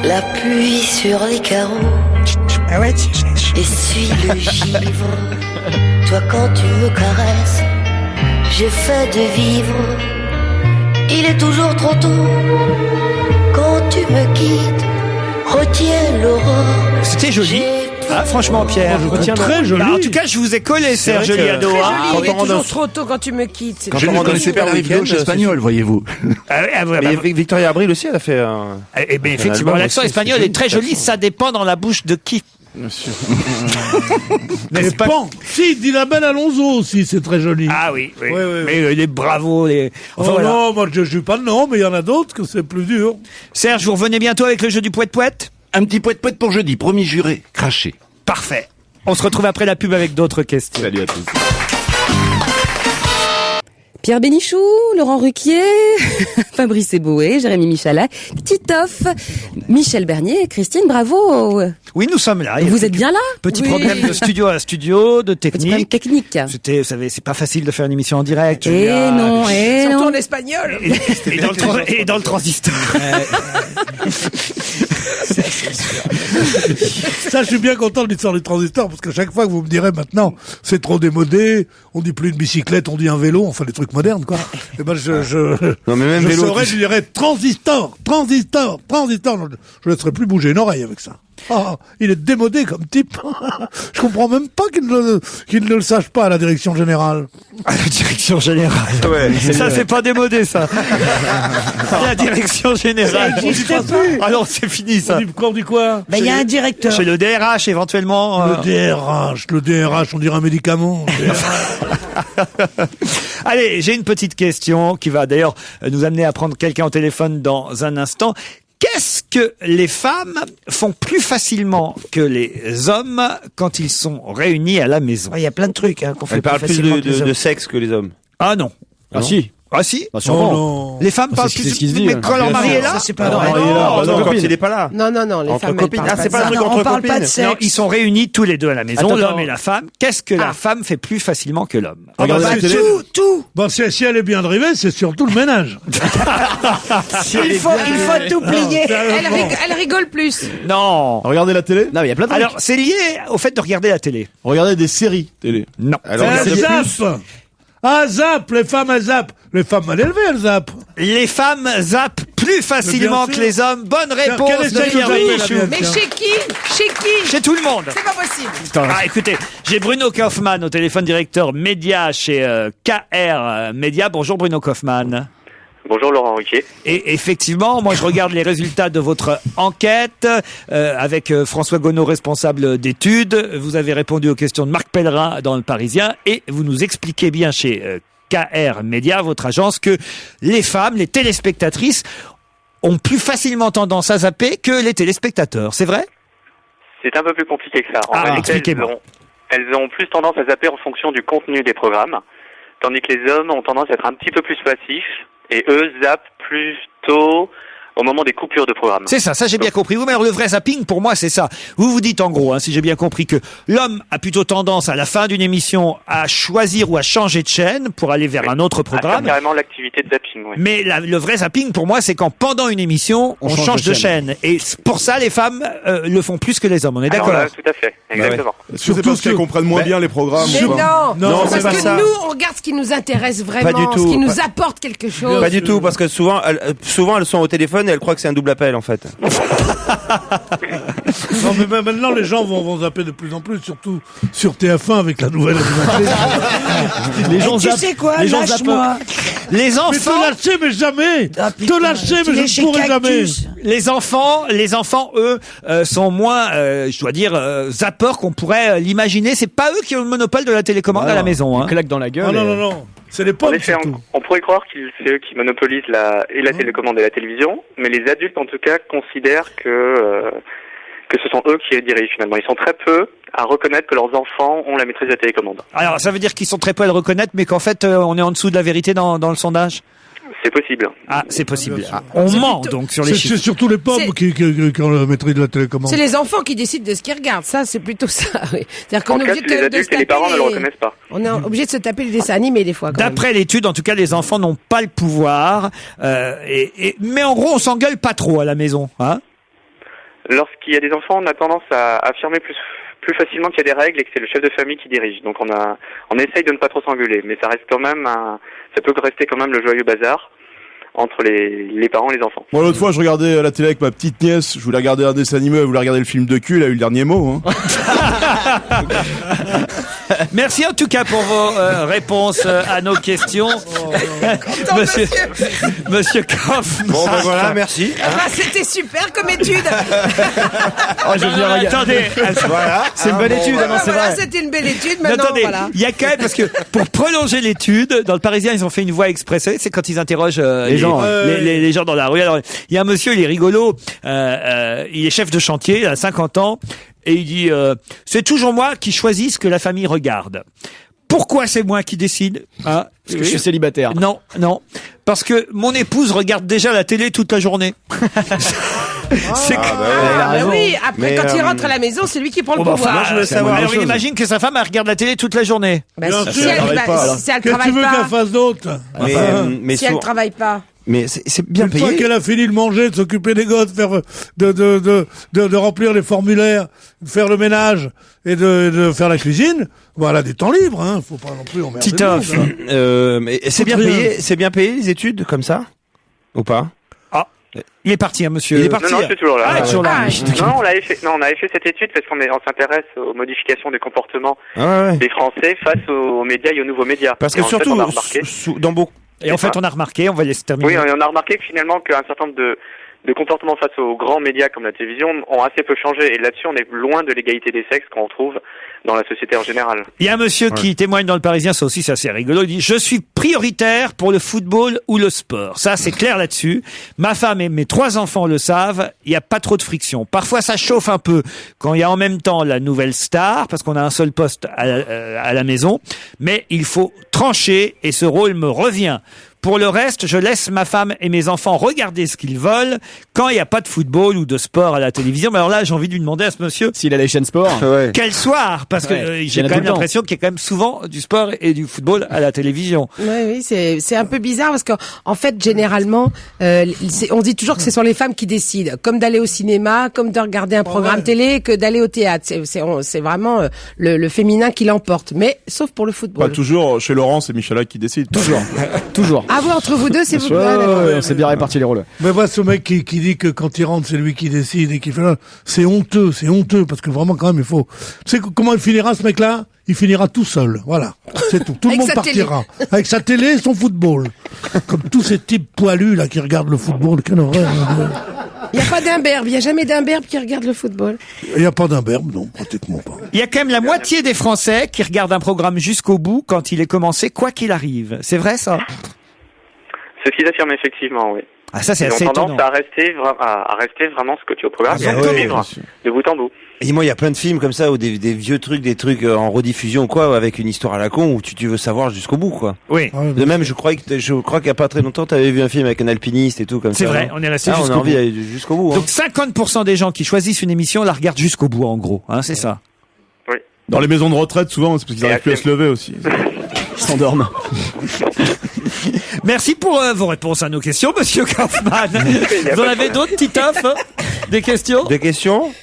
Speaker 10: La pluie sur les carreaux
Speaker 6: Ah ouais.
Speaker 10: essuie le givre. Toi quand tu me caresses, j'ai fait de vivre. Il est toujours trop tôt. Quand tu me quittes, retiens l'aurore.
Speaker 2: C'était joli. Ah, franchement, Pierre.
Speaker 4: Très joli.
Speaker 2: Bah, en tout cas, je vous ai collé, Serge Liado.
Speaker 5: Très
Speaker 2: hein.
Speaker 5: joli, il est toujours trop tôt quand tu me quittes.
Speaker 3: Quand
Speaker 16: Je
Speaker 3: on
Speaker 16: ne
Speaker 3: rentre dans le
Speaker 16: connaissais pas la rive
Speaker 3: super
Speaker 16: gauche
Speaker 3: week-end,
Speaker 16: espagnole, voyez-vous.
Speaker 3: Victoria Abril aussi, elle a fait un...
Speaker 2: Eh bien, effectivement,
Speaker 3: album
Speaker 2: l'accent
Speaker 3: aussi,
Speaker 2: espagnol
Speaker 3: c'est
Speaker 2: est très joli. Ça dépend dans la bouche de qui.
Speaker 4: Mais bon, si, dit la belle Alonso aussi, c'est très joli.
Speaker 2: Ah oui, oui.
Speaker 4: Oui, oui,
Speaker 2: Mais les bravos, les... Enfin,
Speaker 4: Oh
Speaker 2: voilà.
Speaker 4: non, moi je joue pas de nom, mais il y en a d'autres que c'est plus dur.
Speaker 2: Serge, vous revenez bientôt avec le jeu du poète-poète?
Speaker 16: Un petit poète-poète pour jeudi, promis juré, craché.
Speaker 2: Parfait. On se retrouve après la pub avec d'autres questions.
Speaker 11: Salut à tous.
Speaker 1: Pierre Bénichou, Laurent Ruquier, Fabrice Eboué, Jérémy Michalak, Titoff, Michel Bernier, Christine Bravo.
Speaker 2: Oui, nous sommes là.
Speaker 1: Vous êtes bien là?
Speaker 2: Petit
Speaker 1: Oui.
Speaker 2: problème de studio à studio, de
Speaker 1: Petit problème
Speaker 2: technique.
Speaker 1: technique.
Speaker 2: C'était, vous savez, c'est pas facile de faire une émission en direct.
Speaker 1: Et
Speaker 2: Julia.
Speaker 1: non, et
Speaker 5: Surtout
Speaker 1: non.
Speaker 5: en espagnol.
Speaker 2: Et dans le transistor.
Speaker 4: Ça, je suis bien content de l'histoire du transistor, parce que chaque fois que vous me direz maintenant, c'est trop démodé, on dit plus une bicyclette, on dit un vélo, enfin des trucs modernes, quoi. Et ben,
Speaker 3: Non, mais même
Speaker 4: je
Speaker 3: vélo,
Speaker 4: saurais, je dirais transistor. Je ne laisserai plus bouger une oreille avec ça. Ah, il est démodé comme type. Je comprends même pas qu'il ne le sache pas à la direction générale.
Speaker 2: À la direction générale.
Speaker 3: Ouais,
Speaker 2: Ça, c'est pas démodé, ça. La direction générale.
Speaker 6: Ça existe plus.
Speaker 2: Ah non, c'est fini, ça.
Speaker 4: On dit quoi?
Speaker 6: Ben, il y a un directeur.
Speaker 2: Chez le DRH, éventuellement.
Speaker 4: Le DRH, on dirait un médicament.
Speaker 2: Allez, j'ai une petite question qui va d'ailleurs nous amener à prendre quelqu'un au téléphone dans un instant. Qu'est-ce que les femmes font plus facilement que les hommes quand ils sont réunis à la maison?
Speaker 6: Il y a plein de trucs qu'on fait
Speaker 3: Elle parle plus
Speaker 6: facilement que les
Speaker 3: de
Speaker 6: hommes.
Speaker 3: sexe que les hommes.
Speaker 2: Ah non.
Speaker 11: Ah si.
Speaker 2: Ah si.
Speaker 11: Ah, sûrement.
Speaker 4: non.
Speaker 2: Les femmes parlent
Speaker 11: c'est
Speaker 2: plus.
Speaker 11: ce qui se dit,
Speaker 2: Mais
Speaker 11: hein.
Speaker 2: quand leur
Speaker 11: Bien
Speaker 2: mari
Speaker 11: sûr.
Speaker 2: est là.
Speaker 6: Ça, c'est pas
Speaker 11: Ah,
Speaker 6: vrai.
Speaker 11: non, il est là.
Speaker 3: Non, quand
Speaker 11: copine.
Speaker 3: il est pas là.
Speaker 5: Non, les
Speaker 3: Entre
Speaker 5: femmes,
Speaker 3: copines.
Speaker 5: elles
Speaker 3: Ah, c'est
Speaker 5: parlent
Speaker 3: pas un
Speaker 5: pas
Speaker 3: truc
Speaker 5: de ça.
Speaker 3: entre
Speaker 6: on parle pas de
Speaker 3: copines.
Speaker 6: sexe.
Speaker 2: Non, ils sont réunis tous les deux à la maison,
Speaker 11: Attends,
Speaker 2: l'homme
Speaker 11: attends.
Speaker 2: et la femme. Qu'est-ce que la femme fait plus facilement que l'homme?
Speaker 11: Regardez
Speaker 4: bah,
Speaker 11: la télé.
Speaker 6: Tout.
Speaker 4: Bon, si elle est bien drivée, c'est surtout le ménage.
Speaker 6: Il faut tout plier.
Speaker 5: Elle rigole plus.
Speaker 2: Non.
Speaker 11: Regardez la télé.
Speaker 7: Non, mais il y a plein de trucs.
Speaker 2: Alors, c'est lié au fait de regarder la télé.
Speaker 11: Regardez des séries télé.
Speaker 2: Non.
Speaker 3: Alors,
Speaker 4: Elle zappe. Ah, zappe, les femmes, elles zappent. Les femmes mal élevées, elles zappent.
Speaker 2: Les femmes zappent plus facilement
Speaker 4: sûr.
Speaker 2: que les hommes. Bonne réponse
Speaker 4: Quelle
Speaker 2: de
Speaker 4: essaye
Speaker 2: Pierre
Speaker 4: de zapper, la
Speaker 2: Bénichou.
Speaker 4: mienne,
Speaker 5: Mais
Speaker 4: tiens.
Speaker 5: chez qui
Speaker 2: Chez tout le monde.
Speaker 5: C'est pas possible.
Speaker 2: Ah, écoutez, j'ai Bruno Kaufmann au téléphone, directeur média chez KR Média. Bonjour Bruno Kaufmann.
Speaker 14: Bonjour Laurent Ruquier.
Speaker 2: Et effectivement, moi je regarde les résultats de votre enquête avec François Gonneau, responsable d'études. Vous avez répondu aux questions de Marc Pellerin dans Le Parisien et vous nous expliquez bien chez KR Média, votre agence, que les femmes, les téléspectatrices ont plus facilement tendance à zapper que les téléspectateurs. C'est vrai?
Speaker 14: C'est un peu plus compliqué que ça. En
Speaker 2: Ah,
Speaker 14: réalité,
Speaker 2: expliquez-moi.
Speaker 14: elles ont plus tendance à zapper en fonction du contenu des programmes, tandis que les hommes ont tendance à être un petit peu plus passifs, et eux zappent plutôt au moment des coupures de programme.
Speaker 2: C'est ça, j'ai bien compris. Oui, mais alors le vrai zapping, pour moi, c'est ça. Vous vous dites en gros, si j'ai bien compris, que l'homme a plutôt tendance, à la fin d'une émission, à choisir ou à changer de chaîne pour aller vers un autre
Speaker 14: À faire
Speaker 2: programme.
Speaker 14: carrément l'activité de zapping, oui.
Speaker 2: Mais le vrai zapping, pour moi, c'est quand pendant une émission, on change de chaîne. Et pour ça, les femmes le font plus que les hommes. On est
Speaker 14: Alors
Speaker 2: d'accord?
Speaker 14: là, tout à fait, exactement.
Speaker 11: Est-ce que c'est parce qu'elles comprennent moins bien les programmes
Speaker 5: Mais
Speaker 11: ou quoi
Speaker 5: non,
Speaker 3: c'est
Speaker 5: parce
Speaker 3: pas
Speaker 5: que
Speaker 3: ça.
Speaker 5: nous, on regarde ce qui nous intéresse vraiment,
Speaker 3: Pas du tout.
Speaker 5: ce qui nous apporte quelque chose.
Speaker 3: Pas du tout, parce que souvent elles sont au téléphone téléphone et elle croit que c'est un double appel en fait.
Speaker 4: Non, mais maintenant les gens vont zapper de plus en plus, surtout sur TF1 avec la nouvelle animatrice.
Speaker 6: Les gens zappent. Tu sais quoi, lâche-moi.
Speaker 2: Les enfants.
Speaker 4: Mais te lâcher, mais jamais. Te lâcher, mais je ne pourrai jamais.
Speaker 2: Les enfants, eux, sont moins, je dois dire, zappeurs qu'on pourrait l'imaginer. C'est pas eux qui ont le monopole de la télécommande à la maison. Hein.
Speaker 7: Claque dans la gueule.
Speaker 4: Non. C'est les pommes.
Speaker 14: On pourrait croire que c'est eux qui monopolisent la télécommande et la télévision, mais les adultes, en tout cas, considèrent que ce sont eux qui les dirigent finalement. Ils sont très peu à reconnaître que leurs enfants ont la maîtrise de la télécommande.
Speaker 2: Alors, ça veut dire qu'ils sont très peu à le reconnaître, mais qu'en fait, on est en dessous de la vérité dans le sondage?
Speaker 14: C'est possible.
Speaker 2: Ah, c'est possible. Ah, on ment donc sur les chiffres.
Speaker 4: C'est surtout les pommes qui ont la maîtrise de la télécommande.
Speaker 5: C'est les enfants qui décident de ce qu'ils regardent. Ça, c'est plutôt ça. Oui. C'est-à-dire qu'on est obligé
Speaker 14: les adultes et les parents ne le reconnaissent pas.
Speaker 5: On est obligé de se taper les dessins animés des fois.
Speaker 2: D'après l'étude, en tout cas, les enfants n'ont pas le pouvoir. Mais en gros, on s'engueule pas trop à la maison, hein.
Speaker 14: Lorsqu'il y a des enfants, on a tendance à affirmer plus facilement qu'il y a des règles et que c'est le chef de famille qui dirige. Donc on essaye de ne pas trop s'engueuler, mais ça reste quand même ça peut rester quand même le joyeux bazar entre les parents et les enfants.
Speaker 11: Moi, l'autre fois, je regardais la télé avec ma petite nièce, je voulais regarder un dessin animé, elle voulait regarder le film de cul, elle a eu le dernier mot. Hein.
Speaker 2: Merci en tout cas pour vos réponses à nos questions. Monsieur Kaufmann.
Speaker 3: Bon, ben voilà, merci.
Speaker 5: C'était super comme étude.
Speaker 7: Je viens regarder.
Speaker 2: Attendez,
Speaker 7: voilà. C'est une belle étude, c'est vrai.
Speaker 5: C'était une belle étude, maintenant,
Speaker 2: attendez,
Speaker 5: voilà.
Speaker 2: il y a quand même, parce que pour prolonger l'étude, dans le Parisien, ils ont fait une voix express. C'est quand ils interrogent les gens dans la rue. Alors, il y a un monsieur, il est rigolo, il est chef de chantier, il a 50 ans, et il dit c'est toujours moi qui choisis ce que la famille regarde. Pourquoi c'est moi qui décide?
Speaker 7: Parce que je suis célibataire.
Speaker 2: Non. Parce que mon épouse regarde déjà la télé toute la journée.
Speaker 5: Oui, après quand il rentre à la maison, c'est lui qui prend le pouvoir.
Speaker 2: Moi, je veux savoir. Alors, il imagine que sa femme, elle regarde la télé toute la journée.
Speaker 5: Si elle travaille pas.
Speaker 4: Qu'est-ce que tu veux qu'elle fasse d'autre?
Speaker 5: Si elle travaille pas.
Speaker 3: Mais c'est bien payé.
Speaker 4: Une fois qu'elle a fini de manger, de s'occuper des gosses, de remplir les formulaires, de faire le ménage et de faire la cuisine, voilà des temps libres, hein. Faut pas non plus emmerder.
Speaker 3: Titoff, mais c'est bien payé les études comme ça ou pas?
Speaker 2: Il est parti, hein, monsieur.
Speaker 3: Il est parti.
Speaker 14: Non, c'est toujours là.
Speaker 2: toujours là.
Speaker 14: Non, on avait fait cette étude parce qu'on s'intéresse aux modifications des comportements des Français face aux médias et aux nouveaux médias.
Speaker 3: Parce que surtout, dans beaucoup.
Speaker 2: Et en fait, on a remarqué, on va laisser terminer.
Speaker 14: Oui, on a remarqué que finalement, qu'un certain nombre de comportements face aux grands médias comme la télévision ont assez peu changé. Et là-dessus, on est loin de l'égalité des sexes qu'on retrouve dans la société en général.
Speaker 2: Il y a un monsieur qui témoigne dans le Parisien, ça aussi c'est assez rigolo, il dit « Je suis prioritaire pour le football ou le sport ». Ça, c'est clair là-dessus. Ma femme et mes 3 enfants le savent, il n'y a pas trop de friction. Parfois, ça chauffe un peu quand il y a en même temps la nouvelle star, parce qu'on a un seul poste à la maison, mais il faut trancher et ce rôle me revient. Pour le reste, je laisse ma femme et mes enfants regarder ce qu'ils veulent quand il n'y a pas de football ou de sport à la télévision. Mais alors là, j'ai envie de lui demander à ce monsieur
Speaker 7: s'il a les chaînes sport.
Speaker 2: Quel soir? Parce que j'ai quand même l'impression qu'il y a quand même souvent du sport et du football à la télévision.
Speaker 5: Oui, c'est un peu bizarre parce qu'en fait, généralement, on dit toujours que ce sont les femmes qui décident, comme d'aller au cinéma, comme de regarder un programme télé, que d'aller au théâtre. C'est vraiment le féminin qui l'emporte. Mais sauf pour le football.
Speaker 11: Pas toujours. Chez Laurent, c'est Michalak qui décide.
Speaker 7: Toujours. Toujours.
Speaker 5: Ah, vous, entre vous deux, c'est vous.
Speaker 7: On s'est bien réparti les rôles.
Speaker 4: Mais moi, ce mec qui dit que quand il rentre, c'est lui qui décide et qui fait c'est honteux, parce que vraiment, quand même, il faut. Tu sais comment il finira, ce mec-là? Il finira tout seul. Voilà. C'est tout. Tout le monde partira. Avec sa télé et son football. Comme tous ces types poilus, là, qui regardent le football. Quelle horreur.
Speaker 5: Il n'y a pas d'imberbe. Il n'y a jamais d'imberbe qui regarde le football.
Speaker 4: Il n'y a pas d'imberbe, non, pratiquement pas.
Speaker 2: Il y a quand même la moitié des Français qui regardent un programme jusqu'au bout quand il est commencé, quoi qu'il arrive. C'est vrai, ça?
Speaker 14: C'est ce qu'ils affirment effectivement, oui.
Speaker 2: Ah, ça, c'est assez
Speaker 14: étonnant.
Speaker 2: étonnant.
Speaker 14: Ils ont tendance à rester vraiment scotché au programme, sans suivre de bout en bout.
Speaker 3: Et moi, il y a plein de films comme ça, ou des vieux trucs, des trucs en rediffusion ou quoi, avec une histoire à la con, où tu veux savoir jusqu'au bout, quoi.
Speaker 2: Oui.
Speaker 3: De même, je crois qu'il y a pas très longtemps, t'avais vu un film avec un alpiniste et tout, comme ça.
Speaker 2: C'est vrai, on est resté jusqu'au bout.
Speaker 3: On a envie d'aller jusqu'au bout.
Speaker 2: Donc 50% des gens qui choisissent une émission la regardent jusqu'au bout, en gros. Hein, c'est ça.
Speaker 14: Oui.
Speaker 11: Dans les maisons de retraite, souvent, c'est parce qu'ils n'arrivent plus à se lever aussi.
Speaker 7: Ils s'endorment.
Speaker 2: Merci pour vos réponses à nos questions, monsieur Kaufmann. Vous en avez d'autres, Titoff? Des questions?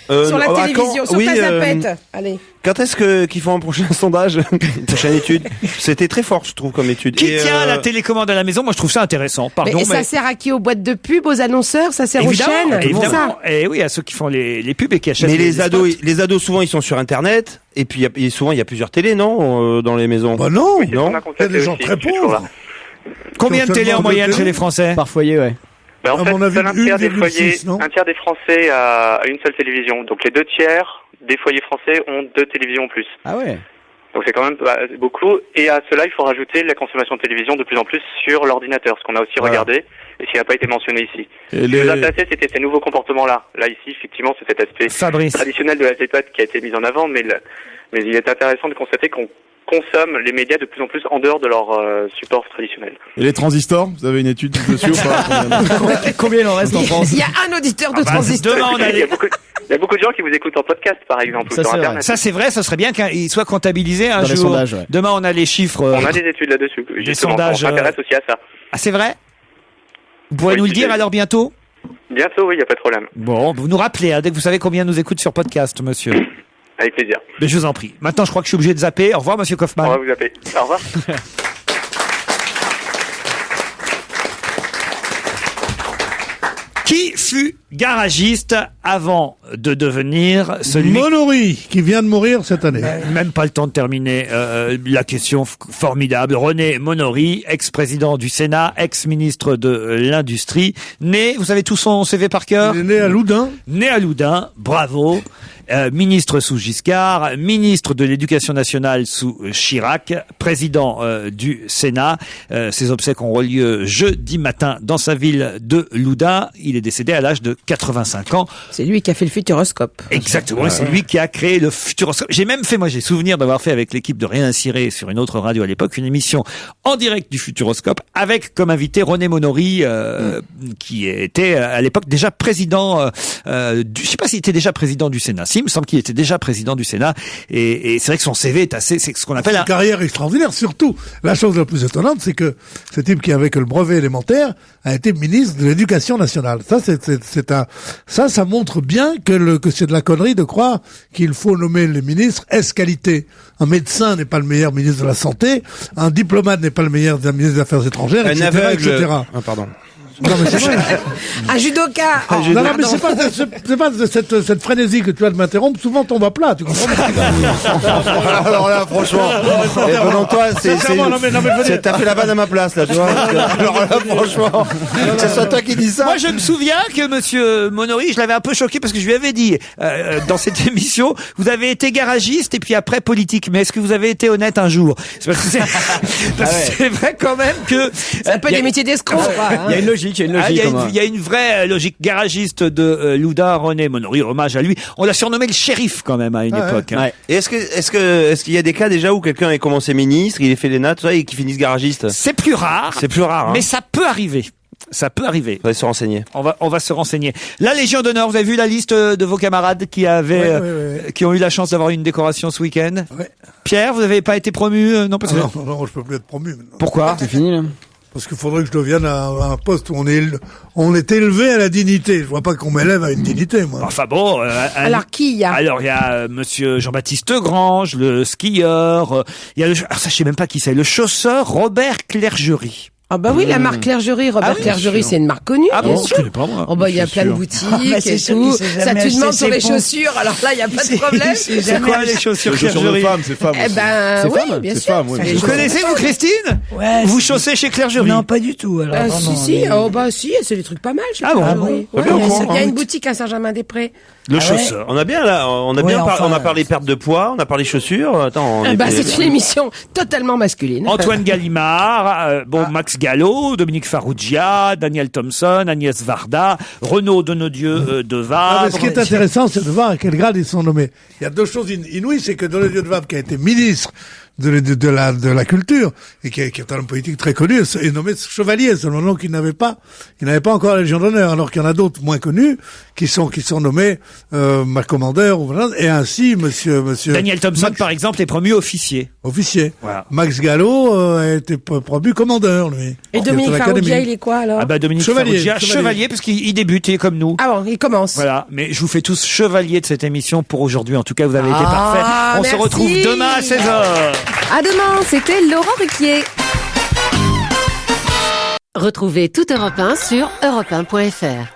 Speaker 5: Sur la télévision, sur ta zapette. Allez.
Speaker 3: Quand est-ce qu'ils font un prochain sondage, une prochaine étude? C'était très fort, je trouve, comme étude.
Speaker 2: Qui tient la télécommande à la maison? Moi, je trouve ça intéressant. Pardon,
Speaker 5: mais ça sert à qui? Aux boîtes de pub, aux annonceurs? Ça sert aux chaînes?
Speaker 2: Évidemment. Et oui, à ceux qui font les pubs et qui achètent.
Speaker 3: Mais les ados, souvent, ils sont sur Internet. Et puis, souvent, il y a plusieurs télés, non, dans les maisons?
Speaker 4: Bah non.
Speaker 14: Oui,
Speaker 3: non.
Speaker 4: Il y a des gens très pauvres.
Speaker 2: Combien de télé en moyenne chez les Français?
Speaker 7: Par foyer, ouais.
Speaker 14: Bah, en fait,
Speaker 4: mon avis,
Speaker 14: un tiers des foyers,
Speaker 4: 1,6, non
Speaker 14: un tiers des Français a une seule télévision. Donc les 2 tiers des foyers français ont 2 télévisions en plus.
Speaker 7: Ah ouais.
Speaker 14: Donc c'est quand même beaucoup. Et à cela, il faut rajouter la consommation de télévision de plus en plus sur l'ordinateur, ce qu'on a aussi regardé et ce qui n'a pas été mentionné ici. Ce qui nous a placé, c'était ces nouveaux comportements-là. Là, ici, effectivement, c'est cet aspect traditionnel de la iPad qui a été mis en avant, mais il est intéressant de constater qu'on consomment les médias de plus en plus en dehors de leur support traditionnel.
Speaker 11: Et les transistors, vous avez une étude dessus ou pas?
Speaker 7: Combien il en reste en France?
Speaker 5: Il y a un auditeur de transistors.
Speaker 14: Il y a beaucoup de gens qui vous écoutent en podcast, par exemple, ou sur Internet.
Speaker 2: Ça, c'est vrai, ça serait bien qu'il soit comptabilisé un
Speaker 7: dans
Speaker 2: jour.
Speaker 7: Les sondages, ouais.
Speaker 2: Demain, on a les chiffres.
Speaker 14: On a des études là-dessus.
Speaker 2: Des sondages.
Speaker 14: On s'intéresse aussi à ça.
Speaker 2: Ah, c'est vrai? Vous pourrez nous le dire alors bientôt?
Speaker 14: Bientôt, oui, il n'y a pas de problème.
Speaker 2: Bon, vous nous rappelez, dès que vous savez combien nous écoute sur podcast, monsieur.
Speaker 14: Avec plaisir.
Speaker 2: Mais je vous en prie. Maintenant, je crois que je suis obligé de zapper. Au revoir, monsieur Kaufmann.
Speaker 14: On va vous zapper. Au revoir.
Speaker 2: Qui fut garagiste avant de devenir celui...
Speaker 4: Monory, qui vient de mourir cette année.
Speaker 2: Même pas le temps de terminer la question formidable. René Monory, ex-président du Sénat, ex-ministre de l'Industrie, né, vous savez tout son CV par cœur?
Speaker 4: Il est né à Loudun.
Speaker 2: Né à Loudun, bravo. Ministre sous Giscard, ministre de l'Éducation nationale sous Chirac, président du Sénat. Ses obsèques auront lieu jeudi matin dans sa ville de Loudun. Il est décédé à l'âge de 85 ans.
Speaker 5: C'est lui qui a fait le Futuroscope.
Speaker 2: Exactement, c'est lui qui a créé le Futuroscope. J'ai même fait, j'ai souvenir d'avoir fait avec l'équipe de Rien Ciré sur une autre radio à l'époque, une émission en direct du Futuroscope avec comme invité René Monory, qui était à l'époque déjà président, je sais pas s'il était déjà président du Sénat. Il me semble qu'il était déjà président du Sénat et c'est vrai que son CV est c'est ce qu'on appelle
Speaker 4: une carrière extraordinaire. Surtout, la chose la plus étonnante, c'est que ce type qui avait que le brevet élémentaire a été ministre de l'Éducation nationale. Ça montre bien que c'est de la connerie de croire qu'il faut nommer les ministres ès-qualité. Un médecin n'est pas le meilleur ministre de la Santé, un diplomate n'est pas le meilleur ministre des Affaires étrangères, etc., etc.
Speaker 3: Ah, pardon.
Speaker 4: Non, mais c'est vrai.
Speaker 5: Un judoka.
Speaker 4: Non, mais c'est pas cette frénésie que tu as de m'interrompre, souvent tombe à plat, tu comprends?
Speaker 3: Alors là, franchement, venant toi, t'as fait la vanne à ma place, là, tu vois. Alors là, franchement, que ce soit toi qui dis ça.
Speaker 2: Moi, je me souviens que monsieur Monory, je l'avais un peu choqué parce que je lui avais dit, dans cette émission, vous avez été garagiste et puis après politique. Mais est-ce que vous avez été honnête un jour? C'est parce que c'est vrai quand même que...
Speaker 5: C'est un peu des métiers d'escrocs, quoi.
Speaker 7: Il y a une logique.
Speaker 2: Il y a une vraie logique. Garagiste de Loudun, René Monory, hommage à lui. On l'a surnommé le shérif quand même à une époque.
Speaker 3: Ouais. Et est-ce qu'il y a des cas déjà où quelqu'un a commencé ministre, il est fait l'ENA, tout ça, et qui finisse garagiste?
Speaker 2: C'est plus rare.
Speaker 3: Hein.
Speaker 2: Mais ça peut arriver. Ça peut arriver.
Speaker 3: On va se renseigner.
Speaker 2: On va se renseigner. La Légion d'honneur, vous avez vu la liste de vos camarades qui qui ont eu la chance d'avoir une décoration ce week-end?
Speaker 4: Ouais.
Speaker 2: Pierre, vous n'avez pas été promu? Non, parce que...
Speaker 4: non, je peux plus être promu maintenant.
Speaker 2: Pourquoi?
Speaker 7: C'est fini, là.
Speaker 4: Parce qu'il faudrait que je devienne à un poste où on est élevé à la dignité. Je vois pas qu'on m'élève à une dignité, moi.
Speaker 2: Enfin bon.
Speaker 5: Alors qui il y a?
Speaker 2: Alors il y a monsieur Jean-Baptiste Grange, le skieur. Il y a alors ça je sais même pas qui c'est, le chausseur Robert Clergerie.
Speaker 5: Ah bah oui, la marque Clergerie, Robert Clergerie, c'est une marque connue.
Speaker 2: Ah bon, je connais pas moi.
Speaker 5: Oh bah il y a plein de boutiques et tout. Ça tu demandes sur les chaussures, alors là il y a pas de problème.
Speaker 2: C'est quoi les chaussures Clergerie?
Speaker 11: C'est femmes.
Speaker 5: Eh ben oui, bien sûr.
Speaker 2: Vous connaissez vous Christine?
Speaker 6: Ouais.
Speaker 2: Vous chaussez chez Clergerie?
Speaker 6: Non, pas du tout. Alors,
Speaker 5: si. Oh bah si, c'est des trucs pas mal.
Speaker 2: Ah bon?
Speaker 5: Il y a une boutique à Saint-Germain-des-Prés.
Speaker 2: Le chausseur.
Speaker 3: On a bien là, on a parlé perte de poids, on a parlé chaussures. Attends.
Speaker 5: C'est une émission totalement masculine.
Speaker 2: Antoine Gallimard, Max Gallo, Dominique Farrugia, Daniel Thompson, Agnès Varda, Renaud Donodieu de Vabre.
Speaker 4: Ce qui est intéressant, c'est de voir à quel grade ils sont nommés. Il y a deux choses inouïes, c'est que Donodieu de Vabre, qui a été ministre de la culture, et qui est un homme politique très connu, et nommé chevalier, c'est le nom qu'il n'avait pas encore la Légion d'honneur, alors qu'il y en a d'autres moins connus, qui sont nommés, commandeur, et ainsi, monsieur
Speaker 2: Daniel Thompson, par exemple, est promu officier.
Speaker 4: Voilà. Max Gallo a été promu commandeur, lui.
Speaker 5: Et Dominique Farrugia, il est quoi, alors?
Speaker 2: Ah bah, Dominique Farrugia, chevalier, parce qu'il débute, il est comme nous.
Speaker 5: Ah bon, il commence.
Speaker 2: Voilà. Mais je vous fais tous chevalier de cette émission pour aujourd'hui. En tout cas, vous avez été parfaits. On se retrouve demain à 16h.
Speaker 1: À demain, c'était Laurent Ruquier.
Speaker 19: Retrouvez toute Europe 1 sur europe1.fr.